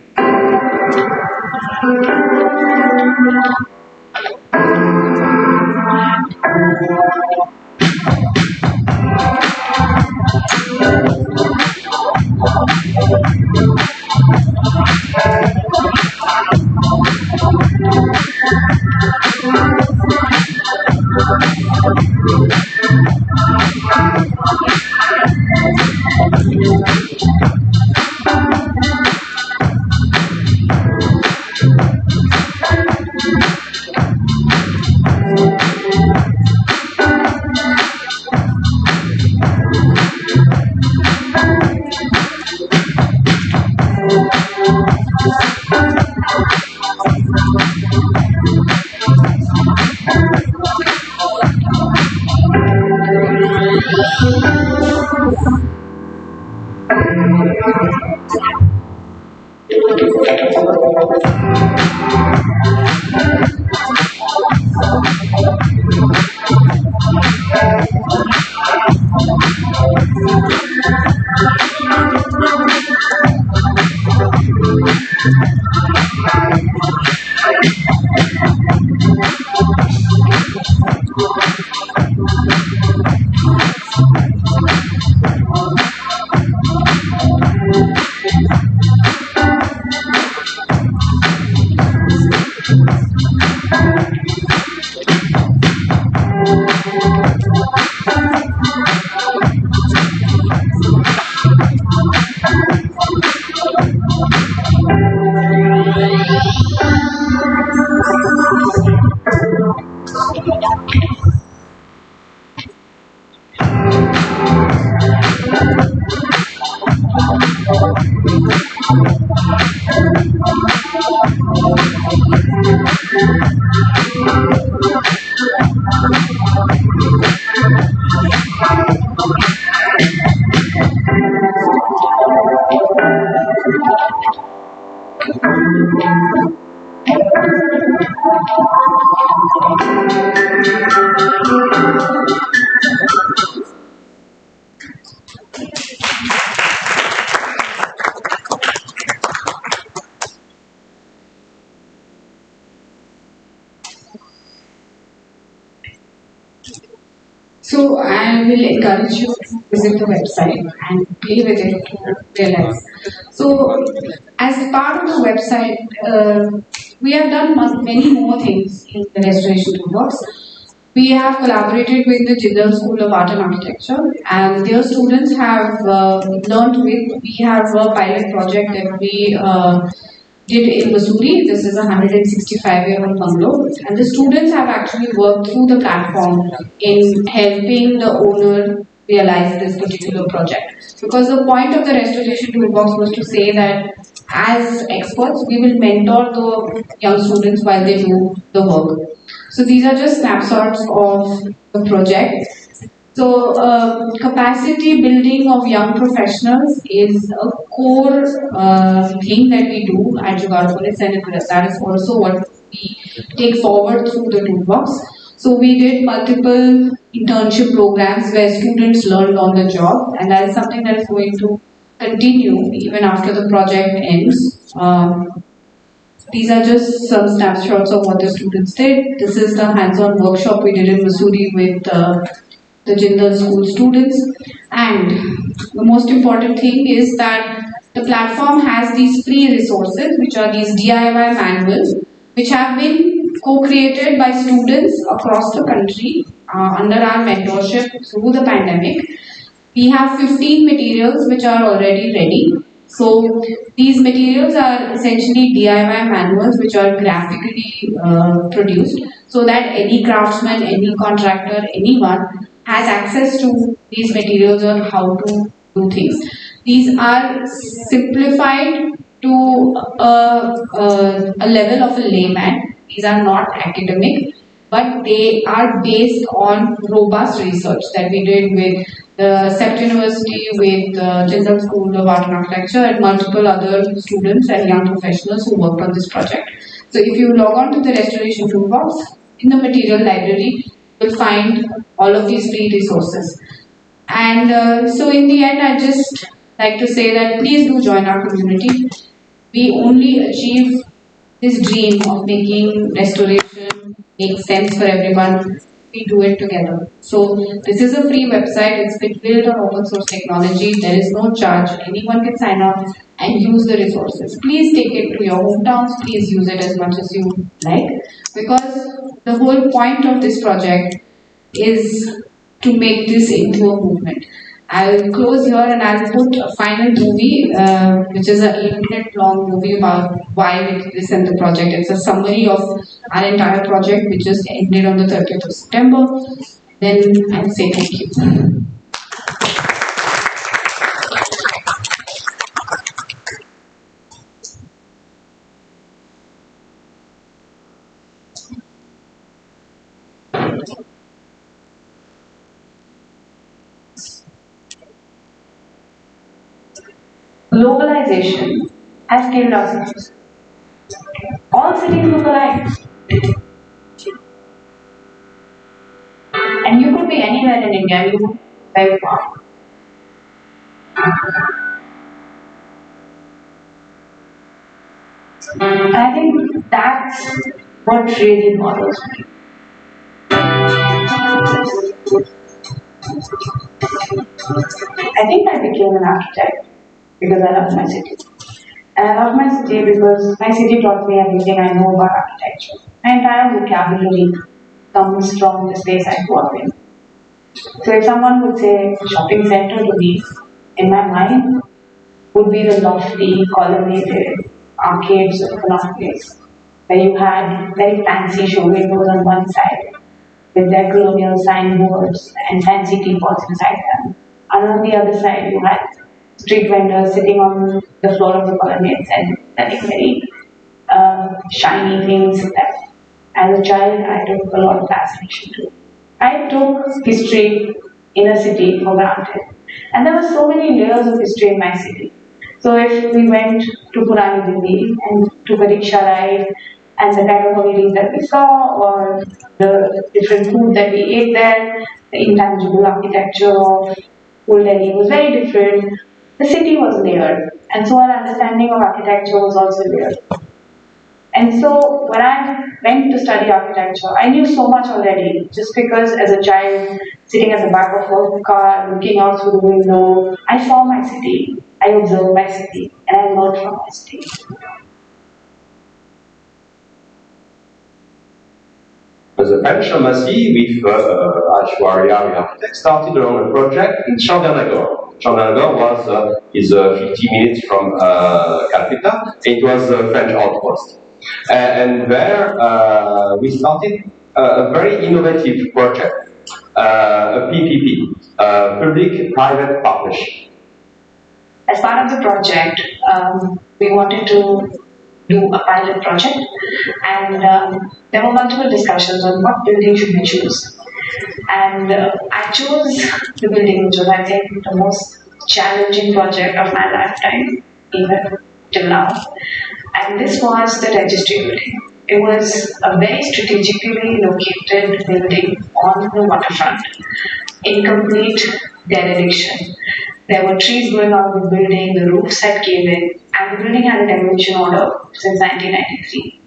So I will encourage you to visit the website and play with it to realize. So as part of the website, we have done many more things in the restoration toolbox. We have collaborated with the Jindal School of Art and Architecture, and their students have learned with. We have a pilot project that we did in Missouri. This is a 165-year-old bungalow, and the students have actually worked through the platform in helping the owner realize this particular project. Because the point of the restoration toolbox was to say that as experts, we will mentor the young students while they do the work. So these are just snapshots of the project. So capacity building of young professionals is a core thing that we do at Jugaad Police, and that is also what we take forward through the toolbox. So we did multiple internship programs where students learned on the job, and that is something that is going to continue even after the project ends. These are just some snapshots of what the students did. This is the hands-on workshop we did in Missouri with the Jindal school students. And the most important thing is that the platform has these free resources, which are these DIY manuals, which have been co-created by students across the country under our mentorship through the pandemic. We have 15 materials which are already ready. So these materials are essentially DIY manuals which are graphically produced so that any craftsman, any contractor, anyone has access to these materials on how to do things. These are simplified to a level of a layman. These are not academic, but they are based on robust research that we did with the CEPT University, with the Jindal School of Art and Architecture, and multiple other students and young professionals who worked on this project. So if you log on to the Restoration Toolbox, in the material library, you will find all of these free resources. And so in the end, I just like to say that please do join our community. We only achieve this dream of making restoration make sense for everyone. We do it together. So this is a free website. It's been built on open source technology. There is no charge. Anyone can sign up and use the resources. Please take it to your hometowns. Please use it as much as you like. because the whole point of this project is to make this into a movement. I'll close here and I'll put a final movie, which is an 8-minute long movie about why we listened the project. It's a summary of our entire project, which just ended on the 30th of September. Then I'll say thank you. Globalization has killed our cities. All cities look alike. And you could be anywhere in India, you could be very far. I think that's what really bothers me. I think I became an architect because I love my city. And I love my city because my city taught me everything I know about architecture. My entire vocabulary comes from the space I grew up in. So if someone would say shopping center to me, in my mind would be the lofty, colonnaded arcades of an place, where you had very fancy show windows on one side, with their colonial signboards and fancy teapots inside them. And on the other side, you had street vendors sitting on the floor of the colonnades and selling very shiny things that, as a child, I took a lot of fascination to. I took history in a city for granted. And there were so many layers of history in my city. So if we went to Purani Delhi and took a rickshaw ride and the kind of Havelis that we saw or the different food that we ate there, the intangible architecture of Old Delhi was very different. The city was layered, and so our understanding of architecture was also layered. And so when I went to study architecture, I knew so much already, just because as a child, sitting at the back of a car, looking out through the window, I saw my city, I observed my city, and I learned from my city. The French embassy with Ashwarya architect started on a project in Chandernagore. Chandernagore is 50 minutes from Calcutta. It was a French outpost. And there we started a very innovative project, a PPP, public-private partnership. As part of the project, we wanted to do a pilot project, and there were multiple discussions on what building should we choose. And I chose the building which was, I think, the most challenging project of my lifetime, even till now. And this was the registry building. It was a very strategically located building on the waterfront, in complete dereliction. There were trees growing out of the building, the roofs had caved in, and the building had a demolition order since 1993.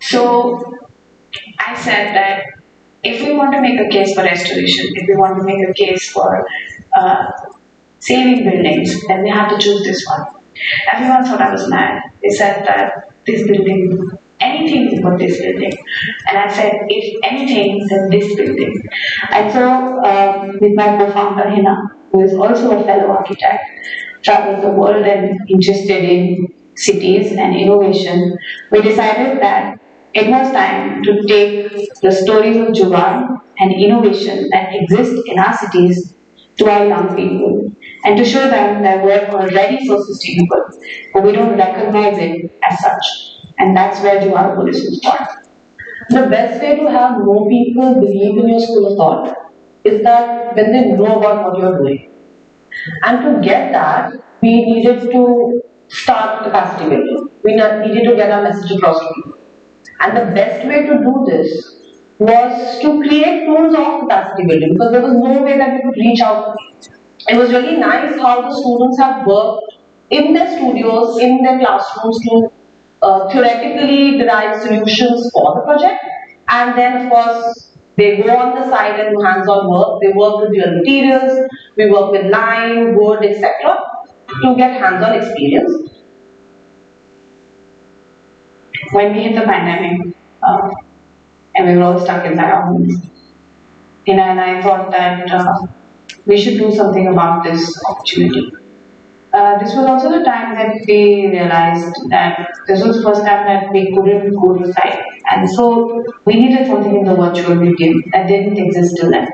So I said that if we want to make a case for restoration, if we want to make a case for saving buildings, then we have to choose this one. Everyone thought I was mad. They said that this building, anything but this building. And I said, if anything, then this building. And so, with my co-founder Hina, who is also a fellow architect, travels the world and interested in cities and innovation, we decided that it was time to take the stories of Jugaad and innovation that exist in our cities to our young people and to show them that we're already so sustainable, but we don't recognize it as such. And that's where Jugaad Police was born. The best way to have more people believe in your school of thought is that when they know about what you're doing. And to get that, we needed to start capacity building. We needed to get our message across to people. And the best way to do this was to create tools of capacity building because there was no way that we could reach out. It was really nice how the students have worked in their studios, in their classrooms to theoretically derive solutions for the project. And then, of course, they go on the site and do hands-on work. They work with real materials. We work with lime, wood, etc. to get hands-on experience. When we hit the pandemic, and we were all stuck inside our homes. And I thought that we should do something about this opportunity. This was also the time that we realized that this was the first time that we couldn't go to site. And so we needed something in the virtual medium that didn't exist till then.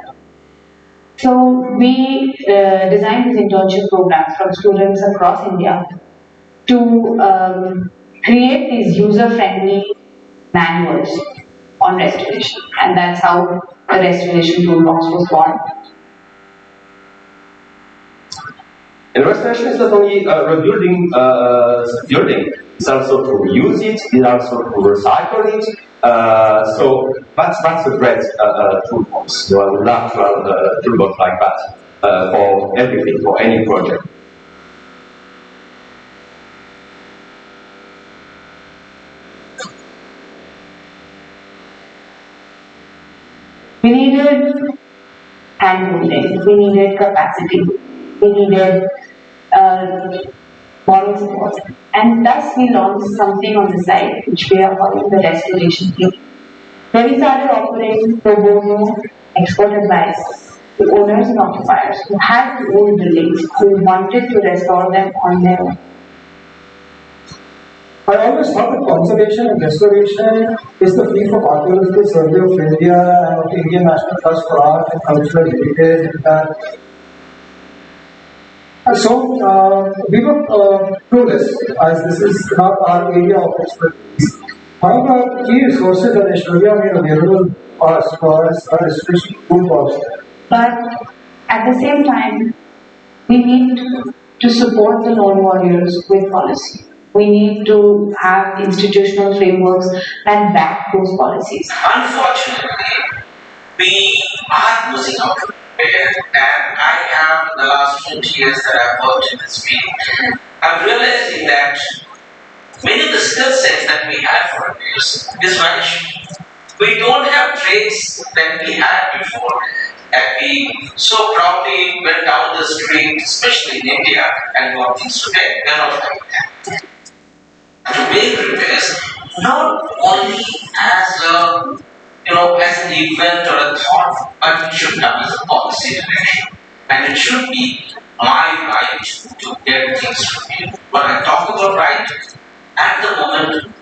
So we designed these internship programs from students across India to create these user-friendly manuals on restoration. And that's how the restoration toolbox was born. And restoration is not only rebuilding building, it's also to reuse it, it's also to recycle it. So that's a great toolbox. So I would love to have a toolbox like that for everything, for any project. We needed hand-holding, we needed capacity, we needed moral support. And thus we launched something on the side, which we are calling the restoration team. Where we started offering pro bono expert advice to owners and occupiers who had old buildings, who wanted to restore them on their own. I always thought that conservation and restoration is the field of archaeological survey of India and of the Indian National Trust for Art and Cultural Heritage. So we were clueless, as this is not our area of expertise. However, key resources that Aishwarya made available for us are restoration toolbox. But at the same time, we need to support the lone warriors with policy. We need to have institutional frameworks that back those policies. Unfortunately, we are losing out there, and I have, in the last 20 years that I've worked in this field, I'm realizing that many of the skill sets that we had for years is vanishing. We don't have traits that we had before, and we so proudly went down the street, especially in India, and got things today. We are not having that. To make repairs, not only as a as an event or a thought, but it should come as a policy direction. And it should be my right to get things from you. When I talk about right, at the moment,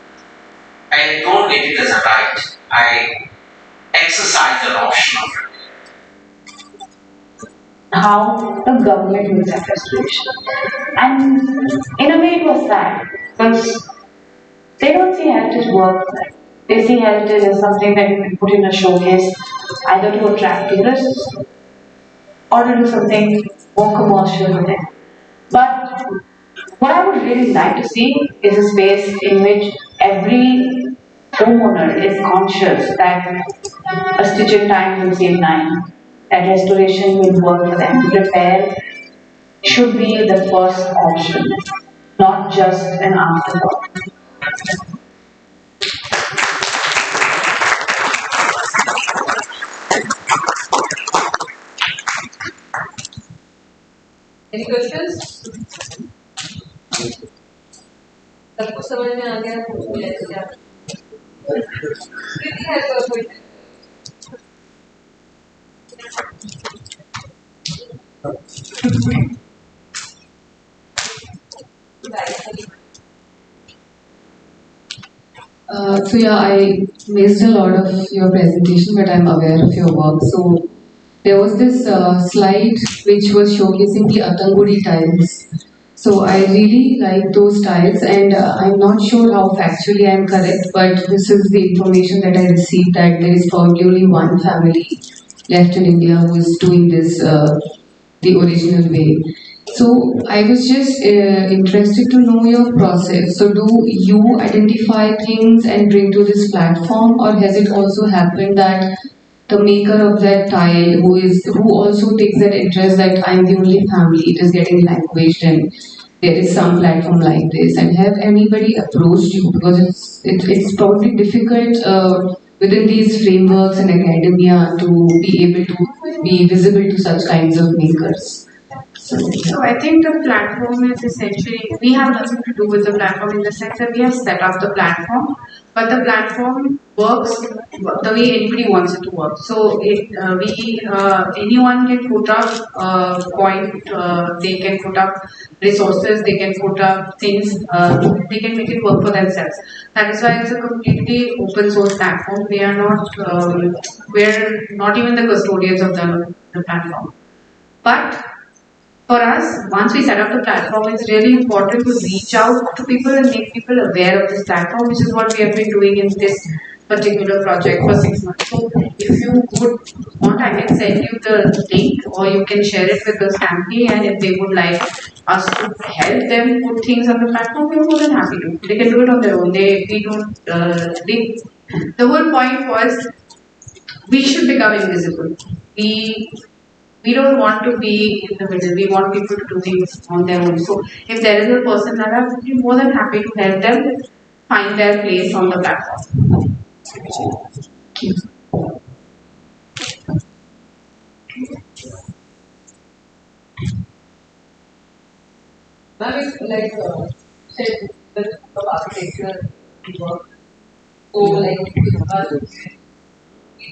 I don't get it as a right. I exercise an option of it. How the government looks at restoration. And in a way it was sad, because they don't see heritage work. They see heritage as something that you can put in a showcase, either to attract tourists or to do something more commercial with it. But what I would really like to see is a space in which every homeowner is conscious that a stitch in time will save nine, that restoration will work for them. Repair should be the first option, not just an afterthought. Any questions? सबको समझ में आ गया तो लेते हैं। Kriti has a question. So yeah, I missed a lot of your presentation, but I'm aware of your work. So there was this slide which was showcasing the Atangudi tiles. So I really like those tiles, and I'm not sure how factually I'm correct, but this is the information that I received, that there is probably only one family left in India who is doing this the original way. So I was just interested to know your process. So do you identify things and bring to this platform, or has it also happened that the maker of that tile who also takes that interest that I'm the only family, it is getting languished and there is some platform like this, and have anybody approached you? Because it's probably difficult within these frameworks and academia to be able to be visible to such kinds of makers. So I think the platform is essentially, we have nothing to do with the platform in the sense that we have set up the platform, but the platform works the way anybody wants it to work. So anyone can put up point, they can put up resources, they can put up things, they can make it work for themselves. That is why it's a completely open source platform. We're not even the custodians of the platform. But for us, once we set up the platform, it's really important to reach out to people and make people aware of this platform, which is what we have been doing in this particular project for 6 months. So if you would want, I can send you the link or you can share it with the Stampy, and if they would like us to help them put things on the platform, we're more than happy to. They can do it on their own. The whole point was we should become invisible. We don't want to be in the middle. We want people to do things on their own. So if there is a person that I would be more than happy to help them find their place on the platform. That is like said the architecture work. So like we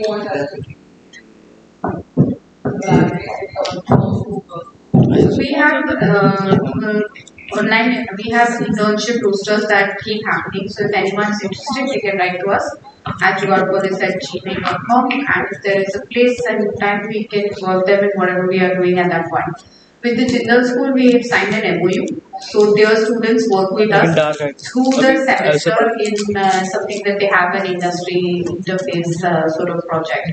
want us to we have online, we have internship posters that keep happening. So if anyone's interested, they can write to us at jugaadpolice@gmail.com, and if there is a place and time, we can work them in whatever we are doing at that point. With the Jindal School, we have signed an MOU. So their students work with us through the semester in something that they have an industry interface sort of project.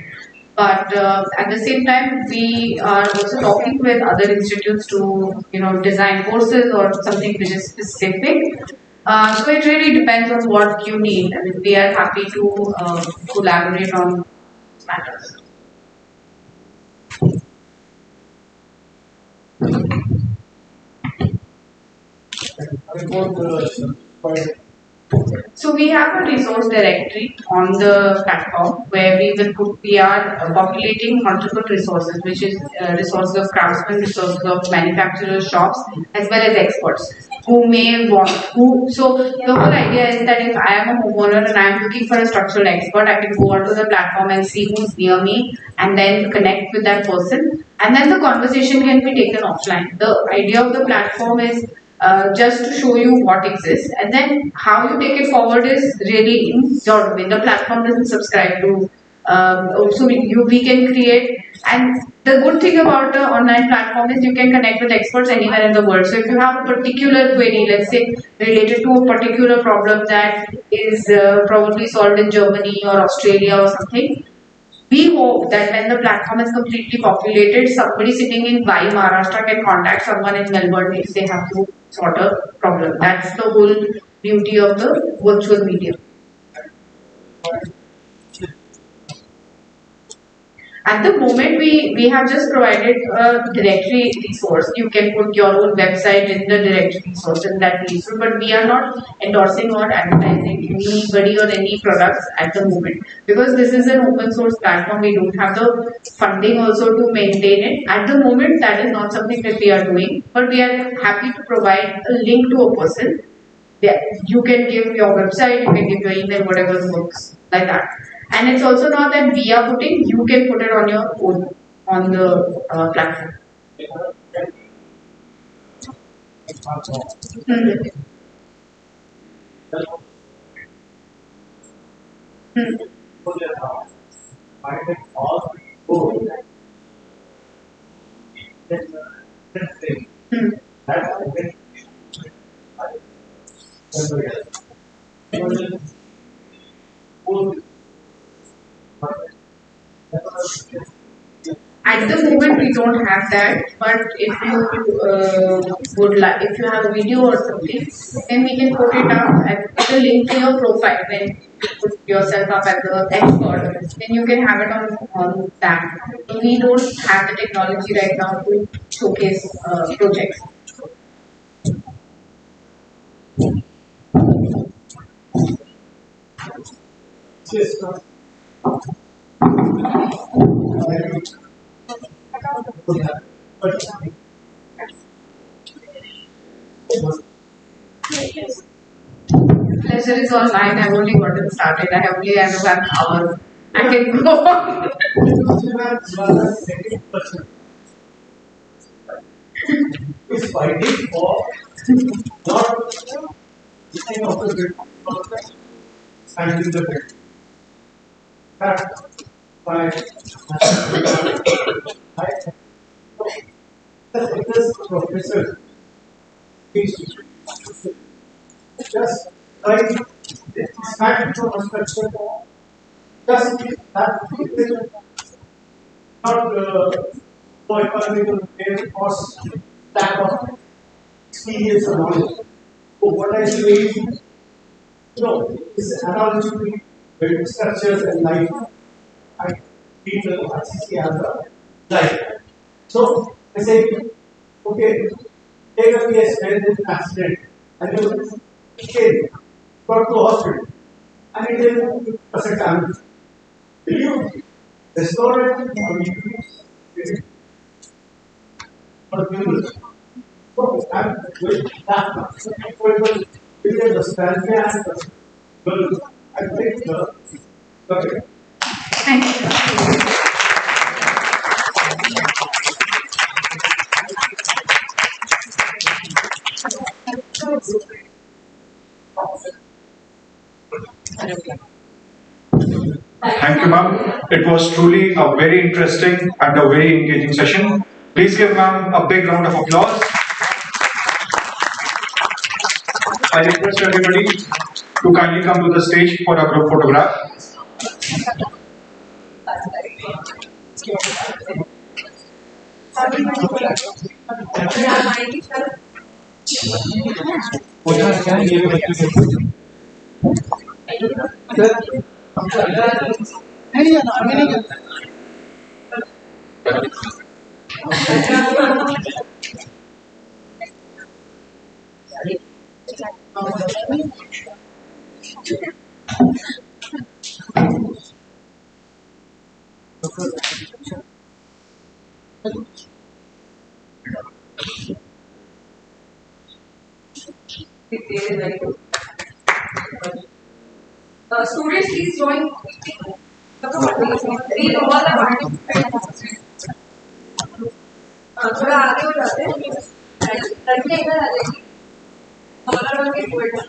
But at the same time, we are also talking with other institutes to, design courses or something which is specific. So it really depends on what you need. I mean, we are happy to collaborate on matters. So we have a resource directory on the platform where we are populating multiple resources, which is resources of craftsmen, resources of manufacturers, shops, as well as experts who may want So the whole idea is that if I am a homeowner and I am looking for a structural expert, I can go onto the platform and see who's near me and then connect with that person, and then the conversation can be taken offline. The idea of the platform is just to show you what exists, and then how you take it forward is really in your domain. The platform doesn't subscribe to. Also, we can create, and the good thing about the online platform is you can connect with experts anywhere in the world. So if you have a particular query, let's say related to a particular problem that is probably solved in Germany or Australia or something, we hope that when the platform is completely populated, somebody sitting in Vai, Maharashtra can contact someone in Melbourne if they have to sort a problem. That's the whole beauty of the virtual medium. At the moment, we have just provided a directory resource. You can put your own website in the directory resource in that resource, but we are not endorsing or advertising anybody or any products at the moment. Because this is an open source platform, we don't have the funding also to maintain it. At the moment, that is not something that we are doing, but we are happy to provide a link to a person. Yeah, you can give your website, you can give your email, whatever works, like that. And it's also not that we are putting, you can put it on your own, on the platform. At the moment, we don't have that, but if you would like, if you have a video or something, then we can put it up and put a link to your profile. When you put yourself up as the expert, then you can have it on that. We don't have the technology right now to showcase projects. pleasure is all mine. I've only gotten started. I have only had an hour. I can go on. Is fighting for not getting off the grid and in the grid. That by this professor just like this fact from perspective just that not for economical or lack of experience or knowledge. So what I say is, this analogy between building structures and life. I treat the RCC as a life. So I say, okay, take a case where there is an accident and you go to hospital and it is 50% damage. Will you restore it or will you or will so I'm with that much. So it will the strategy and will I think okay. Thank you. Thank you, ma'am. It was truly a very interesting and a very engaging session. Please give ma'am a big round of applause. I request everybody to kindly come to the stage for a group photograph. Students, please join. Read all the participants. थोड़ा आगे हो जाते हैं लड़के इधर आ जाएंगे collar बन के बैठा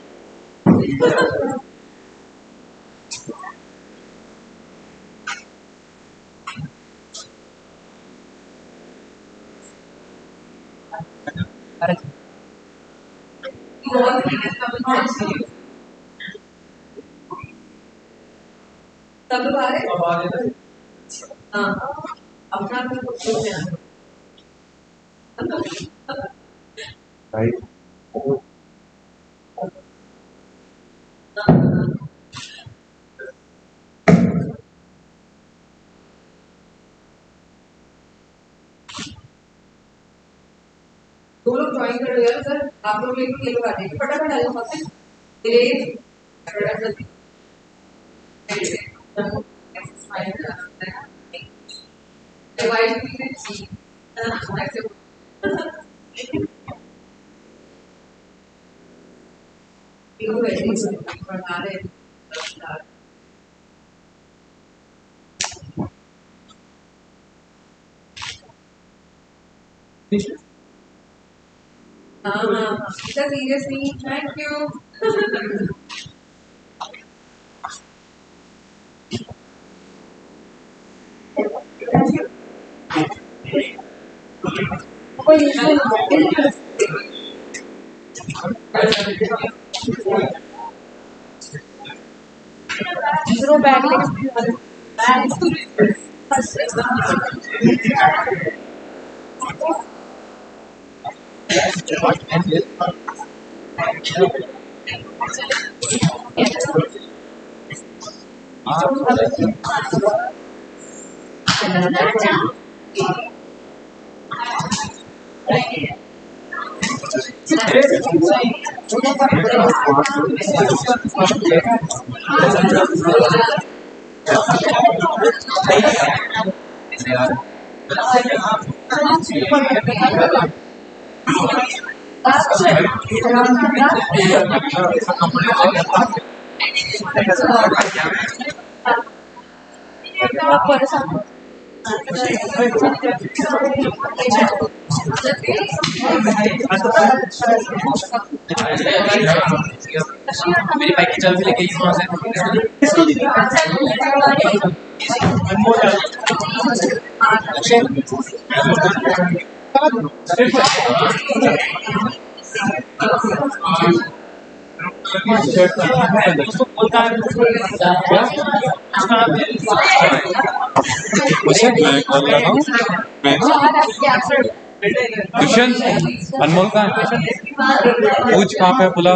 सब लोग आ रहे हाँ अपना Right. दो लोग ज्वाइन कर लो यार सर आप लोग लेकर ये लोग आ जाएंगे फटाफट आ जाओ सबसे डिले फटाफट seriously, thank you. Zero bag मेरी बाइक की चाबी लेके इस वहां दुष्यंत अनमोल का पूछ कहाँ पे पुला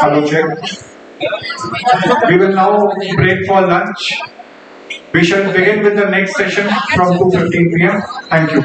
Hello, check. We will now break for lunch. We shall begin with the next session from 2:15 p.m. Thank you.